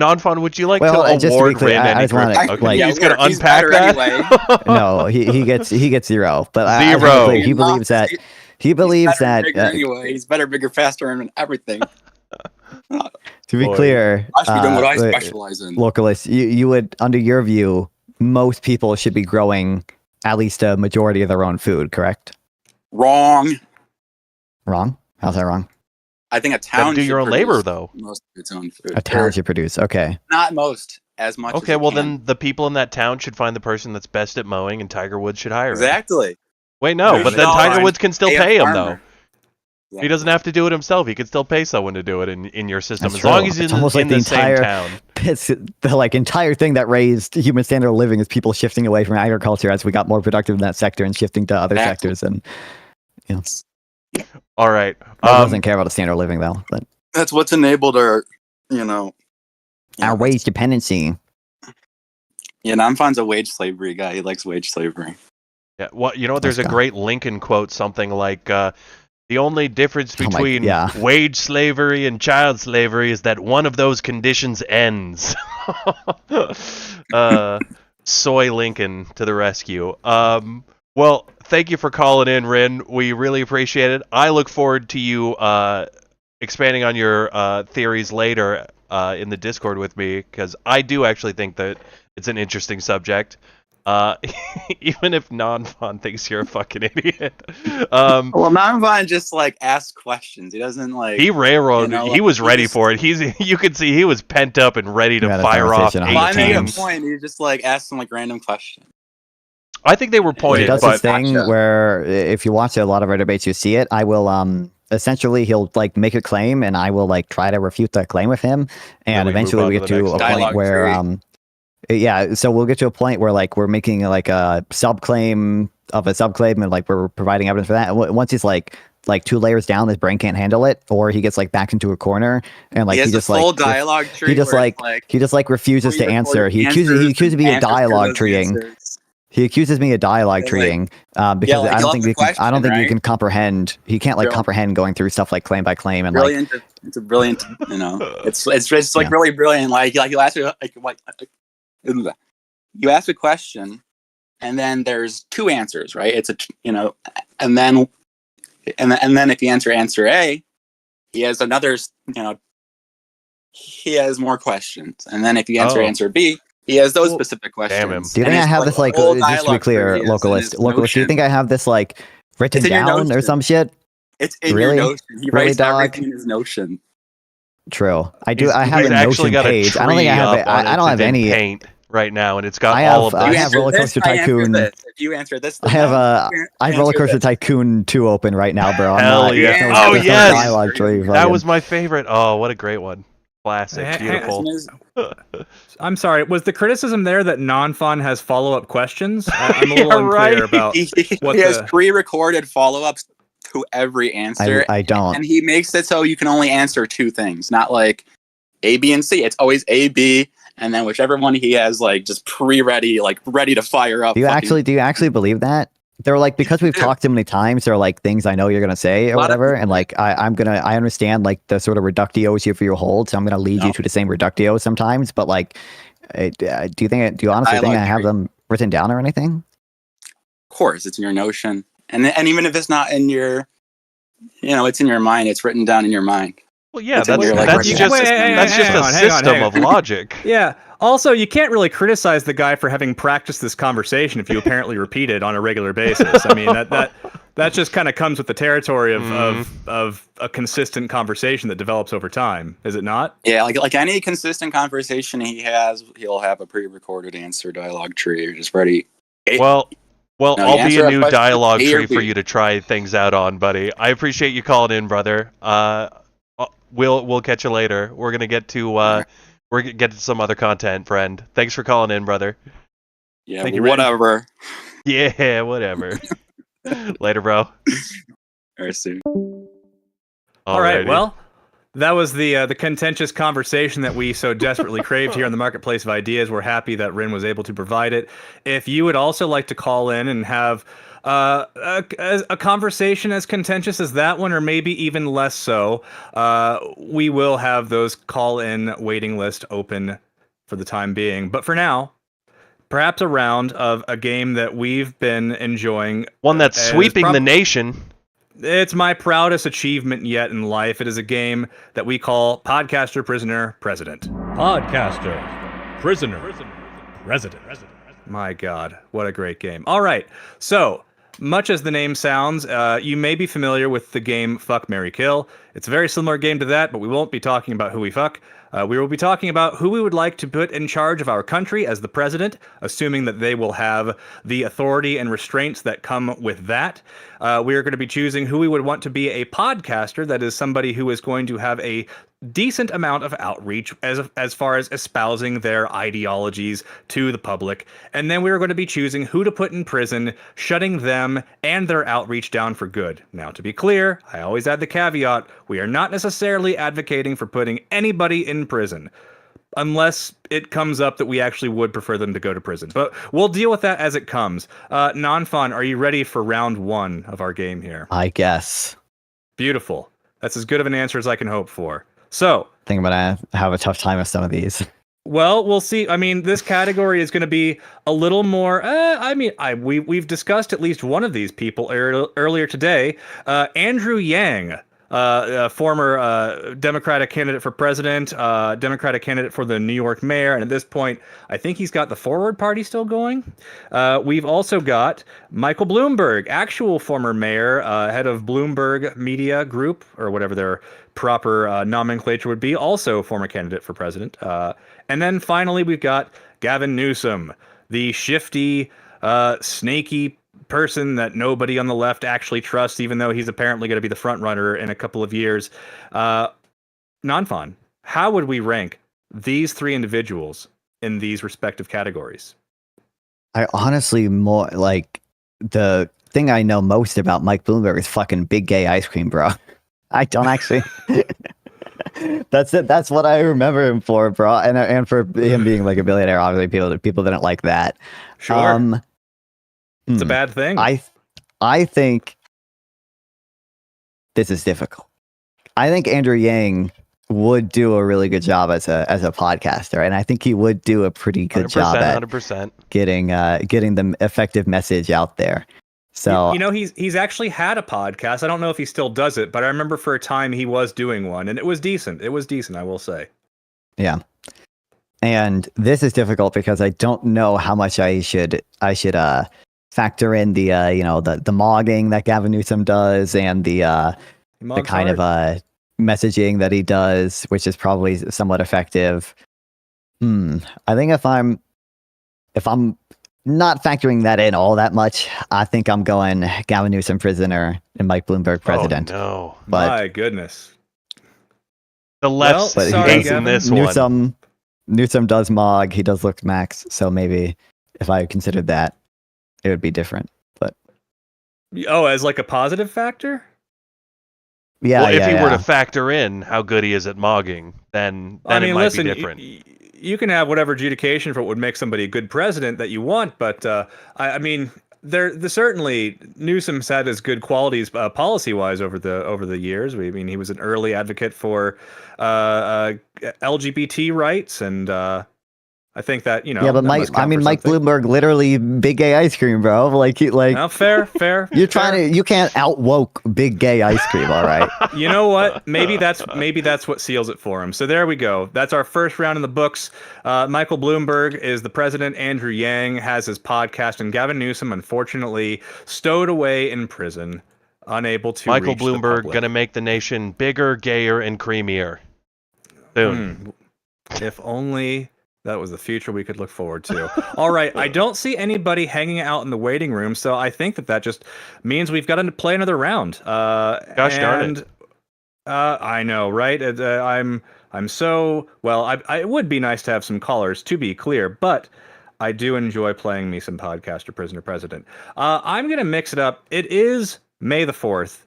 Speaker 1: Nonfon, would you like
Speaker 3: Well,
Speaker 1: to
Speaker 3: just to be
Speaker 1: award
Speaker 3: clear,
Speaker 1: Rin
Speaker 3: I
Speaker 1: any
Speaker 3: just wanna,
Speaker 1: credit? Okay,
Speaker 3: like-
Speaker 1: he's going to
Speaker 5: He's
Speaker 1: unpack
Speaker 5: better
Speaker 1: that.
Speaker 5: anyway.
Speaker 3: No, he gets 0. But I just wanna be
Speaker 1: Zero.
Speaker 3: clear, he believes that
Speaker 5: He's better, bigger
Speaker 3: uh,
Speaker 5: anyway. He's better, bigger, faster, and everything.
Speaker 3: to be
Speaker 1: Boy.
Speaker 3: clear,
Speaker 5: I should be doing what I
Speaker 3: the-
Speaker 5: specialize in.
Speaker 3: Localist, you would, under your view, most people should be growing at least a majority of their own food, correct?
Speaker 5: Wrong.
Speaker 3: Wrong? How's that wrong?
Speaker 5: I think a
Speaker 1: Gotta
Speaker 5: town
Speaker 1: do
Speaker 5: should
Speaker 1: your own
Speaker 5: produce
Speaker 1: labor, though.
Speaker 5: most of its own food.
Speaker 3: A town
Speaker 5: Or
Speaker 3: should produce. Okay.
Speaker 5: not most, as much.
Speaker 1: Okay,
Speaker 5: as it
Speaker 1: well,
Speaker 5: can.
Speaker 1: then the people in that town should find the person that's best at mowing, and Tiger Woods should hire him.
Speaker 5: Exactly.
Speaker 1: Wait, no, but then
Speaker 5: No,
Speaker 1: Tiger Woods can still
Speaker 5: Pay a
Speaker 1: pay him, though.
Speaker 5: farmer.
Speaker 1: He doesn't have to do it himself. He could still pay someone to do it in your system,
Speaker 3: That's
Speaker 1: as long
Speaker 3: true.
Speaker 1: as he's
Speaker 3: It's
Speaker 1: in,
Speaker 3: almost like
Speaker 1: in
Speaker 3: the
Speaker 1: the same
Speaker 3: entire-
Speaker 1: town.
Speaker 3: It's the like entire thing that raised human standard of living is people shifting away from agriculture as we got more productive in that sector and shifting to other
Speaker 5: Exactly.
Speaker 3: sectors. And
Speaker 1: All right.
Speaker 3: I doesn't care about the standard of living though. But
Speaker 5: That's what's enabled our,
Speaker 3: our wage dependency.
Speaker 5: Yeah, Nonfon's a wage slavery guy. He likes wage slavery.
Speaker 1: Yeah, well, you know what? There's a
Speaker 3: Let's go.
Speaker 1: great Lincoln quote, something like, the only difference
Speaker 3: Oh my-
Speaker 1: between
Speaker 3: yeah.
Speaker 1: wage slavery and child slavery is that one of those conditions ends. Soy Lincoln to the rescue. Well, thank you for calling in, Rin. We really appreciate it. I look forward to you expanding on your theories later in the Discord with me, because I do actually think that it's an interesting subject. Even if Nonfon thinks you're a fucking idiot.
Speaker 5: Well, Nonfon just asks questions. He doesn't
Speaker 1: He railroaded.
Speaker 5: You know,
Speaker 1: he was
Speaker 5: he
Speaker 1: ready
Speaker 5: just-
Speaker 1: for it. You could see he was pent up and ready to
Speaker 3: We had a
Speaker 1: fire off
Speaker 3: conversation
Speaker 1: 18.
Speaker 3: on
Speaker 5: Well, I made a
Speaker 3: teams.
Speaker 5: point. He just asks some random questions.
Speaker 1: I think they were
Speaker 3: He
Speaker 1: pointed,
Speaker 3: does
Speaker 1: but
Speaker 3: this thing
Speaker 5: Gotcha.
Speaker 3: where if you watch a lot of our debates, you see it. I will essentially he'll make a claim and I will try to refute that claim with him, and
Speaker 1: we move
Speaker 3: eventually
Speaker 1: on
Speaker 3: we
Speaker 1: to
Speaker 3: get
Speaker 1: the
Speaker 3: to
Speaker 1: next
Speaker 3: a point
Speaker 5: dialogue
Speaker 3: where
Speaker 5: tree.
Speaker 3: yeah, so we'll get to a point where we're making a subclaim of a subclaim and we're providing evidence for that. And once he's like 2 layers down, his brain can't handle it, or he gets backed into a corner and
Speaker 5: He
Speaker 3: he
Speaker 5: has
Speaker 3: just
Speaker 5: a full dialogue tree.
Speaker 3: he just
Speaker 5: where it's
Speaker 3: he just refuses to
Speaker 5: before you
Speaker 3: answer. He
Speaker 5: answers
Speaker 3: accuses me of
Speaker 5: and answers
Speaker 3: dialogue
Speaker 5: those
Speaker 3: treeing.
Speaker 5: answers.
Speaker 3: He accuses me of dialogue
Speaker 5: Yeah,
Speaker 3: treeing because I
Speaker 5: he'll
Speaker 3: don't
Speaker 5: have
Speaker 3: think
Speaker 5: the
Speaker 3: he can, I don't
Speaker 5: question,
Speaker 3: think he
Speaker 5: right?
Speaker 3: can comprehend. He can't
Speaker 5: Sure.
Speaker 3: comprehend going through stuff like claim by claim and
Speaker 5: Brilliant. It's a brilliant. It's just
Speaker 3: Yeah.
Speaker 5: really brilliant. You'll ask me you ask a question, and then there's 2 answers, right? It's and then if you answer A, he has another, he has more questions, and then if you answer B, he has those
Speaker 1: Well,
Speaker 5: specific questions.
Speaker 1: damn him.
Speaker 3: Do you
Speaker 5: And
Speaker 3: think I
Speaker 5: it's
Speaker 3: have this
Speaker 5: a whole
Speaker 3: just to be
Speaker 5: dialogue
Speaker 3: clear,
Speaker 5: tree is in
Speaker 3: localist?
Speaker 5: his
Speaker 3: Do you
Speaker 5: notion.
Speaker 3: think I have this written
Speaker 5: It's in your
Speaker 3: down or
Speaker 5: notion.
Speaker 3: some shit?
Speaker 5: It's in
Speaker 3: Really?
Speaker 5: your notion. He
Speaker 3: Really,
Speaker 5: writes
Speaker 3: dog?
Speaker 5: everything in his notion.
Speaker 3: True. I do. I
Speaker 1: He's
Speaker 3: have a
Speaker 1: actually
Speaker 3: notion
Speaker 1: got
Speaker 3: page.
Speaker 1: a
Speaker 3: I don't think I
Speaker 1: tree
Speaker 3: have.
Speaker 1: up on
Speaker 3: I don't
Speaker 1: it
Speaker 3: have
Speaker 1: in
Speaker 3: any.
Speaker 1: paint right now, and it's got
Speaker 3: I
Speaker 1: all
Speaker 3: have-
Speaker 1: of
Speaker 3: I
Speaker 1: those.
Speaker 3: have Roller Coaster
Speaker 5: I answer
Speaker 3: Tycoon.
Speaker 5: this. If you answer this,
Speaker 3: I
Speaker 5: then
Speaker 3: have
Speaker 5: no.
Speaker 3: I have
Speaker 5: Answer
Speaker 3: Roller Coaster
Speaker 5: this.
Speaker 3: Tycoon 2 open right now, bro. I'm
Speaker 1: Hell
Speaker 3: not,
Speaker 1: yeah.
Speaker 3: there's no-
Speaker 1: Oh,
Speaker 3: there's no
Speaker 1: yes.
Speaker 3: dialogue tree.
Speaker 1: That
Speaker 3: fucking-
Speaker 1: was my favorite. Oh, what a great one. Classic.
Speaker 2: Hey, hey,
Speaker 1: Beautiful.
Speaker 2: I'm sorry, was the criticism there that Nonfon has follow-up questions? I'm a little
Speaker 1: Yeah,
Speaker 2: unclear
Speaker 1: right.
Speaker 2: about
Speaker 5: He
Speaker 2: what
Speaker 5: has
Speaker 2: the-
Speaker 5: pre-recorded follow-ups to every answer,
Speaker 3: I don't.
Speaker 5: and he makes it so you can only answer 2 things, not A, B, and C. It's always A, B, and then whichever one he has just pre-ready, ready to fire up.
Speaker 3: Do you actually believe that? they're like, because we've talked so many times, they're like things I know you're gonna say or
Speaker 5: Lot of
Speaker 3: whatever,
Speaker 5: people-
Speaker 3: and like I understand like the sort of reductios you for your hold, so I'm gonna lead you to the same reductio sometimes. But like, do you honestly think
Speaker 5: Dialogue
Speaker 3: I have
Speaker 5: tree.
Speaker 3: them written down or anything?
Speaker 5: Of course, it's in your Notion, and even if it's not in your, it's in your mind. It's written down in your mind.
Speaker 1: Well, yeah,
Speaker 5: It's in your,
Speaker 1: that's
Speaker 5: recommended
Speaker 1: just
Speaker 5: system.
Speaker 1: that's just
Speaker 2: hang
Speaker 1: a
Speaker 2: on, hang on,
Speaker 1: system
Speaker 2: hang on.
Speaker 1: of logic.
Speaker 2: Yeah. Also, you can't really criticize the guy for having practiced this conversation if you apparently repeat it on a regular basis. I mean, that just kind of comes with the territory of a consistent conversation that develops over time, is it not?
Speaker 5: Yeah, like any consistent conversation he has, he'll have a pre-recorded answer dialogue tree just ready.
Speaker 1: Well,
Speaker 5: No,
Speaker 1: I'll
Speaker 5: you
Speaker 1: be
Speaker 5: answer
Speaker 1: a
Speaker 5: a
Speaker 1: new
Speaker 5: question,
Speaker 1: dialogue
Speaker 5: A or
Speaker 1: tree for
Speaker 5: B.
Speaker 1: you to try things out on, buddy. I appreciate you calling in, brother. We'll catch you later. We're gonna get to we're gonna get to some other content, friend. Thanks for calling in, brother.
Speaker 5: Yeah,
Speaker 2: Thank you, Ren.
Speaker 5: whatever.
Speaker 1: Yeah, whatever. Later, bro.
Speaker 5: Or soon.
Speaker 2: All right.
Speaker 1: Alrighty.
Speaker 2: Well, that was the contentious conversation that we so desperately craved here on the Marketplace of Ideas. We're happy that Rin was able to provide it. If you would also like to call in and have a conversation as contentious as that one, or maybe even less so, we will have those call-in waiting list open for the time being. But for now, perhaps a round of a game that we've been enjoying.
Speaker 1: One that's
Speaker 2: as
Speaker 1: sweeping the nation.
Speaker 2: It's my proudest achievement yet in life. It is a game that we call Podcaster, Prisoner, President.
Speaker 6: Podcaster, prisoner, resident.
Speaker 2: My God, what a great game. All right, so much as the name sounds, you may be familiar with the game Fuck, Marry, Kill. It's a very similar game to that, but we won't be talking about who we fuck. We will be talking about who we would like to put in charge of our country as the president, assuming that they will have the authority and restraints that come with that. We are going to be choosing who we would want to be a podcaster, that is somebody who is going to have a decent amount of outreach as far as espousing their ideologies to the public. And then we are going to be choosing who to put in prison, shutting them and their outreach down for good. Now, to be clear, I always add the caveat, we are not necessarily advocating for putting anybody in prison, unless it comes up that we actually would prefer them to go to prison. But we'll deal with that as it comes. Nonfon, are you ready for round one of our game here?
Speaker 3: I guess.
Speaker 2: Beautiful. That's as good of an answer as I can hope for. So,
Speaker 3: I think I'm gonna have a tough time with some of these.
Speaker 2: well, we'll see. I mean, this category is going to be a little more. We've discussed at least one of these people earlier today. Andrew Yang, former Democratic candidate for president, Democratic candidate for the New York mayor, and at this point, I think he's got the Forward Party still going. We've also got Michael Bloomberg, actual former mayor, head of Bloomberg Media Group, or whatever their proper nomenclature would be, also former candidate for president. And then finally, we've got Gavin Newsom, the shifty, snaky person that nobody on the left actually trusts, even though he's apparently going to be the front runner in a couple of years. Nonfon, how would we rank these three individuals in these respective categories?
Speaker 3: I honestly more like the thing I know most about Mike Bloomberg is fucking big gay ice cream, bro. I don't actually. That's it. That's what I remember him for, bro. And for him being like a billionaire, obviously people didn't like that.
Speaker 2: Sure, it's a bad thing.
Speaker 3: I think this is difficult. I think Andrew Yang would do a really good job as a podcaster, and I think he would do a pretty good job at
Speaker 1: 100%.
Speaker 3: getting the effective message out there. So
Speaker 2: he's actually had a podcast. I don't know if he still does it, but I remember for a time he was doing one, and it was decent. It was decent, I will say.
Speaker 3: Yeah. And this is difficult because I don't know how much I should factor in the the mogging that Gavin Newsom does, and the kind of messaging that he does, which is probably somewhat effective. I think if I'm not factoring that in all that much, I think I'm going Gavin Newsom prisoner and Mike Bloomberg president.
Speaker 1: Oh, no.
Speaker 3: But
Speaker 2: my goodness.
Speaker 1: The left's
Speaker 3: Well,
Speaker 2: sorry,
Speaker 1: in this one.
Speaker 3: Newsom does mog, he does look max, so maybe if I considered that, it would be different. But
Speaker 2: Oh, as like a positive factor?
Speaker 3: yeah,
Speaker 1: Well, if
Speaker 3: yeah,
Speaker 1: he
Speaker 3: yeah.
Speaker 1: were to factor in how good he is at mogging, then it might be different.
Speaker 2: You can have whatever adjudication for what would make somebody a good president that you want, but I mean, there certainly Newsom's had his good qualities policy-wise over the years. I mean, he was an early advocate for LGBT rights, and I think that
Speaker 3: Yeah, but
Speaker 2: that
Speaker 3: Mike,
Speaker 2: must count
Speaker 3: I mean,
Speaker 2: for
Speaker 3: Mike
Speaker 2: something.
Speaker 3: Bloomberg literally big gay ice cream, bro. Like,
Speaker 2: Well, fair.
Speaker 3: you're trying to, you can't out woke big gay ice cream, all right?
Speaker 2: You know what? Maybe that's what seals it for him. So there we go. That's our first round in the books. Michael Bloomberg is the president. Andrew Yang has his podcast, and Gavin Newsom, unfortunately, stowed away in prison, unable to.
Speaker 1: Michael
Speaker 2: reach the
Speaker 1: Bloomberg
Speaker 2: public.
Speaker 1: gonna make the nation bigger, gayer, and creamier soon.
Speaker 2: If only that was the future we could look forward to. All right, I don't see anybody hanging out in the waiting room, so I think that just means we've got to play another round.
Speaker 1: Gosh darn it.
Speaker 2: I know, right? I'm so well. I would be nice to have some callers, to be clear, but I do enjoy playing me some podcaster, prisoner, president. I'm gonna mix it up. It is May the 4th,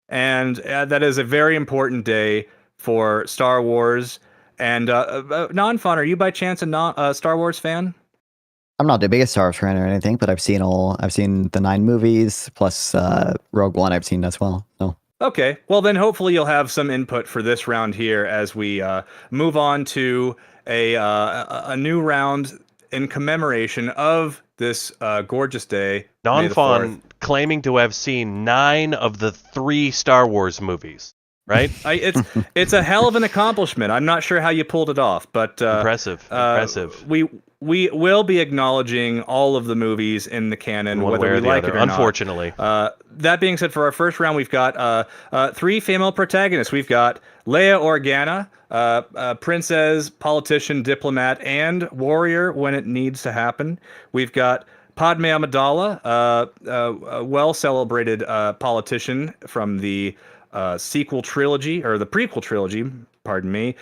Speaker 2: and that is a very important day for Star Wars. And Nonfon, are you by chance a Star Wars fan?
Speaker 3: I'm not the biggest Star Wars fan or anything, but I've seen the 9 movies plus Rogue One I've seen as well. So.
Speaker 2: Okay, well then hopefully you'll have some input for this round here as we move on to a new round in commemoration of this gorgeous day.
Speaker 1: Nonfon claiming to have seen 9 of the 3 Star Wars movies. Right?
Speaker 2: It's a hell of an accomplishment. I'm not sure how you pulled it off, but
Speaker 1: impressive.
Speaker 2: We will be acknowledging all of the movies in the canon, whether we like it or
Speaker 1: unfortunately.
Speaker 2: not. That being said, for our first round, we've got 3 female protagonists. We've got Leia Organa, princess, politician, diplomat, and warrior when it needs to happen. We've got Padme Amidala, a well-celebrated politician from the sequel trilogy, or the prequel trilogy, pardon me.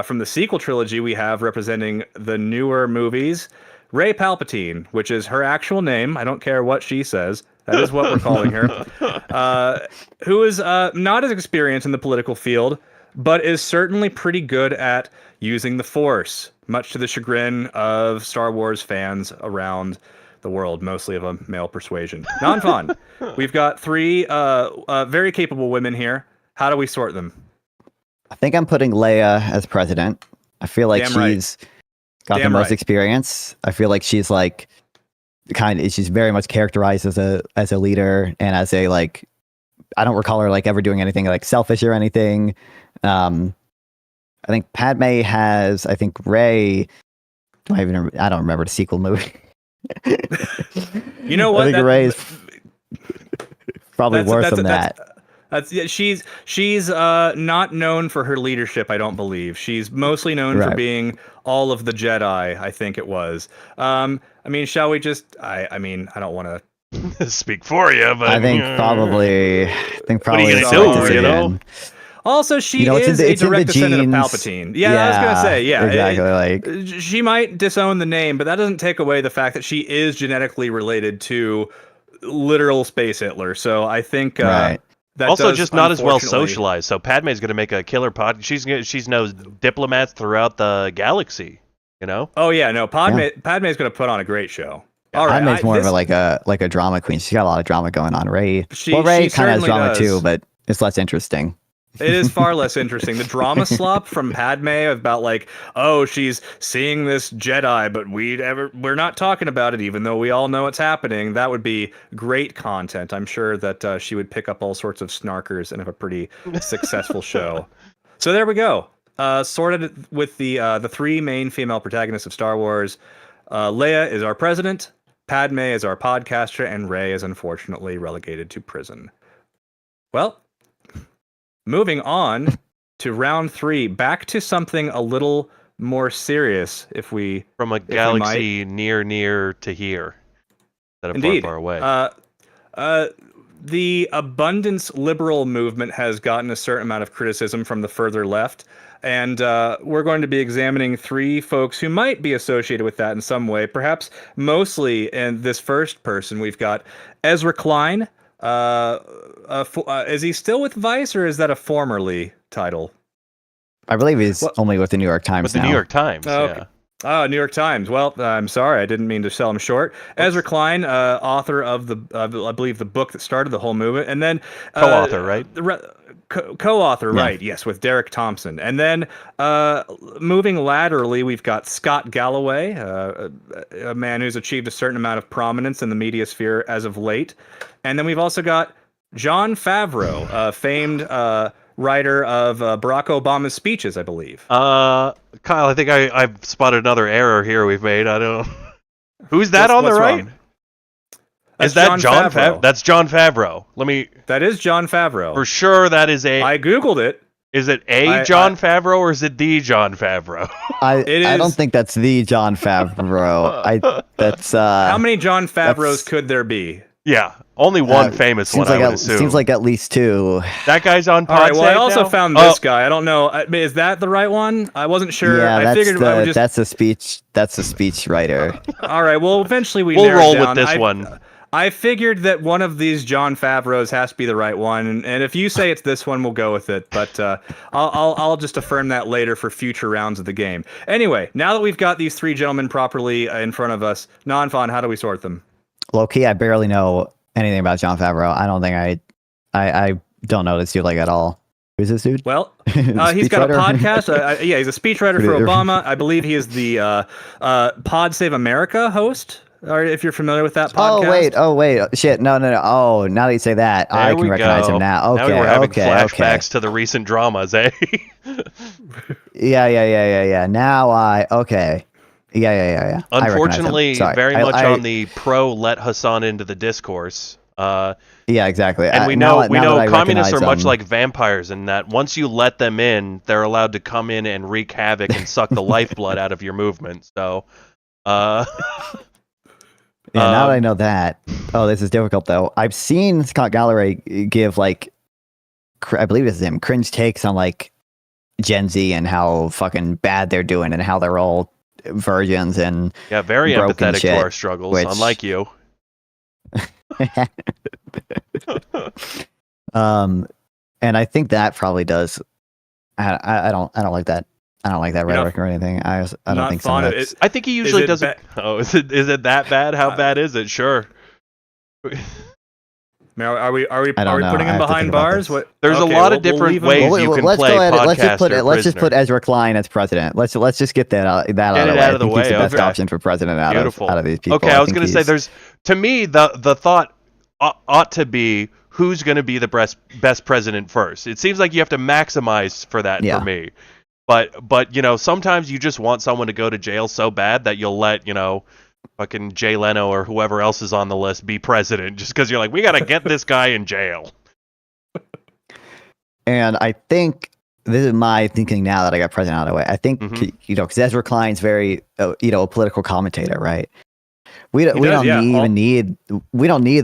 Speaker 2: From the sequel trilogy, we have, representing the newer movies, Rey Palpatine, which is her actual name. I don't care what she says. That is what we're calling her. Who is not as experienced in the political field, but is certainly pretty good at using the Force, much to the chagrin of Star Wars fans around the world, mostly of a male persuasion. Nonfon, we've got 3 very capable women here. How do we sort them?
Speaker 3: I think I'm putting Leia as president. I feel like she's got the most experience. I feel like she's like she's very much characterized as a leader and as a like. I don't recall her like ever doing anything like selfish or anything. I think Padme has. I think Rey. I don't remember the sequel movie.
Speaker 2: You know what?
Speaker 3: I think Rey is probably worse than that.
Speaker 2: She's not known for her leadership, I don't believe. She's mostly known for being all of the Jedi, I think it was. I mean, shall we just? I mean, I don't want
Speaker 1: to speak for you, but
Speaker 3: I think probably.
Speaker 1: What are you gonna do? You know.
Speaker 2: Also, she is a direct descendant of Palpatine. Yeah, I was gonna say, exactly. She might disown the name, but that doesn't take away the fact that she is genetically related to literal space Hitler. So I think that
Speaker 1: also just not as well socialized. So Padme's gonna make a killer pod. She knows diplomats throughout the galaxy. You know.
Speaker 2: Oh yeah, no. Padme's gonna put on a great show.
Speaker 3: All right, Padme's more of a drama queen. She's got a lot of drama going on. Rey kind of has drama too, but it's less interesting.
Speaker 2: It is far less interesting. The drama slop from Padme about like, oh, she's seeing this Jedi, but we're not talking about it, even though we all know it's happening. That would be great content. I'm sure that she would pick up all sorts of snarkers and have a pretty successful show. So there we go. Sorted with the 3 main female protagonists of Star Wars. Leia is our president, Padme is our podcaster, and Rey is unfortunately relegated to prison. Well, moving on to round 3, back to something a little more serious,
Speaker 1: from a galaxy near to here, that are far away.
Speaker 2: The abundance liberal movement has gotten a certain amount of criticism from the further left, and we're going to be examining 3 folks who might be associated with that in some way. Perhaps mostly in this first person, we've got Ezra Klein. Is he still with Vice, or is that a formerly title?
Speaker 3: I believe he's only with the New York Times
Speaker 1: now. The New York Times, yeah.
Speaker 2: Oh, New York Times. Well, I'm sorry, I didn't mean to sell him short. Ezra Klein, author of I believe, the book that started the whole movement, and then
Speaker 1: Co-author, right?
Speaker 2: Co-author,
Speaker 3: Yeah.
Speaker 2: right? Yes, with Derek Thompson, and then moving laterally, we've got Scott Galloway, a man who's achieved a certain amount of prominence in the media sphere as of late, and then we've also got Jon Favreau, famed writer of Barack Obama's speeches, I believe.
Speaker 1: Kyle, I think I've spotted another error here we've made. I don't know. Who's that on the
Speaker 2: What's
Speaker 1: right?
Speaker 2: wrong?
Speaker 1: Is
Speaker 2: That's
Speaker 1: that
Speaker 2: Jon Favreau.
Speaker 1: That's Jon Favreau.
Speaker 2: That is Jon Favreau.
Speaker 1: For sure that is
Speaker 2: I googled it.
Speaker 1: Is it Jon Favreau or is it the Jon Favreau?
Speaker 3: I
Speaker 2: is-
Speaker 3: don't think that's the Jon Favreau. That's
Speaker 2: How many Jon Favreaus could there be?
Speaker 1: Yeah, only one famous one, I would assume.
Speaker 3: Seems like at least two.
Speaker 1: That guy's on
Speaker 2: All right, well, I also
Speaker 1: now?
Speaker 2: found this guy. I don't know. Is that the right one? I wasn't sure.
Speaker 3: Yeah,
Speaker 2: I figured I would just...
Speaker 3: that's a speech. That's a speech writer.
Speaker 2: All right, well, eventually
Speaker 1: we'll
Speaker 2: narrow
Speaker 1: roll
Speaker 2: down.
Speaker 1: with this one.
Speaker 2: I figured that one of these Jon Favreaus has to be the right one, and if you say it's this one, we'll go with it. But I'll just affirm that later for future rounds of the game. Anyway, now that we've got these three gentlemen properly in front of us, Nonfon, how do we sort them?
Speaker 3: Low key, I barely know anything about Jon Favreau. I don't think I don't know this dude like at all. Who's this dude?
Speaker 2: Well, he's got a podcast. Yeah, he's a speechwriter for Obama. I believe he is the Pod Save America host. Or if you're familiar with that podcast.
Speaker 3: Oh wait, shit, no. Oh, now that you say that, I can recognize him now. Okay,
Speaker 1: now we're having flashbacks
Speaker 3: okay.
Speaker 1: to the recent dramas, eh?
Speaker 3: Yeah. Now Yeah.
Speaker 1: Unfortunately, very much on the pro let Hassan into the discourse.
Speaker 3: Yeah, exactly.
Speaker 1: And we know communists are much like vampires in that once you let them in, they're allowed to come in and wreak havoc and suck the lifeblood out of your movement. So,
Speaker 3: yeah, now that I know that. Oh, this is difficult though. I've seen Scott Galloway give I believe this is him, cringe takes on Gen Z and how fucking bad they're doing and how they're all virgins and
Speaker 1: very empathetic
Speaker 3: shit,
Speaker 1: to our struggles, unlike you.
Speaker 3: And I think that probably does. I don't like that. I don't like that rhetoric or anything. I don't think so.
Speaker 1: I think he usually doesn't. Is it that bad? How bad is it? Sure.
Speaker 2: Now, are we putting him behind bars?
Speaker 1: There's a lot of different ways you can play podcaster.
Speaker 3: Let's just put Ezra Klein as president. Let's just get that out of the way. He's the best option for president out of these people.
Speaker 1: Okay, I was going to say to me the thought ought to be who's going to be the best president first. It seems like you have to maximize for that for me. But sometimes you just want someone to go to jail so bad that you'll let fucking Jay Leno or whoever else is on the list be president just because you're like, we got to get this guy in jail.
Speaker 3: And I think this is my thinking now that I got president out of the way. I think because Ezra Klein's very a political commentator, right? We don't need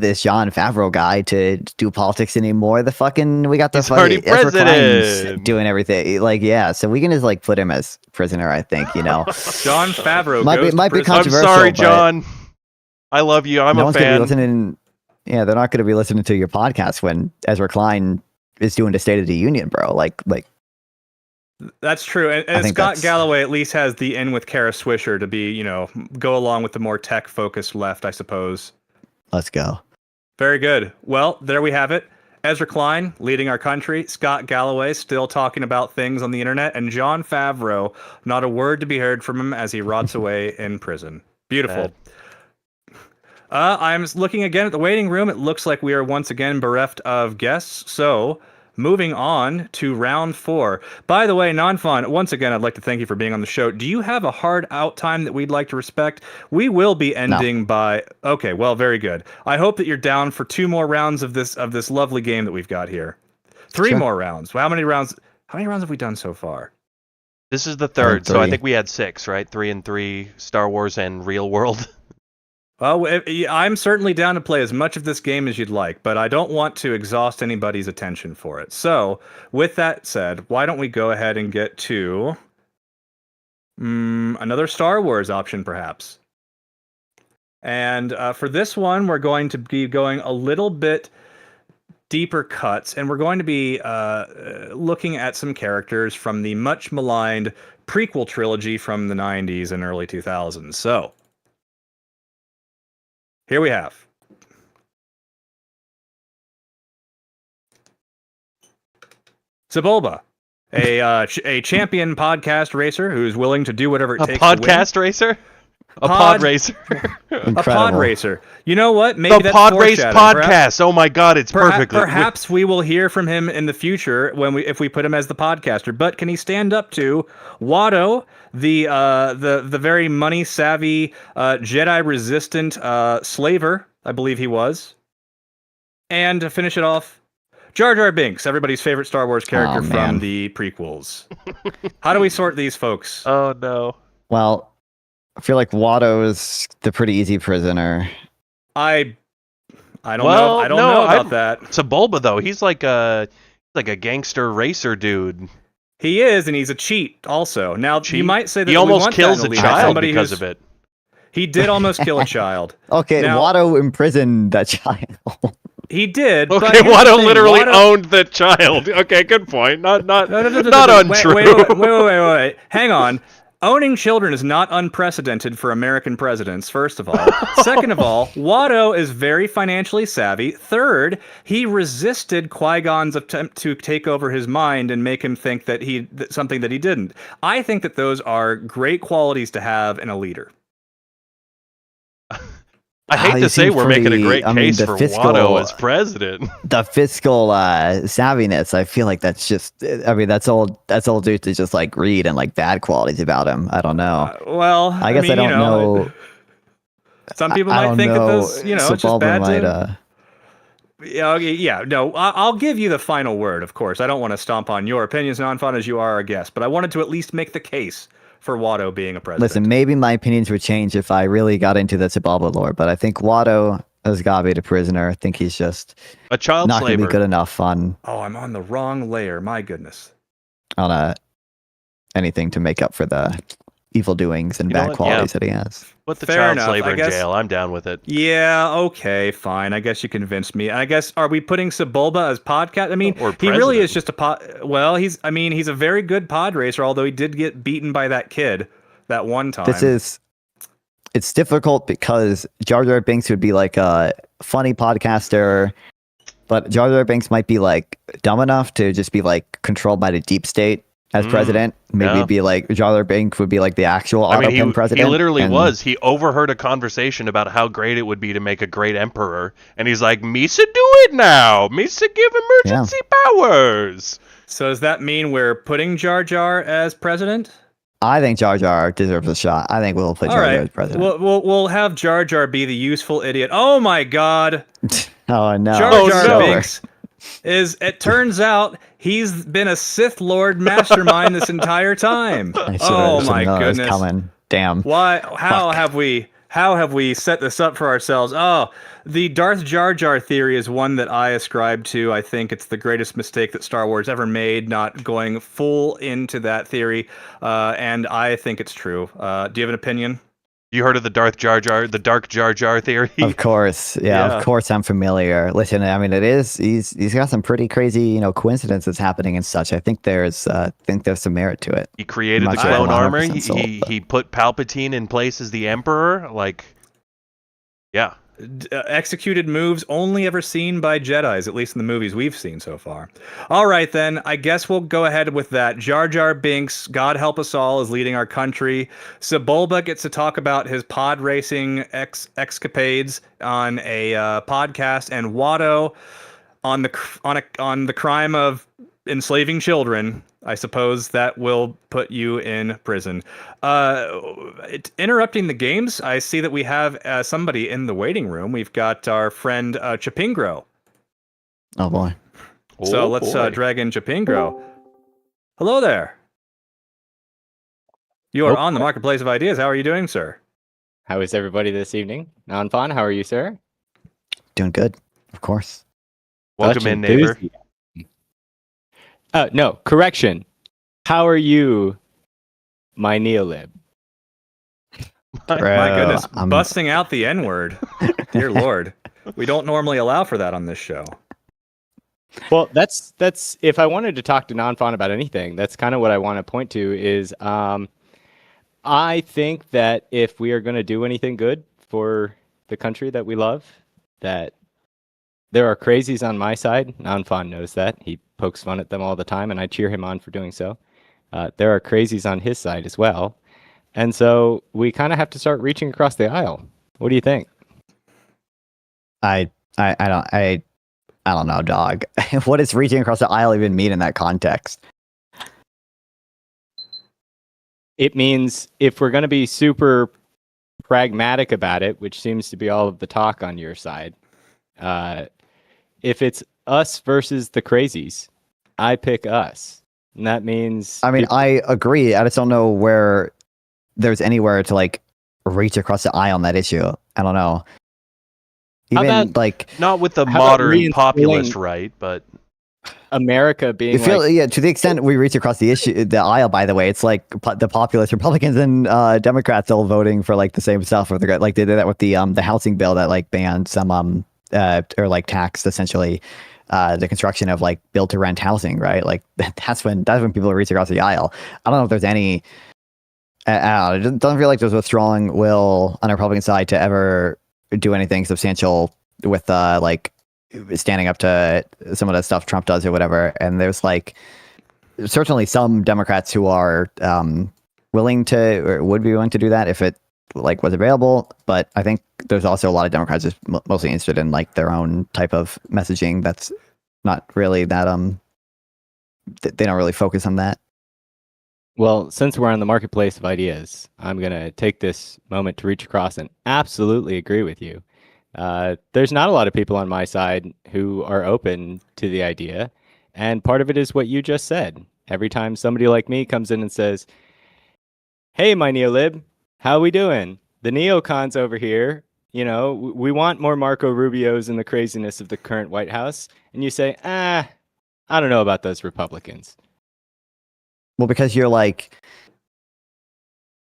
Speaker 3: this Jon Favreau guy to do politics anymore. We got the fucking Ezra Klein's doing everything. So we can just put him as prisoner. I think
Speaker 2: Jon Favreau
Speaker 3: might be controversial.
Speaker 1: I'm sorry, John. I love you. I'm a fan.
Speaker 3: They're not going to be listening to your podcast when Ezra Klein is doing the State of the Union, bro.
Speaker 2: That's true, and Scott Galloway at least has the in with Kara Swisher to be, go along with the more tech-focused left, I suppose.
Speaker 3: Let's go.
Speaker 2: Very good. Well, there we have it. Ezra Klein leading our country, Scott Galloway still talking about things on the internet, and Jon Favreau, not a word to be heard from him as he rots away in prison. Beautiful. I'm looking again at the waiting room. It looks like we are once again bereft of guests, so... moving on to round 4. By the way, Nonfon, once again, I'd like to thank you for being on the show. Do you have a hard out time that we'd like to respect? We will be ending by... Okay, well, very good. I hope that you're down for 2 more rounds of this lovely game that we've got here. 3 more rounds. Well, how many rounds have we done so far?
Speaker 1: This is the 3rd, so I think we had 6, right? 3 and 3, Star Wars and Real World.
Speaker 2: Well, I'm certainly down to play as much of this game as you'd like, but I don't want to exhaust anybody's attention for it. So, with that said, why don't we go ahead and get to another Star Wars option, perhaps? And for this one, we're going to be going a little bit deeper cuts, and we're going to be looking at some characters from the much maligned prequel trilogy from the 90s and early 2000s. So, here we have Sebulba, a champion podcast racer who's willing to do whatever it
Speaker 1: A
Speaker 2: takes to win.
Speaker 1: podcast racer? A
Speaker 2: Pod-
Speaker 1: pod racer?
Speaker 2: A pod racer. You know what? Maybe
Speaker 1: The
Speaker 2: that's
Speaker 1: Pod Race
Speaker 2: foreshadowing.
Speaker 1: podcast. Oh my god, it's perfect.
Speaker 2: Perhaps we will hear from him in the future if we put him as the podcaster. But can he stand up to Watto, the very money savvy Jedi resistant slaver, I believe he was, and to finish it off, Jar Jar Binks, everybody's favorite Star Wars character from the prequels. How do we sort these folks?
Speaker 1: Oh no.
Speaker 3: Well, I feel like Watto is the pretty easy prisoner.
Speaker 2: I don't know. I don't know about that.
Speaker 1: Sebulba though, he's like a gangster racer dude.
Speaker 2: He is, and he's a cheat also. Now, you might say that
Speaker 1: he
Speaker 2: we
Speaker 1: almost
Speaker 2: want
Speaker 1: kills
Speaker 2: that
Speaker 1: a
Speaker 2: in leader.
Speaker 1: child
Speaker 2: Somebody
Speaker 1: because of it.
Speaker 2: He did almost kill a child.
Speaker 3: Okay,
Speaker 2: Now-
Speaker 3: Watto imprisoned that child.
Speaker 2: He did.
Speaker 1: Okay,
Speaker 2: but here's the
Speaker 1: Watto
Speaker 2: thing,
Speaker 1: literally
Speaker 2: Watto-
Speaker 1: owned the child. Okay, good point. Not
Speaker 2: No,
Speaker 1: not untrue.
Speaker 2: Wait. Hang on. Owning children is not unprecedented for American presidents, first of all. Second of all, Watto is very financially savvy. Third, he resisted Qui-Gon's attempt to take over his mind and make him think that something that he didn't. I think that those are great qualities to have in a leader.
Speaker 1: I hate
Speaker 3: he
Speaker 1: to say
Speaker 3: seems
Speaker 1: we're making a
Speaker 3: pretty-
Speaker 1: great
Speaker 3: I mean,
Speaker 1: case
Speaker 3: the
Speaker 1: for
Speaker 3: fiscal-
Speaker 1: Watto as president.
Speaker 3: The fiscal savviness, I feel like that's just, I mean, that's all due to just like greed and like bad qualities about him. I don't know.
Speaker 2: I
Speaker 3: guess
Speaker 2: mean,
Speaker 3: I don't know.
Speaker 2: Some people
Speaker 3: I
Speaker 2: might
Speaker 3: don't
Speaker 2: think that
Speaker 3: know.
Speaker 2: those, it's just
Speaker 3: Sebulba
Speaker 2: bad
Speaker 3: might,
Speaker 2: to... Yeah, no, I'll give you the final word, of course. I don't want to stomp on your opinions, Nonfon, as you are our guest, but I wanted to at least make the case for Watto being a president.
Speaker 3: Listen, maybe my opinions would change if I really got into the Sebulba lore, but I think Watto has got to be the prisoner. I think he's just
Speaker 1: A child
Speaker 3: not going to
Speaker 1: slaver.
Speaker 3: be good enough on
Speaker 2: Oh, I'm on the wrong layer. My goodness.
Speaker 3: anything to make up for the evil doings and
Speaker 1: You know
Speaker 3: bad
Speaker 1: what?
Speaker 3: qualities
Speaker 1: Yeah.
Speaker 3: that he has.
Speaker 1: Put the
Speaker 2: Fair
Speaker 1: child
Speaker 2: enough,
Speaker 1: slaver
Speaker 2: I
Speaker 1: in
Speaker 2: guess-
Speaker 1: jail. I'm down with it.
Speaker 2: Yeah, okay, fine. I guess you convinced me. I guess, are we putting Sebulba as podcast? I mean,
Speaker 1: Or
Speaker 2: he really
Speaker 1: president.
Speaker 2: is just a pod. Well, he's a very good pod racer, although he did get beaten by that kid that one time.
Speaker 3: It's difficult because Jar Jar Binks would be like a funny podcaster, but Jar Jar Binks might be like dumb enough to just be like controlled by the deep state as president. Maybe
Speaker 1: yeah.
Speaker 3: be like Jar Jar Binks would be like the actual
Speaker 1: I mean,
Speaker 3: autopilot president.
Speaker 1: he literally
Speaker 3: and-
Speaker 1: was. He overheard a conversation about how great it would be to make a great emperor, and he's like, "Misa, do it now. Misa, give emergency powers."
Speaker 2: So does that mean we're putting Jar Jar as president?
Speaker 3: I think Jar Jar deserves a shot. I think we'll put
Speaker 2: All
Speaker 3: Jar Jar
Speaker 2: right,
Speaker 3: as president.
Speaker 2: we'll have Jar Jar be the useful idiot. Oh my God,
Speaker 3: Oh no!
Speaker 2: Jar Jar
Speaker 1: no.
Speaker 2: Binks is. It turns out he's been a Sith Lord mastermind this entire time.
Speaker 3: I
Speaker 2: Oh
Speaker 3: should've
Speaker 2: my
Speaker 3: known it was
Speaker 2: goodness!
Speaker 3: coming. Damn.
Speaker 2: Why? How have we set this up for ourselves? Oh, the Darth Jar Jar theory is one that I ascribe to. I think it's the greatest mistake that Star Wars ever made, not going full into that theory, and I think it's true. Do you have an opinion?
Speaker 1: You heard of the Dark Jar Jar theory?
Speaker 3: Of course,
Speaker 2: Yeah.
Speaker 3: of course I'm familiar. Listen, I mean, he's got some pretty crazy, coincidences happening and such. I think there's some merit to it.
Speaker 1: He created
Speaker 3: I'm
Speaker 1: the
Speaker 3: not sure
Speaker 1: clone
Speaker 3: I'm
Speaker 1: armor.
Speaker 3: 100% sold,
Speaker 1: He put Palpatine in place as the Emperor. Like, yeah.
Speaker 2: Executed moves only ever seen by Jedis, at least in the movies we've seen so far. All right, then. I guess we'll go ahead with that. Jar Jar Binks, God help us all, is leading our country. Sebulba gets to talk about his pod racing escapades on a podcast, and Watto on the crime of enslaving children. I suppose that will put you in prison. Interrupting the games, I see that we have somebody in the waiting room. We've got our friend Chapingro.
Speaker 3: Oh boy.
Speaker 2: So let's drag in Chapingro. Hello there. You are on the Marketplace of Ideas. How are you doing, sir?
Speaker 7: How is everybody this evening? Nonfon, how are you, sir?
Speaker 3: Doing good, of course.
Speaker 1: Welcome
Speaker 7: Such
Speaker 1: in, neighbor.
Speaker 7: enthusiasm. No, correction. How are you, my neolib?
Speaker 2: My
Speaker 3: Bro,
Speaker 2: goodness,
Speaker 3: I'm-
Speaker 2: busting out the N-word. Dear Lord. We don't normally allow for that on this show.
Speaker 7: Well, that's if I wanted to talk to Nonfon about anything, that's kind of what I want to point to is I think that if we are going to do anything good for the country that we love, that there are crazies on my side. Nonfon knows that. He pokes fun at them all the time, and I cheer him on for doing so. There are crazies on his side as well. And so we kind of have to start reaching across the aisle. What do you think?
Speaker 3: I don't know, dog. What does reaching across the aisle even mean in that context?
Speaker 7: It means if we're going to be super pragmatic about it, which seems to be all of the talk on your side, if it's us versus the crazies, I pick us. And that means...
Speaker 3: I mean, I agree. I just don't know where there's anywhere to like reach across the aisle on that issue. I don't know. Even
Speaker 7: about-
Speaker 3: like
Speaker 1: Not with the
Speaker 7: How about
Speaker 1: modern populist
Speaker 7: reinstilling-
Speaker 1: right, but
Speaker 7: America being
Speaker 3: yeah, to the extent we reach across the aisle, by the way, it's like the populist Republicans and Democrats all voting for like the same stuff. Or like they did that with the housing bill that like banned some or like taxed essentially the construction of like build to rent housing, right? Like that's when people reach across the aisle. I don't know if there's any. I don't know, it doesn't feel like there's a strong will on the Republican side to ever do anything substantial with like standing up to some of the stuff Trump does or whatever. And there's like certainly some Democrats who are willing to or would be willing to do that if it like was available. But I think there's also a lot of Democrats just mostly interested in like their own type of messaging that's not really that they don't really focus on that.
Speaker 7: Well, since we're on the marketplace of ideas, I'm going to take this moment to reach across and absolutely agree with you. There's not a lot of people on my side who are open to the idea. And part of it is what you just said. Every time somebody like me comes in and says, hey, my neolib, how we doing? The neocons over here, you know, we want more Marco Rubios and the craziness of the current White House. And you say, I don't know about those Republicans.
Speaker 3: Well, because you're like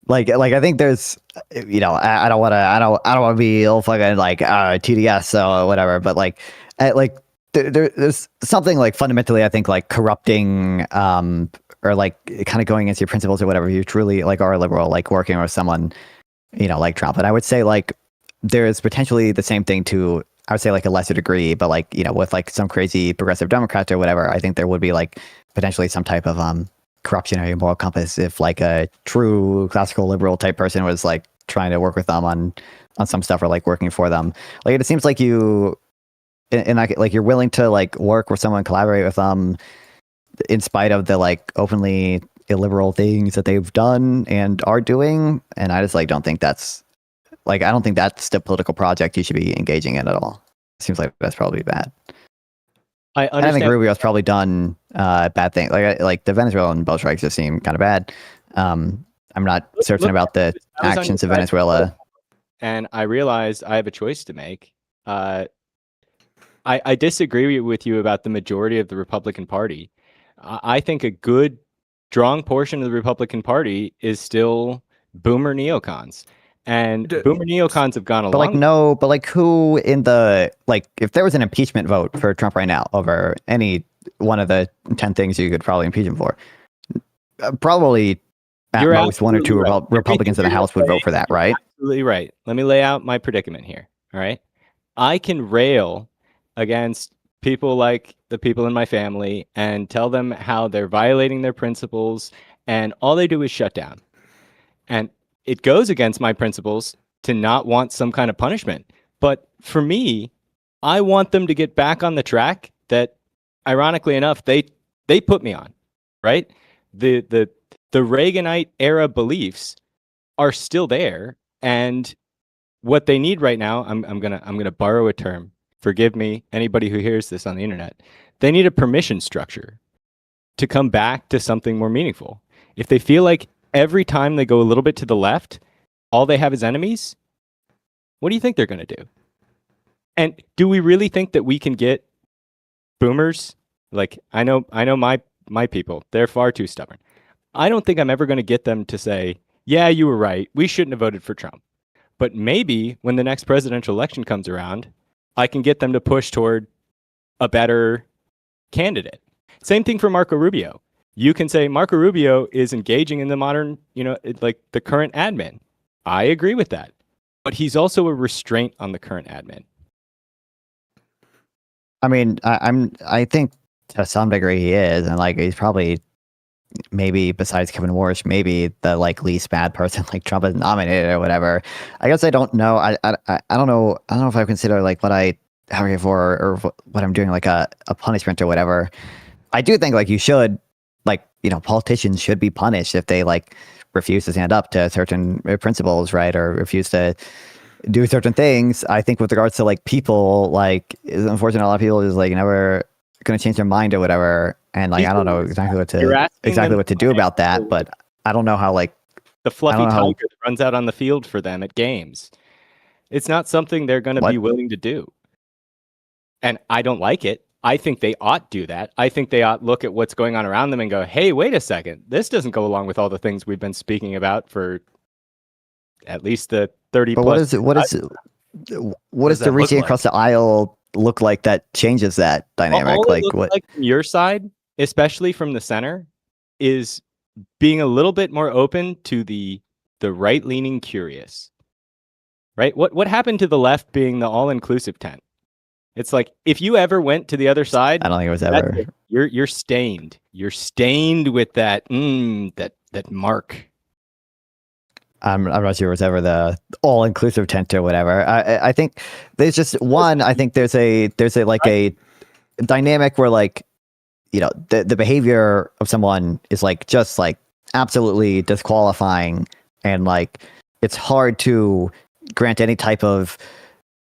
Speaker 3: I think there's, you know, I don't want to be all fucking like TDS or whatever, but like there's something like fundamentally I think like corrupting or like kind of going against your principles or whatever. You truly like are a liberal, like working with someone, you know, like Trump. And I would say like there's potentially the same thing to, I would say like a lesser degree, but like, you know, with like some crazy progressive Democrats or whatever, I think there would be like potentially some type of corruption or moral compass if like a true classical liberal type person was like trying to work with them on some stuff or like working for them. Like it seems like you and like you're willing to like work with someone, collaborate with them in spite of the like openly illiberal things that they've done and are doing. And I just like don't think that's like, I don't think that's the political project you should be engaging in at all. It seems like that's probably bad.
Speaker 7: I understand.
Speaker 3: I think Rubio's probably done bad things. Like the Venezuelan boat strikes just seem kind of bad. I'm not certain about the actions of Venezuela.
Speaker 7: And I realized I have a choice to make. I disagree with you about the majority of the Republican Party. I think a good, strong portion of the Republican Party is still boomer neocons. And boomer neocons have gone along.
Speaker 3: But like no, but like who in the like if there was an impeachment vote for Trump right now over any one of the 10 things you could probably impeach him for, probably at
Speaker 7: You're
Speaker 3: most one or two
Speaker 7: right.
Speaker 3: Republicans in the House would vote for that, right?
Speaker 7: Absolutely right. Let me lay out my predicament here. All right. I can rail against people like the people in my family and tell them how they're violating their principles, and all they do is shut down. And it goes against my principles to not want some kind of punishment. But for me, I want them to get back on the track that, ironically enough, they put me on, right? The Reaganite era beliefs are still there. And what they need right now, I'm gonna borrow a term. Forgive me, anybody who hears this on the internet. They need a permission structure to come back to something more meaningful. If they feel like every time they go a little bit to the left, all they have is enemies, what do you think they're going to do? And do we really think that we can get boomers? Like, I know my people, they're far too stubborn. I don't think I'm ever going to get them to say, yeah, you were right. We shouldn't have voted for Trump. But maybe when the next presidential election comes around, I can get them to push toward a better candidate. Same thing for Marco Rubio. You can say Marco Rubio is engaging in the modern, like the current admin. I agree with that. But he's also a restraint on the current admin.
Speaker 3: I mean, I think to some degree he is, and like he's probably maybe besides Kevin Warsh, maybe the like least bad person like Trump has nominated or whatever. I guess I don't know. I don't know. I don't know if I consider like what I advocate for or what I'm doing like a punishment or whatever. I do think like you should like politicians should be punished if they like refuse to stand up to certain principles, right, or refuse to do certain things. I think with regards to like people, like it's unfortunate a lot of people is like never going to change their mind or whatever, and like I don't know exactly what to do about that, but I don't know how like
Speaker 7: the fluffy tiger that runs out on the field for them at games. It's not something they're going to be willing to do, and I don't like it. I think they ought do that. I think they ought look at what's going on around them and go, hey, wait a second, this doesn't go along with all the things we've been speaking about for at least the 30
Speaker 3: but
Speaker 7: plus.
Speaker 3: What does the reaching across the aisle look like that changes that dynamic?
Speaker 7: All
Speaker 3: like
Speaker 7: it
Speaker 3: what
Speaker 7: like from your side, especially from the center, is being a little bit more open to the right-leaning curious. Right? What happened to the left being the all-inclusive tent? It's like if you ever went to the other side,
Speaker 3: I don't think it was ever.
Speaker 7: You're stained. You're stained with that that mark.
Speaker 3: I'm not sure it was ever the all-inclusive tent or whatever. I think there's just one. I think there's a like a dynamic where like the behavior of someone is like just like absolutely disqualifying, and like it's hard to grant any type of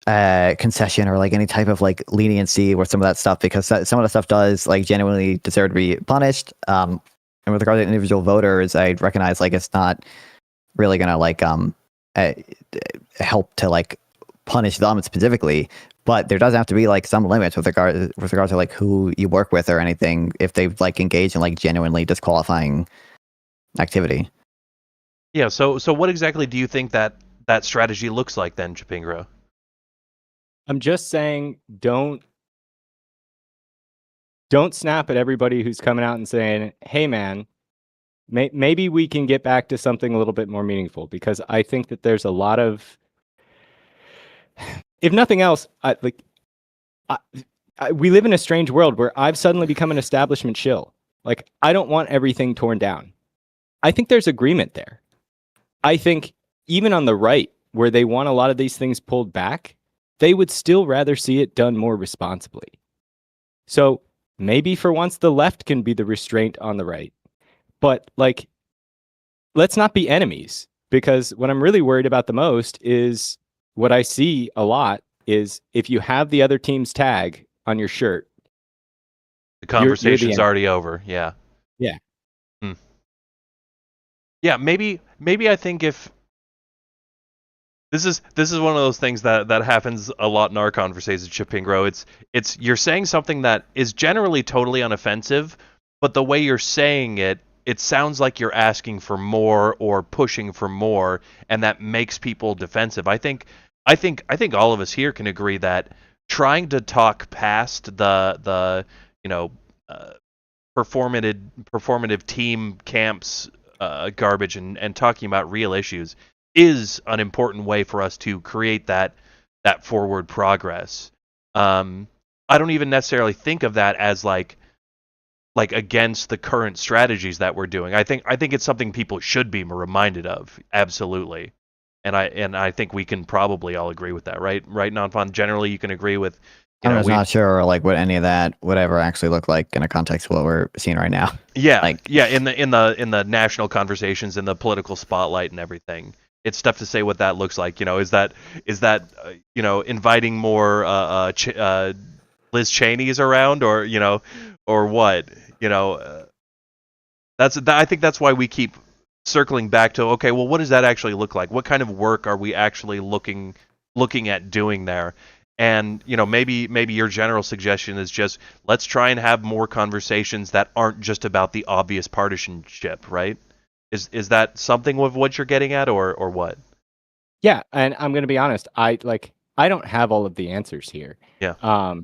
Speaker 3: concession or like any type of like leniency with some of that stuff, because some of the stuff does like genuinely deserve to be punished. And with regard to individual voters, I recognize like it's not really gonna like help to like punish them specifically, but there does have to be like some limits with regard to like who you work with or anything if they've like engaged in like genuinely disqualifying activity.
Speaker 1: Yeah. So what exactly do you think that strategy looks like then, Chapingro?
Speaker 7: I'm just saying, don't snap at everybody who's coming out and saying, hey man, maybe we can get back to something a little bit more meaningful, because I think that there's a lot of, if nothing else, we live in a strange world where I've suddenly become an establishment shill. Like, I don't want everything torn down. I think there's agreement there. I think even on the right, where they want a lot of these things pulled back, they would still rather see it done more responsibly. So maybe for once the left can be the restraint on the right. But like, let's not be enemies, because what I'm really worried about the most is what I see a lot is if you have the other team's tag on your shirt,
Speaker 1: the conversation's already over. Yeah.
Speaker 7: Yeah.
Speaker 1: Yeah. Maybe I think if this is one of those things that happens a lot in our conversations, Chapingro. It's you're saying something that is generally totally unoffensive, but the way you're saying it sounds like you're asking for more or pushing for more, and that makes people defensive. I think all of us here can agree that trying to talk past the performative team camps garbage and talking about real issues is an important way for us to create that forward progress. I don't even necessarily think of that as like against the current strategies that we're doing. I think it's something people should be reminded of. Absolutely. And I think we can probably all agree with that, right? Right, Nonfon? Generally, you can agree with.
Speaker 3: I'm not sure like what any of that would ever actually look like in a context of what we're seeing right now.
Speaker 1: Yeah, in the national conversations, in the political spotlight, and everything. It's tough to say what that looks like. Is that inviting more Liz Cheney's around, or or what? I think that's why we keep circling back to, okay, well, what does that actually look like? What kind of work are we actually looking at doing there? And maybe your general suggestion is just let's try and have more conversations that aren't just about the obvious partisanship, right? Is that something with what you're getting at, or what?
Speaker 7: Yeah, and I'm going to be honest. I don't have all of the answers here.
Speaker 1: Yeah.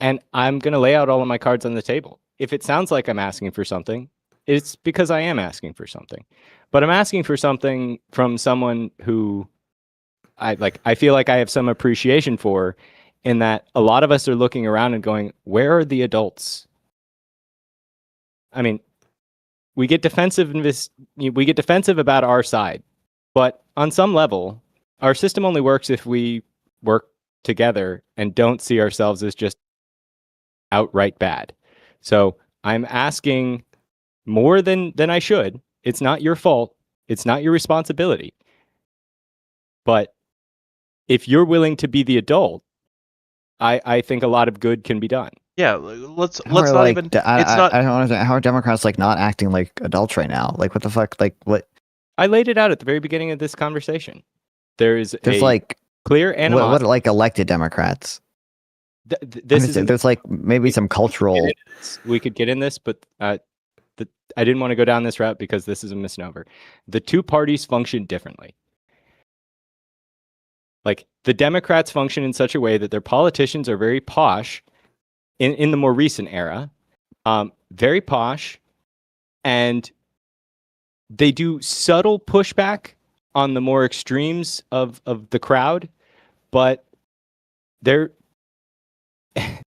Speaker 7: and I'm going to lay out all of my cards on the table. If it sounds like I'm asking for something, it's because I am asking for something. But I'm asking for something from someone who I feel like I have some appreciation for, in that a lot of us are looking around and going, where are the adults? I mean, we get defensive about our side, but on some level, our system only works if we work together and don't see ourselves as just outright bad. So I'm asking more than I should. It's not your fault. It's not your responsibility. But if you're willing to be the adult, I think a lot of good can be done.
Speaker 1: Yeah, let's
Speaker 3: How are,
Speaker 1: not
Speaker 3: like,
Speaker 1: even.
Speaker 3: d-
Speaker 1: It's
Speaker 3: I
Speaker 1: not.
Speaker 3: don't understand. How are Democrats like not acting like adults right now? Like, what the fuck? Like, what?
Speaker 7: I laid it out at the very beginning of this conversation. There is
Speaker 3: There's
Speaker 7: a
Speaker 3: like
Speaker 7: clear
Speaker 3: what
Speaker 7: animosity.
Speaker 3: like elected Democrats?
Speaker 7: This
Speaker 3: I
Speaker 7: is
Speaker 3: mean, there's like maybe some cultural.
Speaker 7: we could get in this, but I didn't want to go down this route because this is a misnomer. The two parties function differently. Like, the Democrats function in such a way that their politicians are very posh in the more recent era, very posh, and they do subtle pushback on the more extremes of the crowd, but they're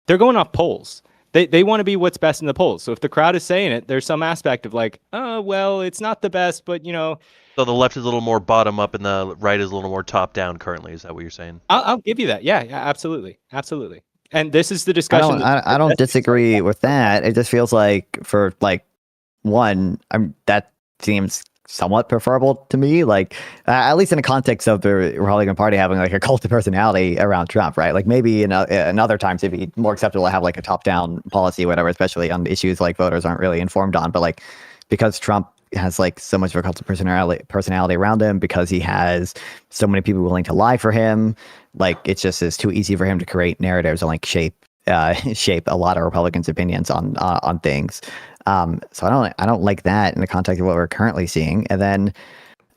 Speaker 7: going off polls. They want to be what's best in the polls. So if the crowd is saying it, there's some aspect of like, oh, well, it's not the best, but
Speaker 1: So the left is a little more bottom up, and the right is a little more top down. Currently, is that what you're saying?
Speaker 7: I'll give you that. Yeah, absolutely. And this is the discussion.
Speaker 3: I don't disagree with that. It just feels like for like one, that seems somewhat preferable to me. Like at least in the context of the Republican Party having like a cult of personality around Trump, right? Like maybe in other times it'd be more acceptable to have like a top-down policy, whatever, especially on issues like voters aren't really informed on. But like because Trump has like so much of a cult of personality around him, because he has so many people willing to lie for him, like it's too easy for him to create narratives and like shape a lot of Republicans' opinions on things. So I don't like that in the context of what we're currently seeing. And then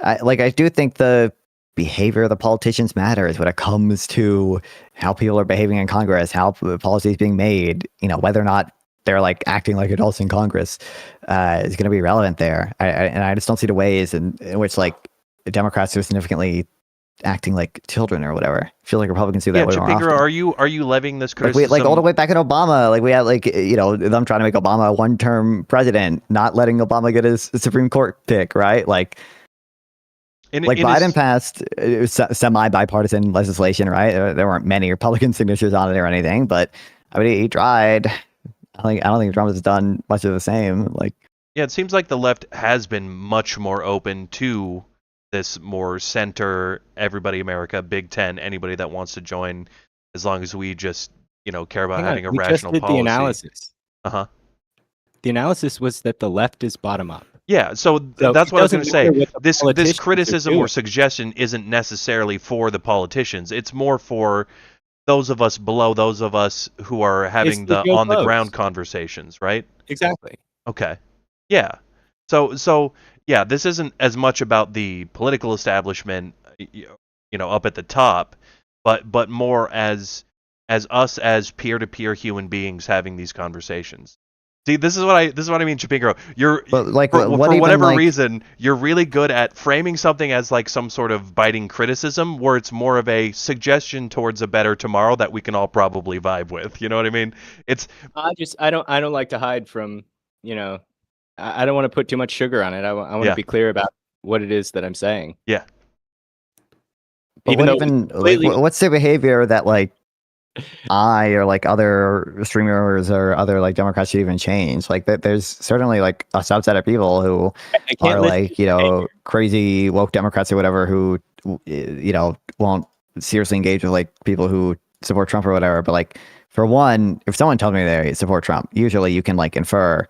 Speaker 3: I do think the behavior of the politicians matters when it comes to how people are behaving in Congress, how policy is being made, whether or not they're like acting like adults in Congress is going to be relevant there. And I just don't see the ways in which like Democrats are significantly acting like children or whatever. I feel like Republicans do that way more
Speaker 1: Chipingra,
Speaker 3: often.
Speaker 1: are you levying this criticism?
Speaker 3: Like all the way back in Obama, like we had like them trying to make Obama a one-term president, not letting Obama get his Supreme Court pick, right? Like Biden passed semi-bipartisan legislation, right? There weren't many Republican signatures on it or anything, but I mean he tried. I don't think Trump has done much of the same. Like,
Speaker 1: yeah, it seems like the left has been much more open to this more center, everybody America, Big Ten, anybody that wants to join, as long as we just care about having a rational
Speaker 7: just did
Speaker 1: policy.
Speaker 7: The analysis.
Speaker 1: The
Speaker 7: analysis was that the left is bottom up.
Speaker 1: Yeah, so that's what I was going to say. This criticism or suggestion isn't necessarily for the politicians. It's more for those of us below, those of us who are having the on the ground conversations, right?
Speaker 7: Exactly.
Speaker 1: Okay. Yeah. So yeah, this isn't as much about the political establishment, up at the top, but more as us as peer-to-peer human beings having these conversations. See, this is what I mean, Chipingra.
Speaker 3: But like,
Speaker 1: for whatever reason, you're really good at framing something as like some sort of biting criticism, where it's more of a suggestion towards a better tomorrow that we can all probably vibe with. You know what I mean? It's
Speaker 7: I don't like to hide from I don't want to put too much sugar on it. I want to be clear about what it is that I'm saying.
Speaker 1: Yeah.
Speaker 3: But what's the behavior that like I or like other streamers or other like Democrats should even change? Like there's certainly like a subset of people who are like crazy woke Democrats or whatever who won't seriously engage with like people who support Trump or whatever. But like for one, if someone tells me they support Trump, usually you can like infer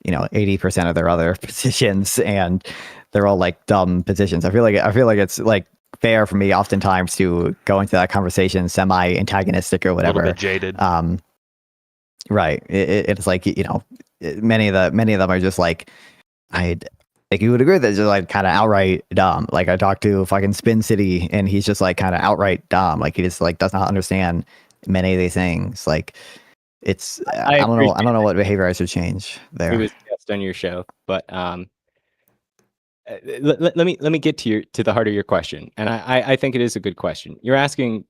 Speaker 3: 80% of their other positions, and they're all like dumb positions. I feel like it's like fair for me oftentimes to go into that conversation semi-antagonistic or whatever.
Speaker 1: A little bit jaded.
Speaker 3: Right. It's like, many of them are just like, you would agree that it's just like kind of outright dumb. Like I talked to fucking Spin City and he's just like kind of outright dumb. Like he just like does not understand many of these things. Like it's
Speaker 7: I
Speaker 3: I don't know. I
Speaker 7: appreciate
Speaker 3: don't know what behavior I should change there.
Speaker 7: it was just on your show, but let me get to the heart of your question, and I think it is a good question. You're asking,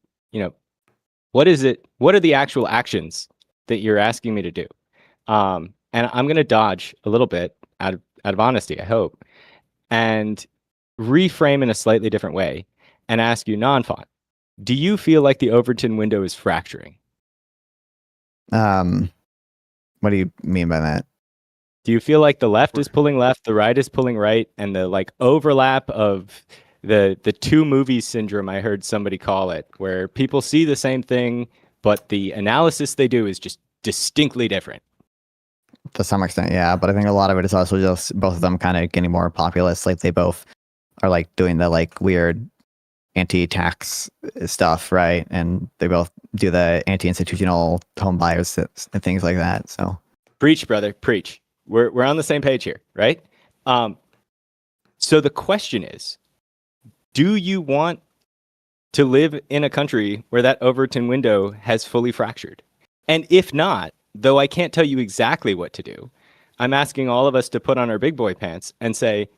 Speaker 7: what is it? What are the actual actions that you're asking me to do? And I'm going to dodge a little bit out of honesty, I hope, and reframe in a slightly different way, and ask you, Nonfon, do you feel like the Overton window is fracturing?
Speaker 3: What do you mean by that?
Speaker 7: Do you feel like the left is pulling left, the right is pulling right, and the like overlap of the two movies syndrome, I heard somebody call it, where people see the same thing, but the analysis they do is just distinctly different?
Speaker 3: To some extent, yeah, but I think a lot of it is also just both of them kind of getting more populist. Like they both are like doing the like weird anti-tax stuff, right? And they both do the anti-institutional home buyers and things like that. So
Speaker 7: Preach, brother, preach. We're on the same page here, right? So the question is, do you want to live in a country where that Overton window has fully fractured? And if not, though I can't tell you exactly what to do, I'm asking all of us to put on our big boy pants and say,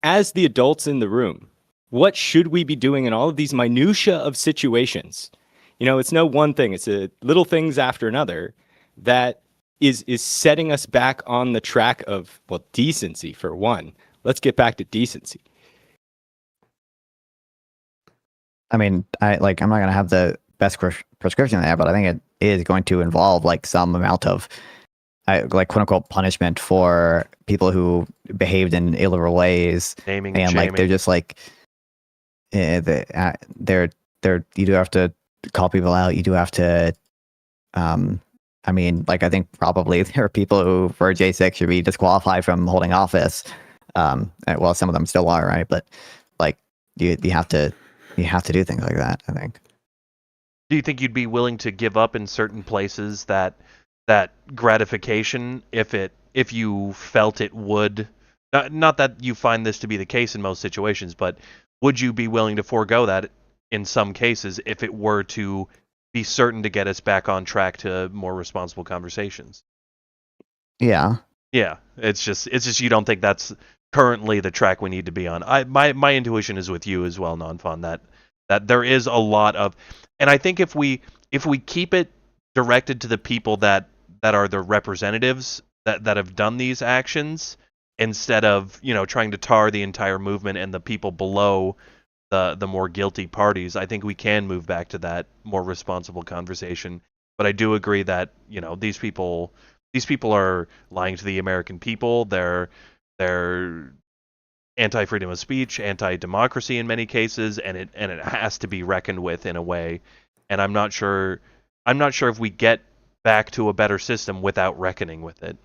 Speaker 7: as the adults in the room, what should we be doing in all of these minutia of situations? It's no one thing. It's a little things after another that is setting us back on the track of, well, decency for one. Let's get back to decency.
Speaker 3: I mean, I'm not going to have the best prescription there, but I think it is going to involve like some amount of like quote unquote punishment for people who behaved in illiberal ways.
Speaker 1: Naming
Speaker 3: and like
Speaker 1: shaming.
Speaker 3: they're just like they're you do have to call people out. You do have to I mean, like I think probably there are people who for J6 should be disqualified from holding office. Well, some of them still are, right? But like you have to do things like that, I think.
Speaker 1: Do you think you'd be willing to give up in certain places that gratification if you felt it would? Not that you find this to be the case in most situations, but would you be willing to forego that in some cases if it were to be certain to get us back on track to more responsible conversations?
Speaker 3: Yeah.
Speaker 1: Yeah, it's just you don't think that's currently the track we need to be on. My intuition is with you as well, Nonfon, that there is a lot of, and I think if we keep it directed to the people that are the representatives that have done these actions, instead of trying to tar the entire movement and the people below the more guilty parties, I think we can move back to that more responsible conversation. But I do agree that these people are lying to the American people. They're anti-freedom of speech, anti-democracy in many cases, and it has to be reckoned with in a way. And I'm not sure if we get back to a better system without reckoning with it.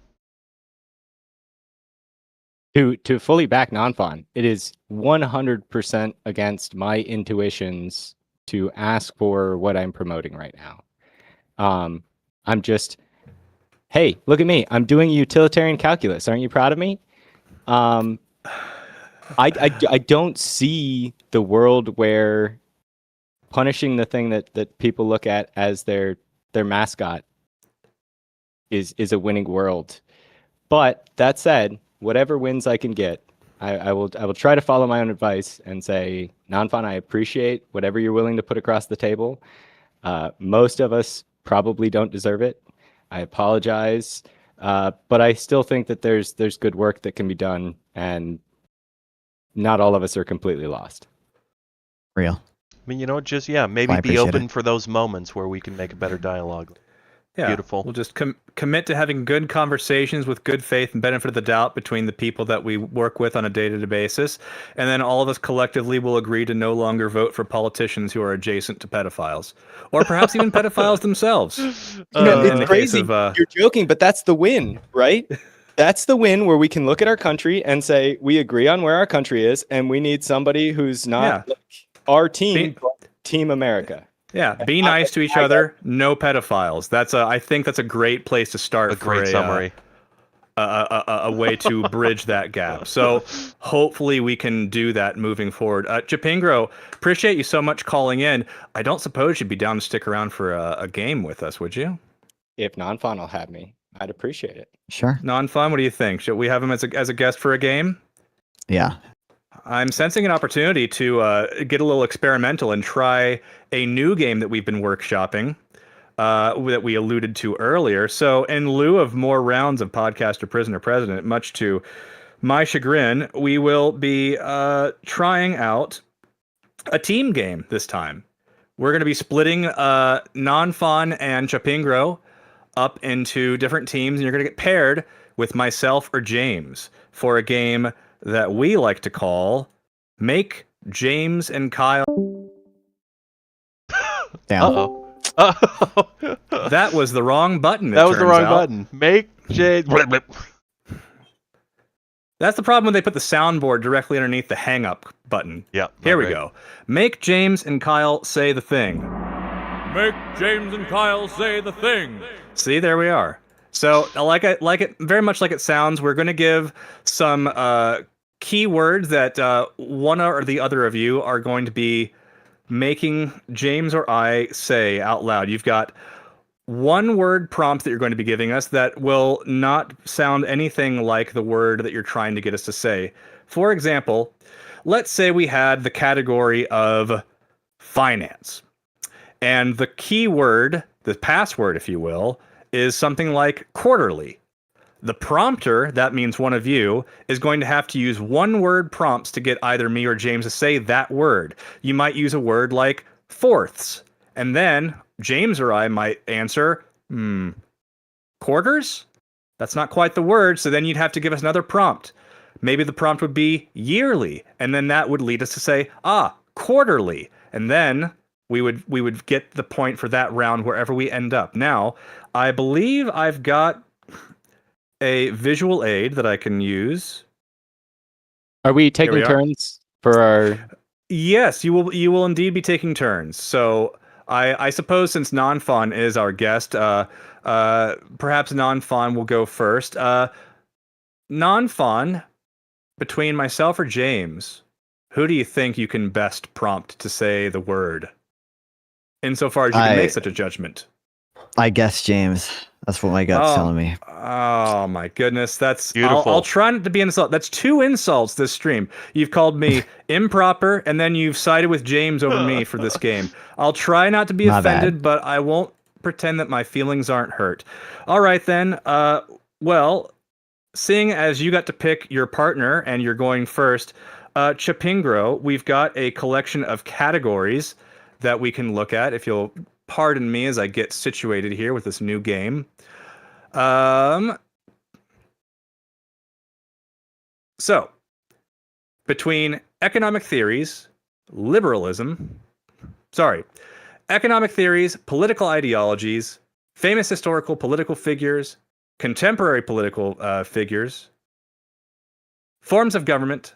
Speaker 7: To fully back Nonfon, it is 100% against my intuitions to ask for what I'm promoting right now. I'm just, hey, look at me. I'm doing utilitarian calculus. Aren't you proud of me? I don't see the world where punishing the thing that people look at as their mascot is a winning world. But that said, whatever wins I can get, I will try to follow my own advice and say, Nonfon, I appreciate whatever you're willing to put across the table. Most of us probably don't deserve it. I apologize, but I still think that there's good work that can be done, and not all of us are completely lost.
Speaker 3: Real.
Speaker 1: I mean, just maybe
Speaker 3: I
Speaker 1: be
Speaker 3: appreciate
Speaker 1: open
Speaker 3: it.
Speaker 1: for those moments where we can make a better dialogue.
Speaker 2: Yeah,
Speaker 1: Beautiful.
Speaker 2: We'll just commit to having good conversations with good faith and benefit of the doubt between the people that we work with on a day-to-day basis. And then all of us collectively will agree to no longer vote for politicians who are adjacent to pedophiles. Or perhaps even pedophiles themselves.
Speaker 7: It's crazy. You're joking, but that's the win, right? That's the win where we can look at our country and say, we agree on where our country is, and we need somebody who's not like our team, but Team America.
Speaker 2: Yeah, be nice to each other. No pedophiles. I think that's a great place to start.
Speaker 1: A great summary.
Speaker 2: a way to bridge that gap. So hopefully we can do that moving forward. Chapingro, appreciate you so much calling in. I don't suppose you'd be down to stick around for a game with us, would you?
Speaker 7: If Nonfon will have me, I'd appreciate it.
Speaker 3: Sure.
Speaker 2: Non-fun, what do you think? Should we have him as a guest for a game?
Speaker 3: Yeah.
Speaker 2: I'm sensing an opportunity to get a little experimental and try a new game that we've been workshopping that we alluded to earlier. So, in lieu of more rounds of Podcaster Prisoner President, much to my chagrin, we will be trying out a team game this time. We're going to be splitting Nonfon and Chapingro up into different teams, and you're going to get paired with myself or James for a game that we like to call Make James and Kyle.
Speaker 3: Damn.
Speaker 1: Uh-oh. Uh-oh.
Speaker 2: That was the wrong button.
Speaker 1: That was the wrong
Speaker 2: out.
Speaker 1: button. Make James.
Speaker 2: That's the problem when they put the soundboard directly underneath the hang up button.
Speaker 1: Yep.
Speaker 2: Here we go. Make James and Kyle say the thing.
Speaker 6: Make James and Kyle say the thing.
Speaker 2: See, there we are. So, like it very much like it sounds. We're going to give some keywords that one or the other of you are going to be making James or I say out loud. You've got one word prompts that you're going to be giving us that will not sound anything like the word that you're trying to get us to say. For example, let's say we had the category of finance, and the keyword, the password, if you will, is something like quarterly. The prompter, that means one of you, is going to have to use one word prompts to get either me or James to say that word. You might use a word like fourths, and then James or I might answer, quarters? That's not quite the word, so then you'd have to give us another prompt. Maybe the prompt would be yearly, and then that would lead us to say, quarterly. And then we would get the point for that round wherever we end up. Now, I believe I've got a visual aid that I can use.
Speaker 7: Are we taking turns for our...
Speaker 2: Yes, you will indeed be taking turns. So I suppose since Nonfon is our guest, perhaps Nonfon will go first. Nonfon, between myself or James, who do you think you can best prompt to say the word? Insofar as you can make such a judgment.
Speaker 3: I guess James. That's what my gut's telling me.
Speaker 2: Oh my goodness, that's
Speaker 1: beautiful.
Speaker 2: I'll try not to be an insult. That's 2 insults this stream. You've called me improper, and then you've sided with James over me for this game. I'll try not to be offended, but I won't pretend that my feelings aren't hurt. All right then. Well, seeing as you got to pick your partner and you're going first, Chapingro, we've got a collection of categories that we can look at. If you'll pardon me as I get situated here with this new game. So, between economic theories, economic theories, political ideologies, famous historical political figures, contemporary political figures, forms of government,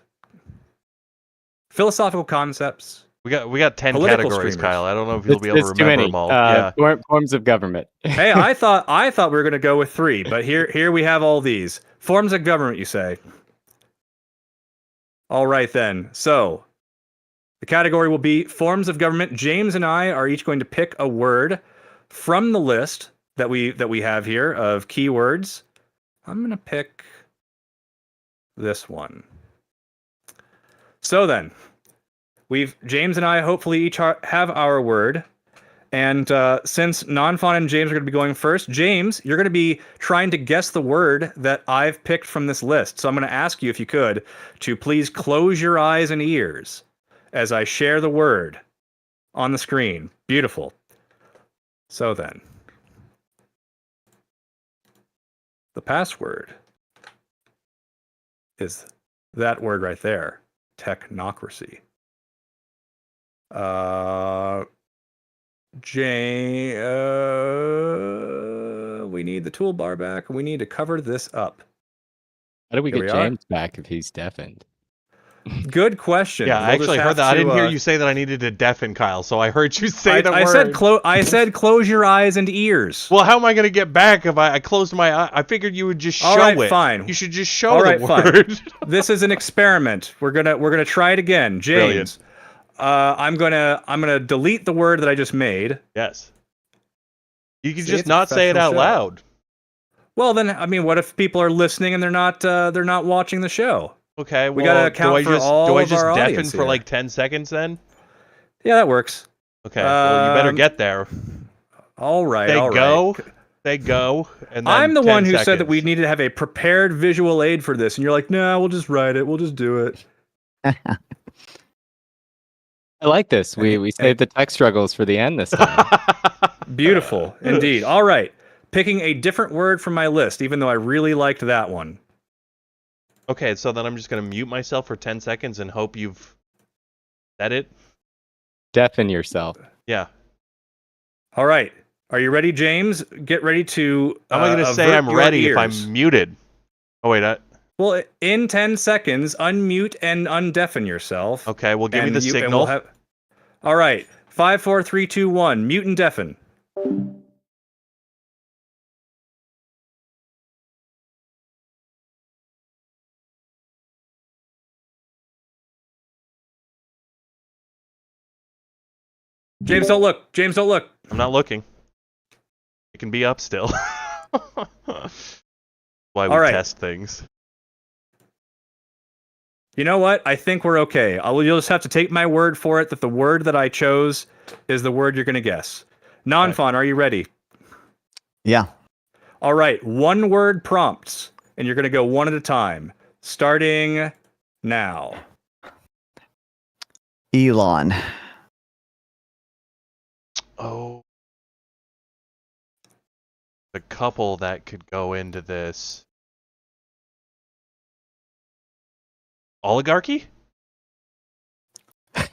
Speaker 2: philosophical concepts.
Speaker 1: We got 10
Speaker 2: Political
Speaker 1: categories,
Speaker 2: streamers.
Speaker 1: Kyle. I don't know if you'll be able to remember them all. Yeah.
Speaker 7: Forms of government.
Speaker 2: Hey, I thought we were going to go with 3, but here we have all these. Forms of government, you say? All right then. So, the category will be forms of government. James and I are each going to pick a word from the list that we have here of keywords. I'm going to pick this one. So then, James and I hopefully each have our word. And since Nonfon and James are going to be going first, James, you're going to be trying to guess the word that I've picked from this list. So I'm going to ask you, if you could, to please close your eyes and ears as I share the word on the screen. Beautiful. So then, the password is that word right there, technocracy. We need the toolbar back. We need to cover this up.
Speaker 7: How do we
Speaker 2: Here
Speaker 7: get
Speaker 2: we are.
Speaker 7: James back if he's deafened?
Speaker 2: Good question.
Speaker 1: Yeah, I
Speaker 2: We'll just
Speaker 1: actually
Speaker 2: have
Speaker 1: heard that. I
Speaker 2: to,
Speaker 1: didn't hear you say that I needed to deafen Kyle, so I heard you say the
Speaker 2: I
Speaker 1: word.
Speaker 2: I said close your eyes and ears.
Speaker 1: Well, how am I going to get back if I closed my eye? I figured you would just show
Speaker 2: All right,
Speaker 1: it.
Speaker 2: fine.
Speaker 1: You should just show
Speaker 2: All
Speaker 1: the
Speaker 2: right, fine.
Speaker 1: word.
Speaker 2: This is an experiment. We're gonna try it again. James, I'm gonna delete the word that I just made.
Speaker 1: Yes. You can
Speaker 2: See,
Speaker 1: just
Speaker 2: it's a
Speaker 1: not say it
Speaker 2: professional
Speaker 1: out
Speaker 2: show.
Speaker 1: loud.
Speaker 2: Well, then, I mean, what if people are listening and they're not watching the show?
Speaker 1: Okay, well,
Speaker 2: We gotta account for all
Speaker 1: do I
Speaker 2: of
Speaker 1: just
Speaker 2: our
Speaker 1: deafen
Speaker 2: audience
Speaker 1: for
Speaker 2: here.
Speaker 1: like 10 seconds then?
Speaker 2: Yeah, that works.
Speaker 1: Okay, well, you better get there.
Speaker 2: All right,
Speaker 1: They
Speaker 2: all
Speaker 1: go,
Speaker 2: right.
Speaker 1: they go, and then
Speaker 2: I'm the
Speaker 1: 10
Speaker 2: one who
Speaker 1: seconds.
Speaker 2: said that we needed to have a prepared visual aid for this, and you're like, nah, we'll just write it. We'll just do it.
Speaker 7: I like this. We saved the tech struggles for the end this time.
Speaker 2: Beautiful, indeed. All right. Picking a different word from my list, even though I really liked that one.
Speaker 1: Okay, so then I'm just going to mute myself for 10 seconds and hope you've said it.
Speaker 7: Deafen yourself.
Speaker 1: Yeah.
Speaker 2: All right. Are you ready, James? Get ready to.
Speaker 1: How am I going to say
Speaker 2: avert
Speaker 1: I'm
Speaker 2: your
Speaker 1: ready if
Speaker 2: ears.
Speaker 1: I'm muted? Oh, wait.
Speaker 2: Well, in 10 seconds, unmute and undeafen yourself.
Speaker 1: Okay, well, give me
Speaker 2: and
Speaker 1: the
Speaker 2: and
Speaker 1: signal.
Speaker 2: we'll have... All right. 5, 4, 3, 2, 1. Mute and deafen. James, don't look. James, don't look.
Speaker 1: I'm not looking. It can be up still. Why we
Speaker 2: All right.
Speaker 1: test things.
Speaker 2: You know what? I think we're okay. You'll just have to take my word for it that the word that I chose is the word you're going to guess. Nonfon, are you ready?
Speaker 3: Yeah.
Speaker 2: All right. One word prompts, and you're going to go one at a time, starting now.
Speaker 3: Elon.
Speaker 1: Oh. The couple that could go into this. Oligarchy?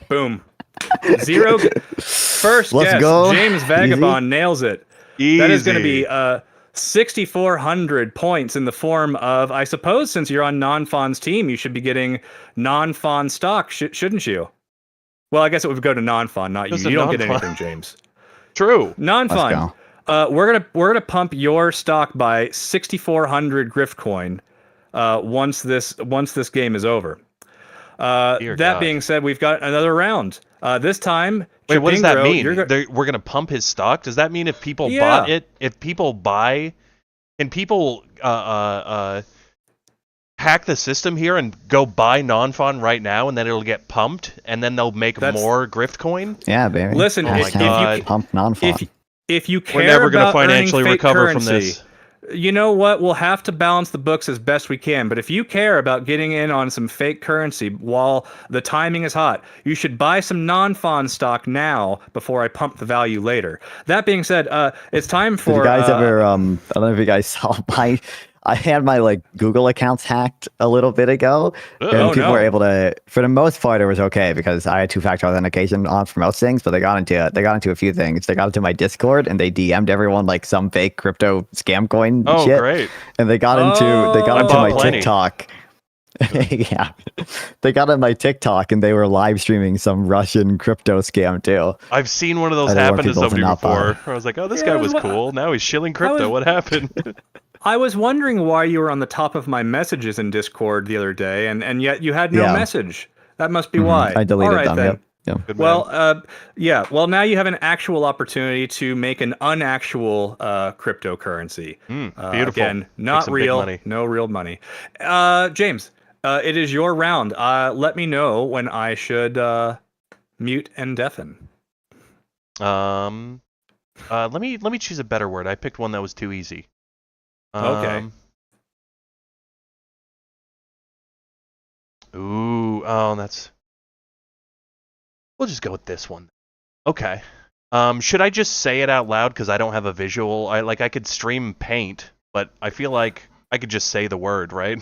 Speaker 2: Boom. Zero. First
Speaker 3: Let's
Speaker 2: guess.
Speaker 3: go.
Speaker 2: James Vagabond nails it.
Speaker 1: Easy.
Speaker 2: That is going to be 6,400 points in the form of, I suppose, since you're on Nonfon's team, you should be getting Nonfon stock, shouldn't you? Well, I guess it would go to Nonfon, not you.
Speaker 1: Just a
Speaker 2: You don't get
Speaker 1: Nonfon.
Speaker 2: anything, James.
Speaker 1: True.
Speaker 2: Nonfon. We're gonna pump your stock by 6,400 Grift coin once this game is over.
Speaker 1: Dear
Speaker 2: That
Speaker 1: God.
Speaker 2: being said, we've got another round. This time,
Speaker 1: Wait, what does that
Speaker 2: Chipingo,
Speaker 1: mean?
Speaker 2: you're
Speaker 1: We're gonna pump his stock? Does that mean if people
Speaker 2: Yeah.
Speaker 1: bought it, if people buy, can people hack the system here and go buy Nonfon right now, and then it'll get pumped, and then they'll make more Grift coin?
Speaker 3: Yeah, baby.
Speaker 2: Listen,
Speaker 1: Oh my
Speaker 2: if you
Speaker 1: God.
Speaker 3: pump Nonfon.
Speaker 2: if you care
Speaker 1: We're never gonna
Speaker 2: about
Speaker 1: financially
Speaker 2: earning fake
Speaker 1: recover
Speaker 2: currency,
Speaker 1: from this.
Speaker 2: you know what? We'll have to balance the books as best we can. But if you care about getting in on some fake currency while the timing is hot, you should buy some Nonfon stock now before I pump the value later. That being said, it's time for.
Speaker 3: Did you guys ever? I don't know if you guys saw I had my Google accounts hacked a little bit ago, and people were able to. For the most part, it was okay because I had two-factor authentication on for most things. But they got into a few things. They got into my Discord and they DM'd everyone some fake crypto scam coin shit. Oh,
Speaker 1: great!
Speaker 3: And they got into my
Speaker 1: plenty.
Speaker 3: TikTok. Yeah, they got on my TikTok and they were live streaming some Russian crypto scam too.
Speaker 1: I've seen one of those
Speaker 3: I don't want
Speaker 1: happen to
Speaker 3: people to
Speaker 1: somebody
Speaker 3: not buy.
Speaker 1: before. I was like, oh, this guy was cool. Now he's shilling crypto. What happened?
Speaker 2: I was wondering why you were on the top of my messages in Discord the other day, and yet you had no message. That must be why.
Speaker 3: I deleted
Speaker 2: All right,
Speaker 3: them.
Speaker 2: then.
Speaker 3: Yep.
Speaker 1: Good
Speaker 2: Well,
Speaker 1: man.
Speaker 2: Well, now you have an actual opportunity to make an unactual cryptocurrency.
Speaker 1: Beautiful.
Speaker 2: Again, not
Speaker 1: some big
Speaker 2: real,
Speaker 1: money.
Speaker 2: no real money. James, it is your round. Let me know when I should mute and deafen.
Speaker 1: Let me choose a better word. I picked one that was too easy.
Speaker 2: Okay.
Speaker 1: Ooh, that's. We'll just go with this one. Okay. Should I just say it out loud because I don't have a visual? I could stream Paint, but I feel like I could just say the word, right?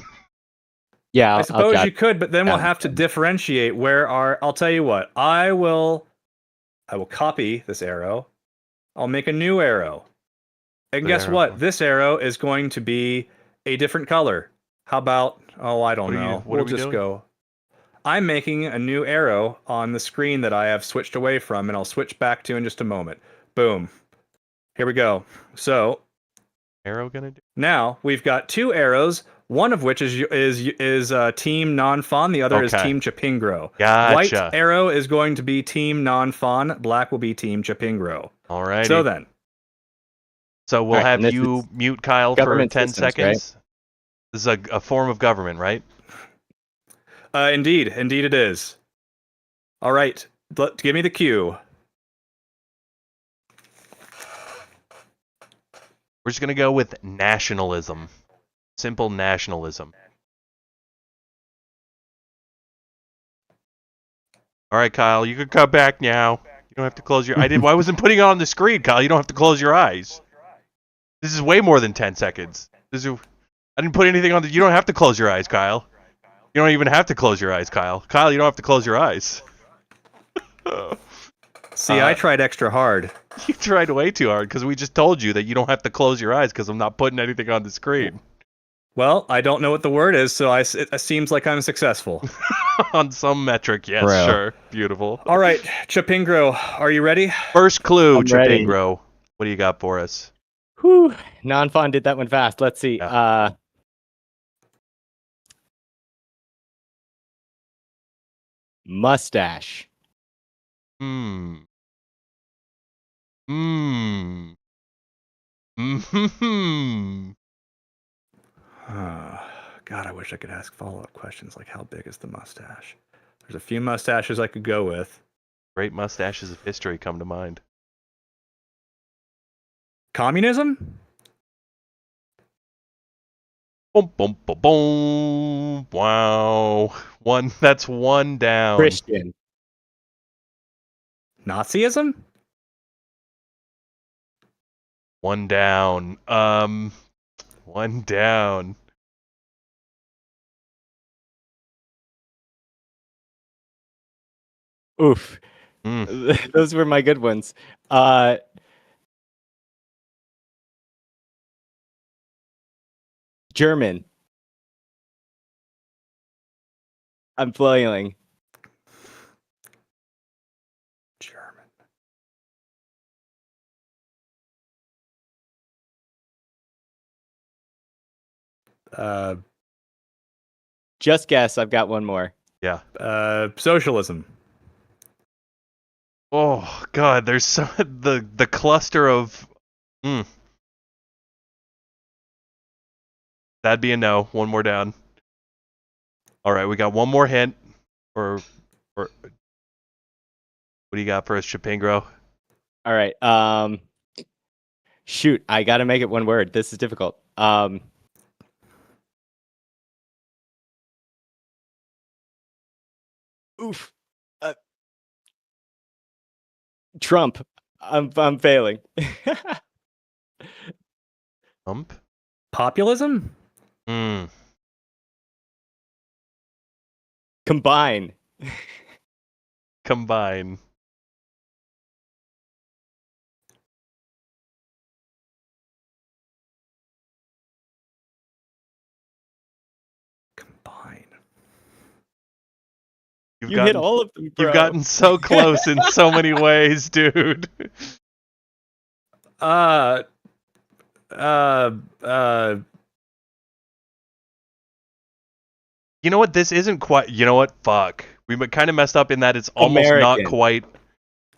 Speaker 7: Yeah,
Speaker 2: I suppose you could, but then we'll have to differentiate where our. I'll tell you what. I will copy this arrow. I'll make a new arrow. And
Speaker 1: Good
Speaker 2: guess
Speaker 1: arrow.
Speaker 2: what? This arrow is going to be a different color. How about? Oh, I don't know.
Speaker 1: What are
Speaker 2: We'll
Speaker 1: we
Speaker 2: just
Speaker 1: doing?
Speaker 2: go. I'm making a new arrow on the screen that I have switched away from, and I'll switch back to in just a moment. Boom. Here we go. So
Speaker 1: Arrow gonna do?
Speaker 2: now we've got 2 arrows, one of which is Team Nonfon, the other is
Speaker 1: Okay.
Speaker 2: Team Chapingro. White
Speaker 1: Gotcha.
Speaker 2: arrow is going to be Team Nonfon, black will be Team Chapingro.
Speaker 1: Alrighty.
Speaker 2: So then,
Speaker 1: So we'll
Speaker 7: Alright,
Speaker 1: have
Speaker 7: and this
Speaker 1: you
Speaker 7: is
Speaker 1: mute Kyle for
Speaker 7: government
Speaker 1: 10
Speaker 7: systems,
Speaker 1: seconds. This is a form of government, right?
Speaker 2: indeed it is. All right, give me the cue.
Speaker 1: We're just gonna go with nationalism. Simple nationalism. All right, Kyle, you can come back now. You don't have to close your. Why wasn't putting it on the screen, Kyle? You don't have to close your eyes. This is way more than 10 seconds. I didn't put anything on the. You don't have to close your eyes, Kyle. You don't even have to close your eyes, Kyle. Kyle, you don't have to close your eyes.
Speaker 2: See, I tried extra hard.
Speaker 1: You tried way too hard because we just told you that you don't have to close your eyes because I'm not putting anything on the screen.
Speaker 2: Well, I don't know what the word is, so it seems like I'm successful.
Speaker 1: On some metric, yes,
Speaker 3: Bro.
Speaker 1: sure. Beautiful.
Speaker 2: All right, Chapingro, are you ready?
Speaker 1: First clue,
Speaker 7: I'm ready.
Speaker 1: Chapingro. What do you got for us?
Speaker 7: Whew. Nonfon did that one fast. Let's see.
Speaker 1: Yeah.
Speaker 7: Mustache.
Speaker 1: Hmm. Hmm. Hmm.
Speaker 2: God, I wish I could ask follow-up questions like how big is the mustache? There's a few mustaches I could go with.
Speaker 1: Great mustaches of history come to mind.
Speaker 2: Communism?
Speaker 1: Boom, boom, boom, boom. Wow. That's one down.
Speaker 7: Christian.
Speaker 2: Nazism?
Speaker 1: One down. One down.
Speaker 7: Oof.
Speaker 1: Mm.
Speaker 7: Those were my good ones. German. I'm flailing.
Speaker 2: German.
Speaker 7: Just guess. I've got one more.
Speaker 1: Yeah.
Speaker 2: Socialism.
Speaker 1: Oh God, there's the cluster of. That'd be a no. One more down. All right, we got one more hint. Or what do you got for us, Chapingro?
Speaker 7: All right. Shoot, I got to make it one word. This is difficult. Oof. Trump. I'm failing.
Speaker 1: Trump.
Speaker 2: Populism?
Speaker 7: Combine.
Speaker 1: Combine.
Speaker 2: Combine.
Speaker 7: You hit all of them, bro.
Speaker 1: You've gotten so close in so many ways, dude. You know what? This isn't quite. You know what? Fuck. We kind of messed up in that it's almost not
Speaker 7: American.
Speaker 1: quite.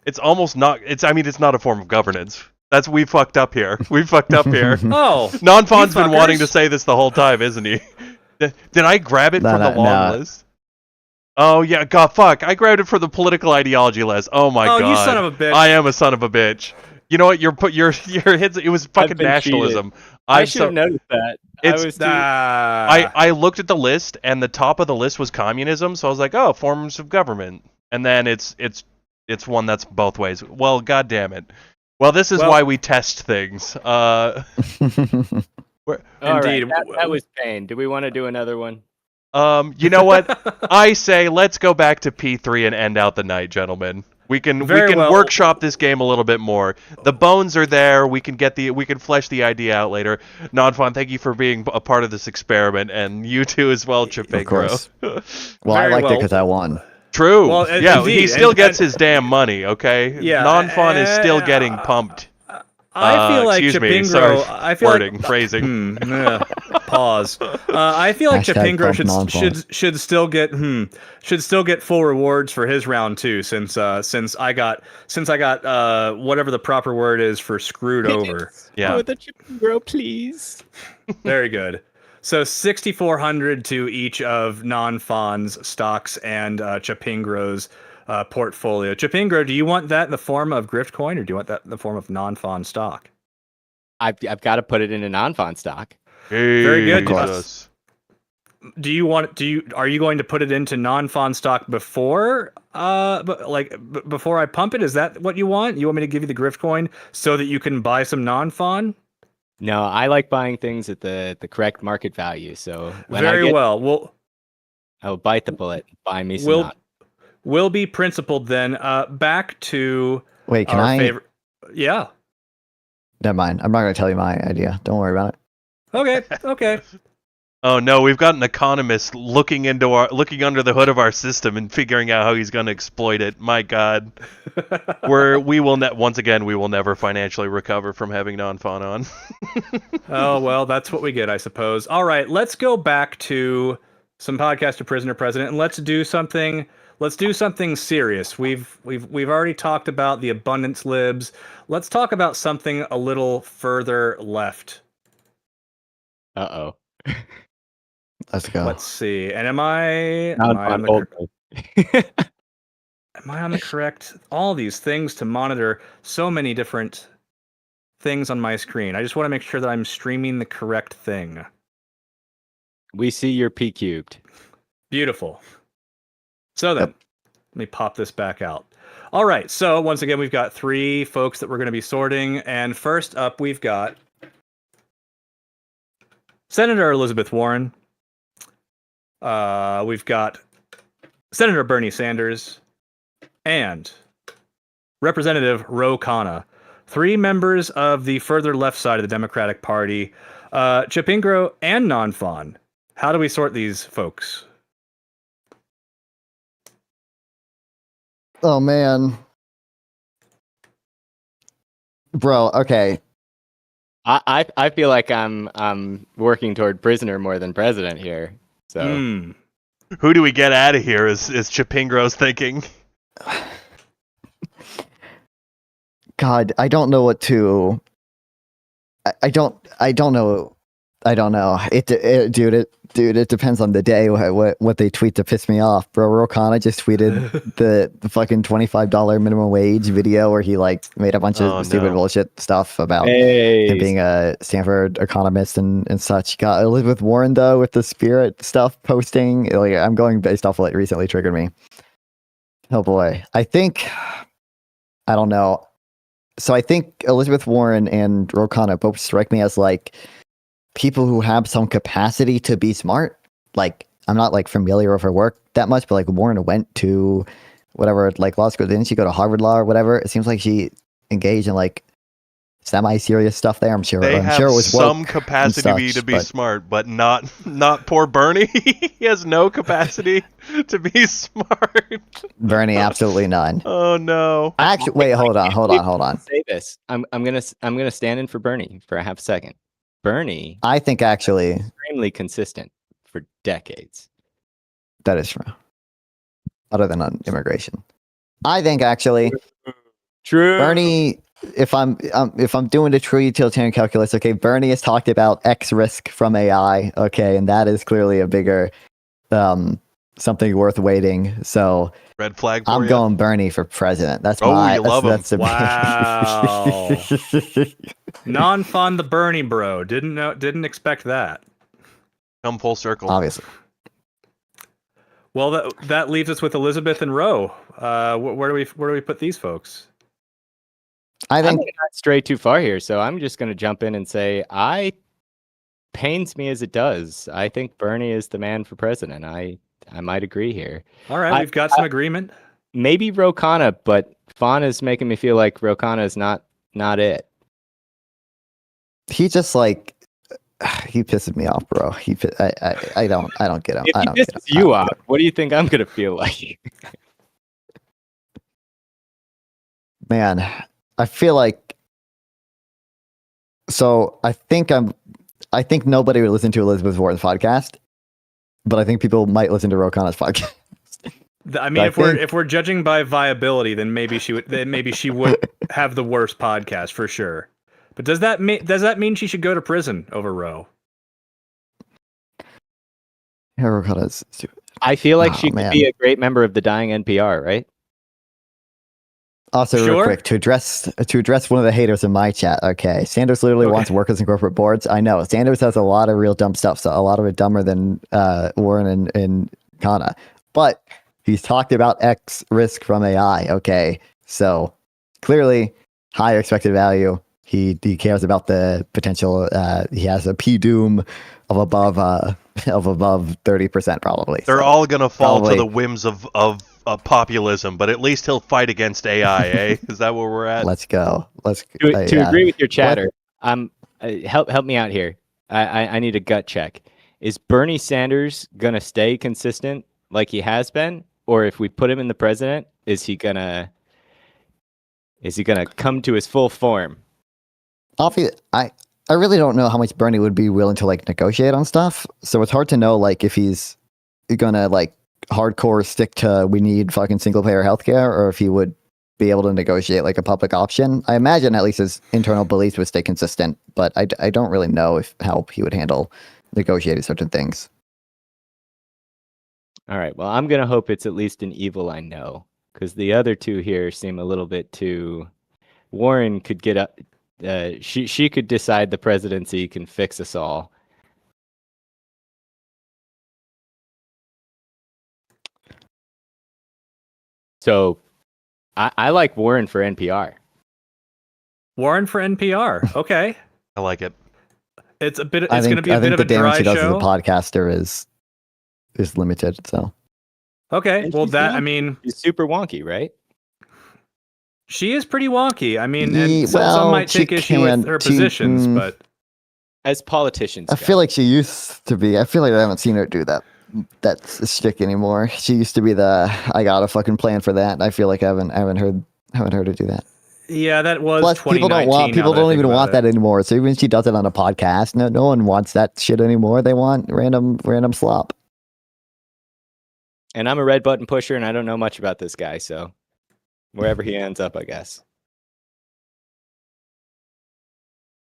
Speaker 1: It's almost not. I mean, it's not a form of governance. We fucked up here. We fucked up here.
Speaker 2: Oh,
Speaker 1: Nonfon's
Speaker 2: you
Speaker 1: been wanting to
Speaker 2: fuckers.
Speaker 1: say this the whole time, isn't he? Did I grab it from the long list? Oh yeah, God, fuck! I grabbed it for the political ideology list. Oh my god!
Speaker 2: Oh, you son of a bitch!
Speaker 1: I am a son of a bitch. You know what? Your hits. It was fucking
Speaker 7: been
Speaker 1: nationalism.
Speaker 7: I should have noticed that.
Speaker 1: I looked at the list, and the top of the list was communism. So I was like, oh, forms of government. And then it's one that's both ways. Well, god damn it. Well, this is why we test things.
Speaker 7: All
Speaker 2: Indeed.
Speaker 7: right, that was pain. Do we want to do another one?
Speaker 1: You know what? I say let's go back to P3 and end out the night, gentlemen. We can
Speaker 2: Very well.
Speaker 1: workshop this game a little bit more. The bones are there. We can flesh the idea out later. Nonfon, thank you for being a part of this experiment, and you too as well, Chipigro.
Speaker 3: Of course. Well, I
Speaker 2: Very
Speaker 3: liked it
Speaker 2: well.
Speaker 3: because I won.
Speaker 1: True.
Speaker 2: Well,
Speaker 1: yeah,
Speaker 2: indeed,
Speaker 1: he still
Speaker 2: and-
Speaker 1: gets
Speaker 2: and-
Speaker 1: his damn money. Okay.
Speaker 2: Yeah,
Speaker 1: Nonfon is still getting pumped.
Speaker 2: I feel like
Speaker 1: excuse me.
Speaker 2: Chipingro.
Speaker 1: Sorry.
Speaker 2: I feel
Speaker 1: Wording, phrasing.
Speaker 2: Pause. I feel like
Speaker 3: Hashtag
Speaker 2: Chipingro
Speaker 3: pump non-fault.
Speaker 2: should still get full rewards for his round too, since I got whatever the proper word is for screwed over.
Speaker 1: Yeah.
Speaker 7: Oh, the Chipingro, please.
Speaker 2: Very good. So 6,400 to each of Nonfon's stocks and Chipingro's portfolio. Chipingro, do you want that in the form of Grift coin, or do you want that in the form of Nonfon stock?
Speaker 7: I've got to put it into non-font stock.
Speaker 2: Very good.
Speaker 1: Jesus.
Speaker 2: Are you going to put it into Nonfon stock before before I pump it? Is that what you want? You want me to give you the Grift coin so that you can buy some Nonfon?
Speaker 7: No, I like buying things at the correct market value. So when
Speaker 2: Very well.
Speaker 7: I will bite the bullet. Buy me some.
Speaker 2: We'll be principled then. Back to
Speaker 3: Wait, can
Speaker 2: our
Speaker 3: I?
Speaker 2: favorite. Yeah.
Speaker 3: Never mind. I'm not going to tell you my idea. Don't worry about it.
Speaker 2: Okay.
Speaker 1: Oh no, we've got an economist looking under the hood of our system and figuring out how he's going to exploit it. My God, we will never financially recover from having Nonfon on.
Speaker 2: Oh well, that's what we get, I suppose. All right, let's go back to some podcast to Prisoner President, and let's do something. Let's do something serious. We've already talked about the abundance libs. Let's talk about something a little further left.
Speaker 7: Uh-oh.
Speaker 3: Let's go.
Speaker 2: Let's see. And am I on the correct? All these things to monitor so many different things on my screen. I just want to make sure that I'm streaming the correct thing.
Speaker 7: We see your P cubed.
Speaker 2: Beautiful. So then, let me pop this back out. All right. So once again, we've got 3 folks that we're going to be sorting. And first up, we've got Senator Elizabeth Warren. We've got Senator Bernie Sanders and Representative Ro Khanna. 3 members of the further left side of the Democratic Party. Chipingro and Nonfon. How do we sort these folks?
Speaker 3: Oh man, bro. Okay.
Speaker 7: I feel like I'm working toward prisoner more than president here. So
Speaker 1: Who do we get out of here? Is Chipingro's thinking?
Speaker 3: God, I don't know what to. I don't know. I don't know. Dude, it depends on the day. What they tweet to piss me off, bro. Ro Khanna just tweeted the fucking $25 minimum wage video where he like made a bunch of stupid bullshit stuff about him being a Stanford economist and such. Got Elizabeth Warren though with the spirit stuff posting. Like I'm going based off what recently triggered me. Oh boy, I don't know. So I think Elizabeth Warren and Ro Khanna both strike me as like people who have some capacity to be smart. Like I'm not like familiar with her work that much, but like Warren went to whatever like law school. Didn't she go to Harvard Law or whatever? It seems like she engaged in like semi-serious stuff there. I'm sure it was
Speaker 1: some capacity to be smart, but not poor Bernie. He has no capacity to be smart.
Speaker 3: Bernie, absolutely none.
Speaker 1: Oh no.
Speaker 3: Actually, wait, hold on.
Speaker 7: Say this. I'm gonna stand in for Bernie for a half second. Bernie,
Speaker 3: I think actually
Speaker 7: extremely consistent for decades.
Speaker 3: that is true. Other than on immigration, I think actually
Speaker 7: True.
Speaker 3: Bernie. If I'm doing the true utilitarian calculus, okay, Bernie has talked about X risk from AI, okay, and that is clearly a bigger something worth waiting. So
Speaker 1: red flag. For
Speaker 3: I'm
Speaker 1: you.
Speaker 3: going Bernie for president. That's
Speaker 1: Oh,
Speaker 3: my.
Speaker 1: you love him.
Speaker 3: That's
Speaker 2: Wow. Non-fun the Bernie bro. Didn't expect that.
Speaker 1: Come full circle.
Speaker 3: Obviously.
Speaker 2: Well, that leaves us with Elizabeth and Ro. Where do we put these folks?
Speaker 3: I think
Speaker 7: not stray too far here, so I'm just going to jump in and say pains me as it does. I think Bernie is the man for president. I might agree here.
Speaker 2: All right, we've got some agreement.
Speaker 7: maybe Rokana, but Fawn is making me feel like Rokana is not it.
Speaker 3: He just like he pisses me off, bro. I don't get him.
Speaker 7: If
Speaker 3: I
Speaker 7: he
Speaker 3: don't get
Speaker 7: pisses
Speaker 3: him.
Speaker 7: you off, what do you think I'm gonna feel like?
Speaker 3: Man, I feel like so I think nobody would listen to Elizabeth Warren's podcast, but I think people might listen to Rokana's podcast.
Speaker 2: I mean,
Speaker 3: I
Speaker 2: if we're judging by viability, then maybe she would have the worst podcast for sure. But does that mean she should go to prison over Roe?
Speaker 3: Yeah, Rokana's stupid.
Speaker 7: I feel like
Speaker 3: Oh,
Speaker 7: she could
Speaker 3: man.
Speaker 7: be a great member of the dying NPR, right?
Speaker 3: Also,
Speaker 2: Sure.
Speaker 3: real quick, to address one of the haters in my chat. Okay, Sanders literally
Speaker 2: Okay.
Speaker 3: wants workers in corporate boards. I know Sanders has a lot of real dumb stuff, so a lot of it dumber than Warren and Kana. But he's talked about X risk from AI. Okay, so clearly higher expected value. He cares about the potential. He has a P doom of above 30% probably.
Speaker 1: They're
Speaker 3: So,
Speaker 1: all gonna fall
Speaker 3: probably-
Speaker 1: to the whims of populism, but at least he'll fight against AI. Eh? Is that where we're at?
Speaker 3: Let's go. Let's
Speaker 7: To
Speaker 3: yeah.
Speaker 7: agree with your chatter, help me out here. I need a gut check. Is Bernie Sanders gonna stay consistent like he has been, or if we put him in the president, is he gonna come to his full form?
Speaker 3: Obviously, I really don't know how much Bernie would be willing to like negotiate on stuff. So it's hard to know like if he's gonna like hardcore stick to we need fucking single payer healthcare, or if he would be able to negotiate like a public option. I imagine at least his internal beliefs would stay consistent, but I don't really know how he would handle negotiating certain things.
Speaker 7: All right. Well, I'm gonna hope it's at least an evil I know, because the other two here seem a little bit too. Warren could get up. She could decide the presidency can fix us all. So, I like Warren for NPR.
Speaker 2: Warren for NPR. Okay,
Speaker 1: I like it.
Speaker 2: it's a bit. It's
Speaker 3: I
Speaker 2: going
Speaker 3: think
Speaker 2: to be a bit of
Speaker 3: the
Speaker 2: a
Speaker 3: damage
Speaker 2: dry
Speaker 3: he does as a
Speaker 2: show.
Speaker 3: podcaster is limited. So
Speaker 2: Okay,
Speaker 7: And
Speaker 2: well
Speaker 7: she's
Speaker 2: that
Speaker 7: not-
Speaker 2: I mean,
Speaker 7: He's super wonky, right?
Speaker 2: she is pretty wonky. I mean,
Speaker 3: Ye-
Speaker 2: and some
Speaker 3: well,
Speaker 2: might
Speaker 3: she
Speaker 2: take issue with her
Speaker 3: she-
Speaker 2: positions, but
Speaker 7: As politicians,
Speaker 3: I
Speaker 7: go.
Speaker 3: feel like she used to be. I feel like I haven't seen her do that. That's a shtick anymore. She used to be the I got a fucking plan for that. I feel like I haven't heard her do that.
Speaker 2: yeah, that was
Speaker 3: Plus, people don't
Speaker 2: 2019.
Speaker 3: people
Speaker 2: now that I
Speaker 3: don't
Speaker 2: think
Speaker 3: even
Speaker 2: about
Speaker 3: want
Speaker 2: it.
Speaker 3: that anymore. So even if she does it on a podcast, no one wants that shit anymore. They want random slop.
Speaker 7: And I'm a red button pusher, and I don't know much about this guy, so wherever he ends up, I guess.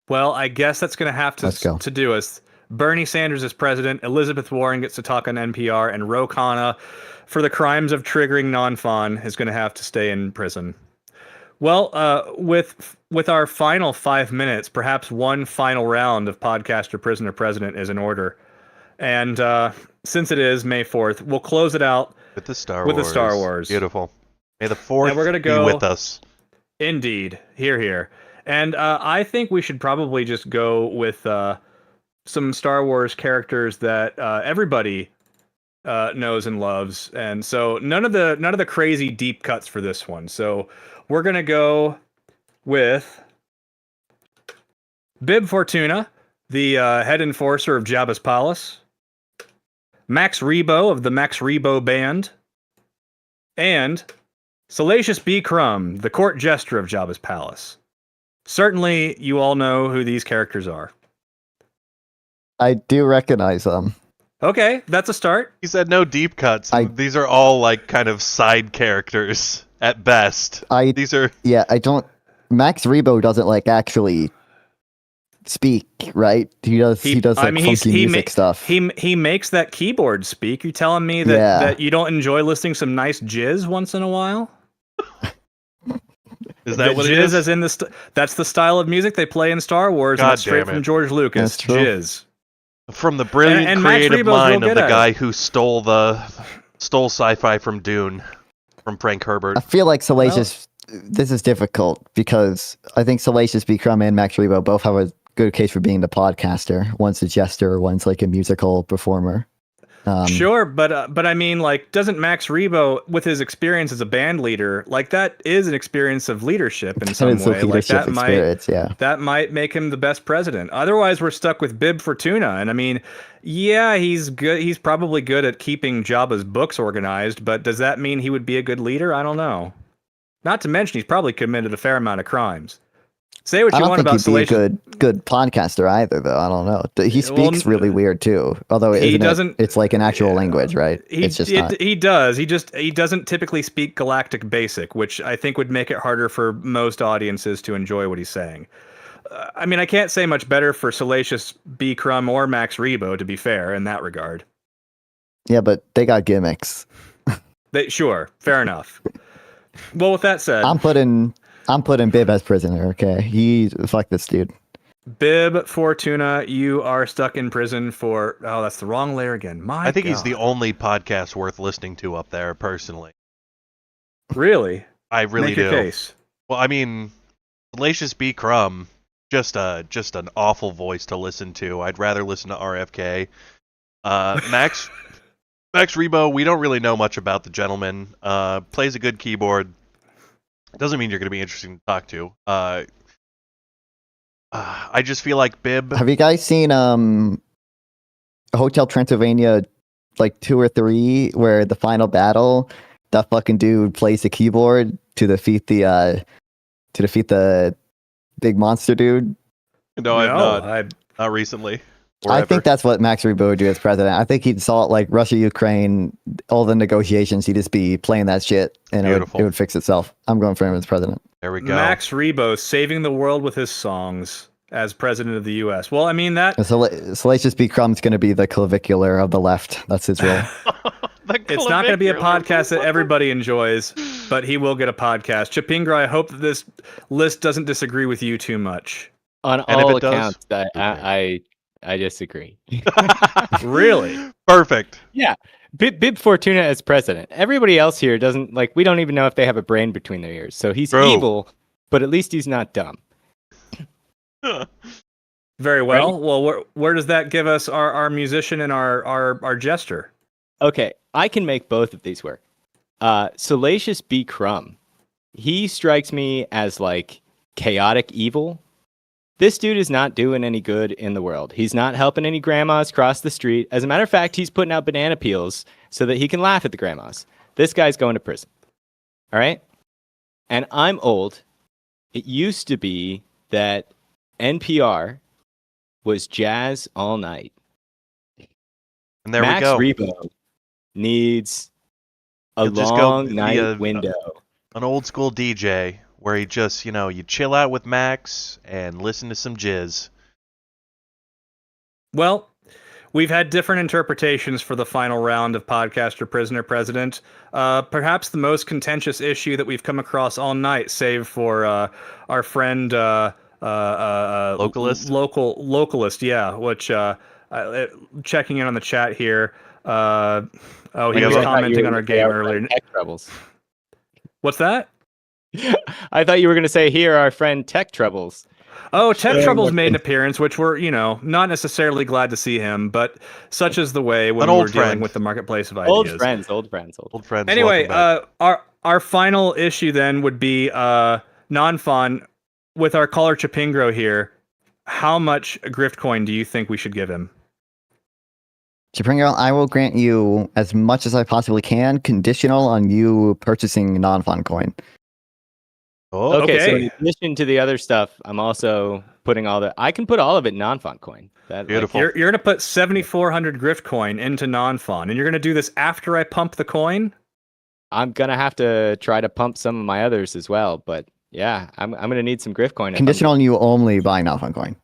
Speaker 2: Well, I guess that's going to have
Speaker 3: Let's go.
Speaker 2: to do us. Bernie Sanders is president. Elizabeth Warren gets to talk on NPR, and Ro Khanna, for the crimes of triggering Nonfon, is going to have to stay in prison. Well, with our final 5 minutes, perhaps one final round of podcaster prisoner president is in order. And since it is May 4th, we'll close it out.
Speaker 1: With the Star
Speaker 2: With the
Speaker 1: Wars.
Speaker 2: Star Wars.
Speaker 1: Beautiful. May the fourth
Speaker 2: And we're gonna
Speaker 1: be
Speaker 2: go-
Speaker 1: with us.
Speaker 2: Indeed. Here. And I think we should probably just go with some Star Wars characters that everybody knows and loves. And so none of the crazy deep cuts for this one. So we're going to go with Bib Fortuna, the head enforcer of Jabba's palace, Max Rebo of the Max Rebo Band, and Salacious B. Crumb, the court jester of Jabba's palace. Certainly, you all know who these characters are.
Speaker 3: I do recognize them.
Speaker 2: Okay, that's a start.
Speaker 1: He said no deep cuts.
Speaker 3: I-
Speaker 1: These are all like kind of side characters at best. These are
Speaker 3: I don't. Max Rebo doesn't like actually speak, right? He does like funky music stuff.
Speaker 2: He makes that keyboard speak. You telling me that,
Speaker 3: Yeah.
Speaker 2: that you don't enjoy listening some nice jizz once in a while?
Speaker 1: is that what it
Speaker 2: jizz
Speaker 1: is?
Speaker 2: as in that's the style of music they play in Star Wars, and
Speaker 1: God
Speaker 2: it's straight
Speaker 1: damn
Speaker 2: from
Speaker 1: it.
Speaker 2: George Lucas.
Speaker 3: That's true.
Speaker 2: Jizz.
Speaker 1: From the brilliant
Speaker 2: And Max
Speaker 1: creative
Speaker 2: Rebo's real
Speaker 1: mind of
Speaker 2: good
Speaker 1: the
Speaker 2: at
Speaker 1: guy
Speaker 2: it.
Speaker 1: who stole sci-fi from Dune, from Frank Herbert.
Speaker 3: I feel like Salacious. This is difficult because I think Salacious B. Crumb and Max Rebo both have a good case for being the podcaster. One's a jester, one's like a musical performer.
Speaker 2: Sure, but I mean, like, doesn't Max Rebo, with his experience as a band leader, like that is an experience of leadership in some
Speaker 3: It's a
Speaker 2: way. Like
Speaker 3: leadership
Speaker 2: that
Speaker 3: experience, yeah.
Speaker 2: that might make him the best president. Otherwise, we're stuck with Bib Fortuna, and I mean, yeah, he's good. He's probably good at keeping Jabba's books organized, but does that mean he would be a good leader? I don't know. Not to mention, he's probably committed a fair amount of crimes. Say what
Speaker 3: I
Speaker 2: you
Speaker 3: don't
Speaker 2: want
Speaker 3: think
Speaker 2: about
Speaker 3: he'd be a
Speaker 2: Salacious.
Speaker 3: good podcaster either, though. I don't know. He
Speaker 2: Well,
Speaker 3: speaks really weird too. Although
Speaker 2: he
Speaker 3: isn't
Speaker 2: doesn't-
Speaker 3: it's like an actual language, right? It's just not.
Speaker 2: He does. He doesn't typically speak Galactic Basic, which I think would make it harder for most audiences to enjoy what he's saying. I mean, I can't say much better for Salacious B. Crumb or Max Rebo, to be fair, in that regard.
Speaker 3: Yeah, but they got gimmicks.
Speaker 2: Sure, fair enough. Well, with that said,
Speaker 3: I'm putting Bib as prisoner. Okay, fuck this dude.
Speaker 2: Bib Fortuna, you are stuck in prison for. Oh, that's the wrong layer again. My
Speaker 1: I think he's the
Speaker 2: God.
Speaker 1: only podcast worth listening to up there, personally.
Speaker 2: Really?
Speaker 1: I really
Speaker 2: Make
Speaker 1: do.
Speaker 2: your case.
Speaker 1: Well, I mean, Salacious B. Crumb, just an awful voice to listen to. I'd rather listen to RFK. Max Rebo, we don't really know much about the gentleman. Plays a good keyboard. Doesn't mean you're going to be interesting to talk to. I just feel like Bib.
Speaker 3: Have you guys seen Hotel Transylvania, like 2 or 3, where the final battle, that fucking dude plays the keyboard to defeat the big monster dude?
Speaker 1: No, I've not.
Speaker 2: I,
Speaker 1: Not recently. Or
Speaker 3: I
Speaker 1: ever.
Speaker 3: think that's what Max Rebo would do as president. I think he'd solve like Russia, Ukraine, all the negotiations. He'd just be playing that shit, and it would fix itself. I'm going for him as president.
Speaker 1: There we go.
Speaker 2: Max Rebo saving the world with his songs as president of the U.S. Well, I mean that
Speaker 3: Salacious B. Crumb's going to be the clavicular of the left. That's his role.
Speaker 2: it's not going to be a podcast that everybody enjoys, but he will get a podcast. Chipingra, I hope that this list doesn't disagree with you too much.
Speaker 7: On
Speaker 1: And if
Speaker 7: all
Speaker 1: it does,
Speaker 7: accounts, I disagree.
Speaker 2: Really?
Speaker 1: Perfect.
Speaker 7: Yeah. Bib Fortuna as president. Everybody else here doesn't, like, we don't even know if they have a brain between their ears. So he's
Speaker 1: True.
Speaker 7: evil, but at least he's not dumb.
Speaker 2: Very well. Well, where does that give us our musician and our jester?
Speaker 7: Okay, I can make both of these work. Salacious B. Crumb. He strikes me as, like, chaotic evil. This dude is not doing any good in the world. He's not helping any grandmas cross the street. As a matter of fact, he's putting out banana peels so that he can laugh at the grandmas. This guy's going to prison. All right? And I'm old. It used to be that NPR was jazz all night.
Speaker 1: And there
Speaker 7: Max
Speaker 1: we go.
Speaker 7: Rebo needs a
Speaker 1: He'll just
Speaker 7: long
Speaker 1: be
Speaker 7: night window.
Speaker 1: An old school DJ where he just, you chill out with Max and listen to some jizz.
Speaker 2: Well, we've had different interpretations for the final round of Podcaster Prisoner President. Perhaps the most contentious issue that we've come across all night, save for our friend
Speaker 1: Localist?
Speaker 2: Localist, yeah, which checking in on the chat here. He
Speaker 1: have
Speaker 2: was
Speaker 1: a-
Speaker 2: commenting on our game earlier.
Speaker 7: Tech Troubles.
Speaker 2: What's that?
Speaker 7: I thought you were going to say, here, our friend Tech Troubles.
Speaker 2: Oh, Tech Troubles made an appearance, which we're, not necessarily glad to see him, but such is the way when
Speaker 1: An
Speaker 2: we were
Speaker 1: old
Speaker 2: dealing
Speaker 1: friend.
Speaker 2: with the marketplace of ideas.
Speaker 7: Old friends.
Speaker 1: Old friends.
Speaker 2: Anyway,
Speaker 1: welcome back.
Speaker 2: our final issue then would be Nonfon with our caller Chipingro here. How much grift coin do you think we should give him?
Speaker 3: Chipringo, I will grant you as much as I possibly can, conditional on you purchasing non-fun coin.
Speaker 1: Oh,
Speaker 7: Okay, so
Speaker 2: Okay.
Speaker 7: in addition to the other stuff, I'm also putting I can put all of it in non-font coin.
Speaker 1: Beautiful.
Speaker 2: You're going to put 7,400 grift coin into Nonfon, and you're going to do this after I pump the coin?
Speaker 7: I'm going to have to try to pump some of my others as well, but yeah, I'm going to need some grift coin.
Speaker 3: Conditional on you only buying non-fun coin.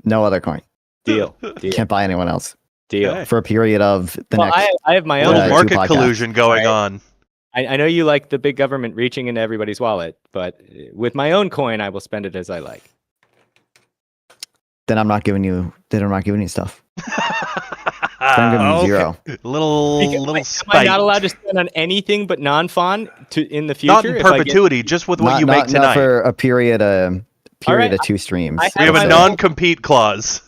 Speaker 3: No other coin.
Speaker 7: Deal.
Speaker 3: Can't buy anyone else
Speaker 7: Deal.
Speaker 1: Okay.
Speaker 3: for a period of the
Speaker 7: Well,
Speaker 3: next.
Speaker 7: I have my
Speaker 1: A
Speaker 7: own.
Speaker 1: little
Speaker 3: two
Speaker 1: market
Speaker 3: podcasts.
Speaker 1: collusion going
Speaker 7: Right.
Speaker 1: on.
Speaker 7: I know you like the big government reaching into everybody's wallet, but with my own coin, I will spend it as I like.
Speaker 3: Then I'm not giving you. Then I'm not giving you stuff. Then I'm giving you
Speaker 2: okay.
Speaker 3: 0.
Speaker 1: Little
Speaker 7: Am
Speaker 1: spite.
Speaker 7: I not allowed to spend on anything but non-fon in the future?
Speaker 1: Not in
Speaker 7: if I get-
Speaker 1: perpetuity, just with what you make
Speaker 3: Not
Speaker 1: tonight.
Speaker 3: for a period.
Speaker 7: All right,
Speaker 3: of 2 streams.
Speaker 7: I
Speaker 1: We have a
Speaker 7: my-
Speaker 1: non-compete clause.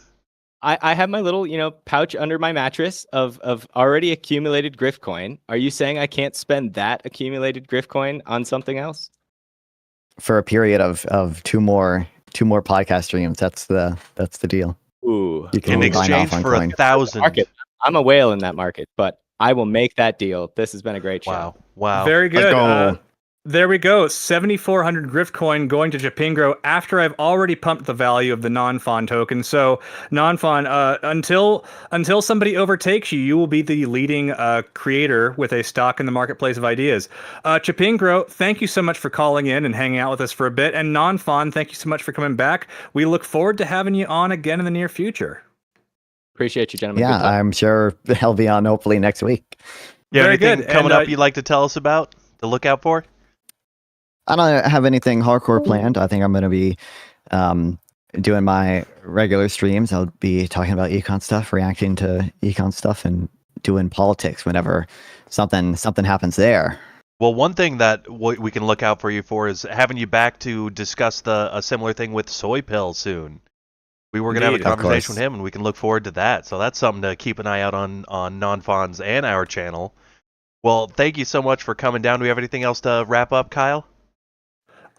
Speaker 7: I have my little, pouch under my mattress of already accumulated Griff coin. Are you saying I can't spend that accumulated Griff coin on something else?
Speaker 3: For a period of two more podcast streams. That's the deal.
Speaker 7: Ooh.
Speaker 3: You can
Speaker 1: In
Speaker 3: buy
Speaker 1: exchange
Speaker 3: Nonfon
Speaker 1: for
Speaker 3: coin.
Speaker 1: 1,000.
Speaker 7: Market. I'm a whale in that market, but I will make that deal. This has been a great show.
Speaker 1: Wow.
Speaker 2: Very
Speaker 3: Let's
Speaker 2: good.
Speaker 3: go.
Speaker 2: There we go. 7,400 Griff coin going to Chapingro after I've already pumped the value of the Nonfon token. So Nonfon, until somebody overtakes you, you will be the leading creator with a stock in the marketplace of ideas. Chapingro, thank you so much for calling in and hanging out with us for a bit. And Nonfon, thank you so much for coming back. We look forward to having you on again in the near future.
Speaker 7: Appreciate you, gentlemen.
Speaker 3: Yeah, I'm sure he'll be on hopefully next week.
Speaker 1: You have
Speaker 2: Very
Speaker 1: anything
Speaker 2: good.
Speaker 1: coming
Speaker 2: And,
Speaker 1: up you'd like to tell us about to look out for?
Speaker 3: I don't have anything hardcore planned. I think I'm going to be doing my regular streams. I'll be talking about econ stuff, reacting to econ stuff, and doing politics whenever something happens there.
Speaker 1: Well, one thing that we can look out for you for is having you back to discuss a similar thing with Soy Pill soon. We were going to have a
Speaker 2: Indeed.
Speaker 3: Of
Speaker 1: conversation
Speaker 3: course.
Speaker 1: with him, and we can look forward to that. So that's something to keep an eye out on Nonfon's and our channel. Well, thank you so much for coming down. Do we have anything else to wrap up, Kyle?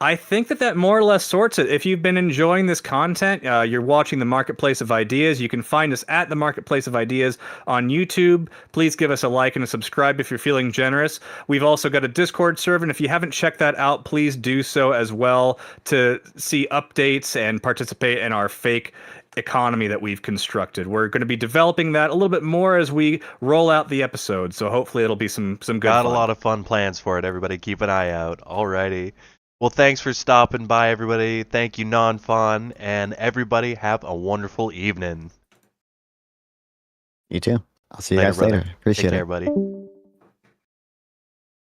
Speaker 2: I think that more or less sorts it. If you've been enjoying this content, you're watching the Marketplace of Ideas. You can find us at the Marketplace of Ideas on YouTube. Please give us a like and a subscribe if you're feeling generous. We've also got a Discord server, and if you haven't checked that out, please do so as well to see updates and participate in our fake economy that we've constructed. We're going to be developing that a little bit more as we roll out the episode, so hopefully it'll be some good
Speaker 1: Got
Speaker 2: fun.
Speaker 1: a lot of fun plans for it. Everybody keep an eye out. Alrighty. Well, thanks for stopping by, everybody. Thank you, Nonfon, and everybody have a wonderful evening.
Speaker 3: You too. I'll see you
Speaker 1: Later,
Speaker 3: guys
Speaker 1: brother.
Speaker 3: later. Appreciate
Speaker 1: Take
Speaker 3: it.
Speaker 1: care, buddy.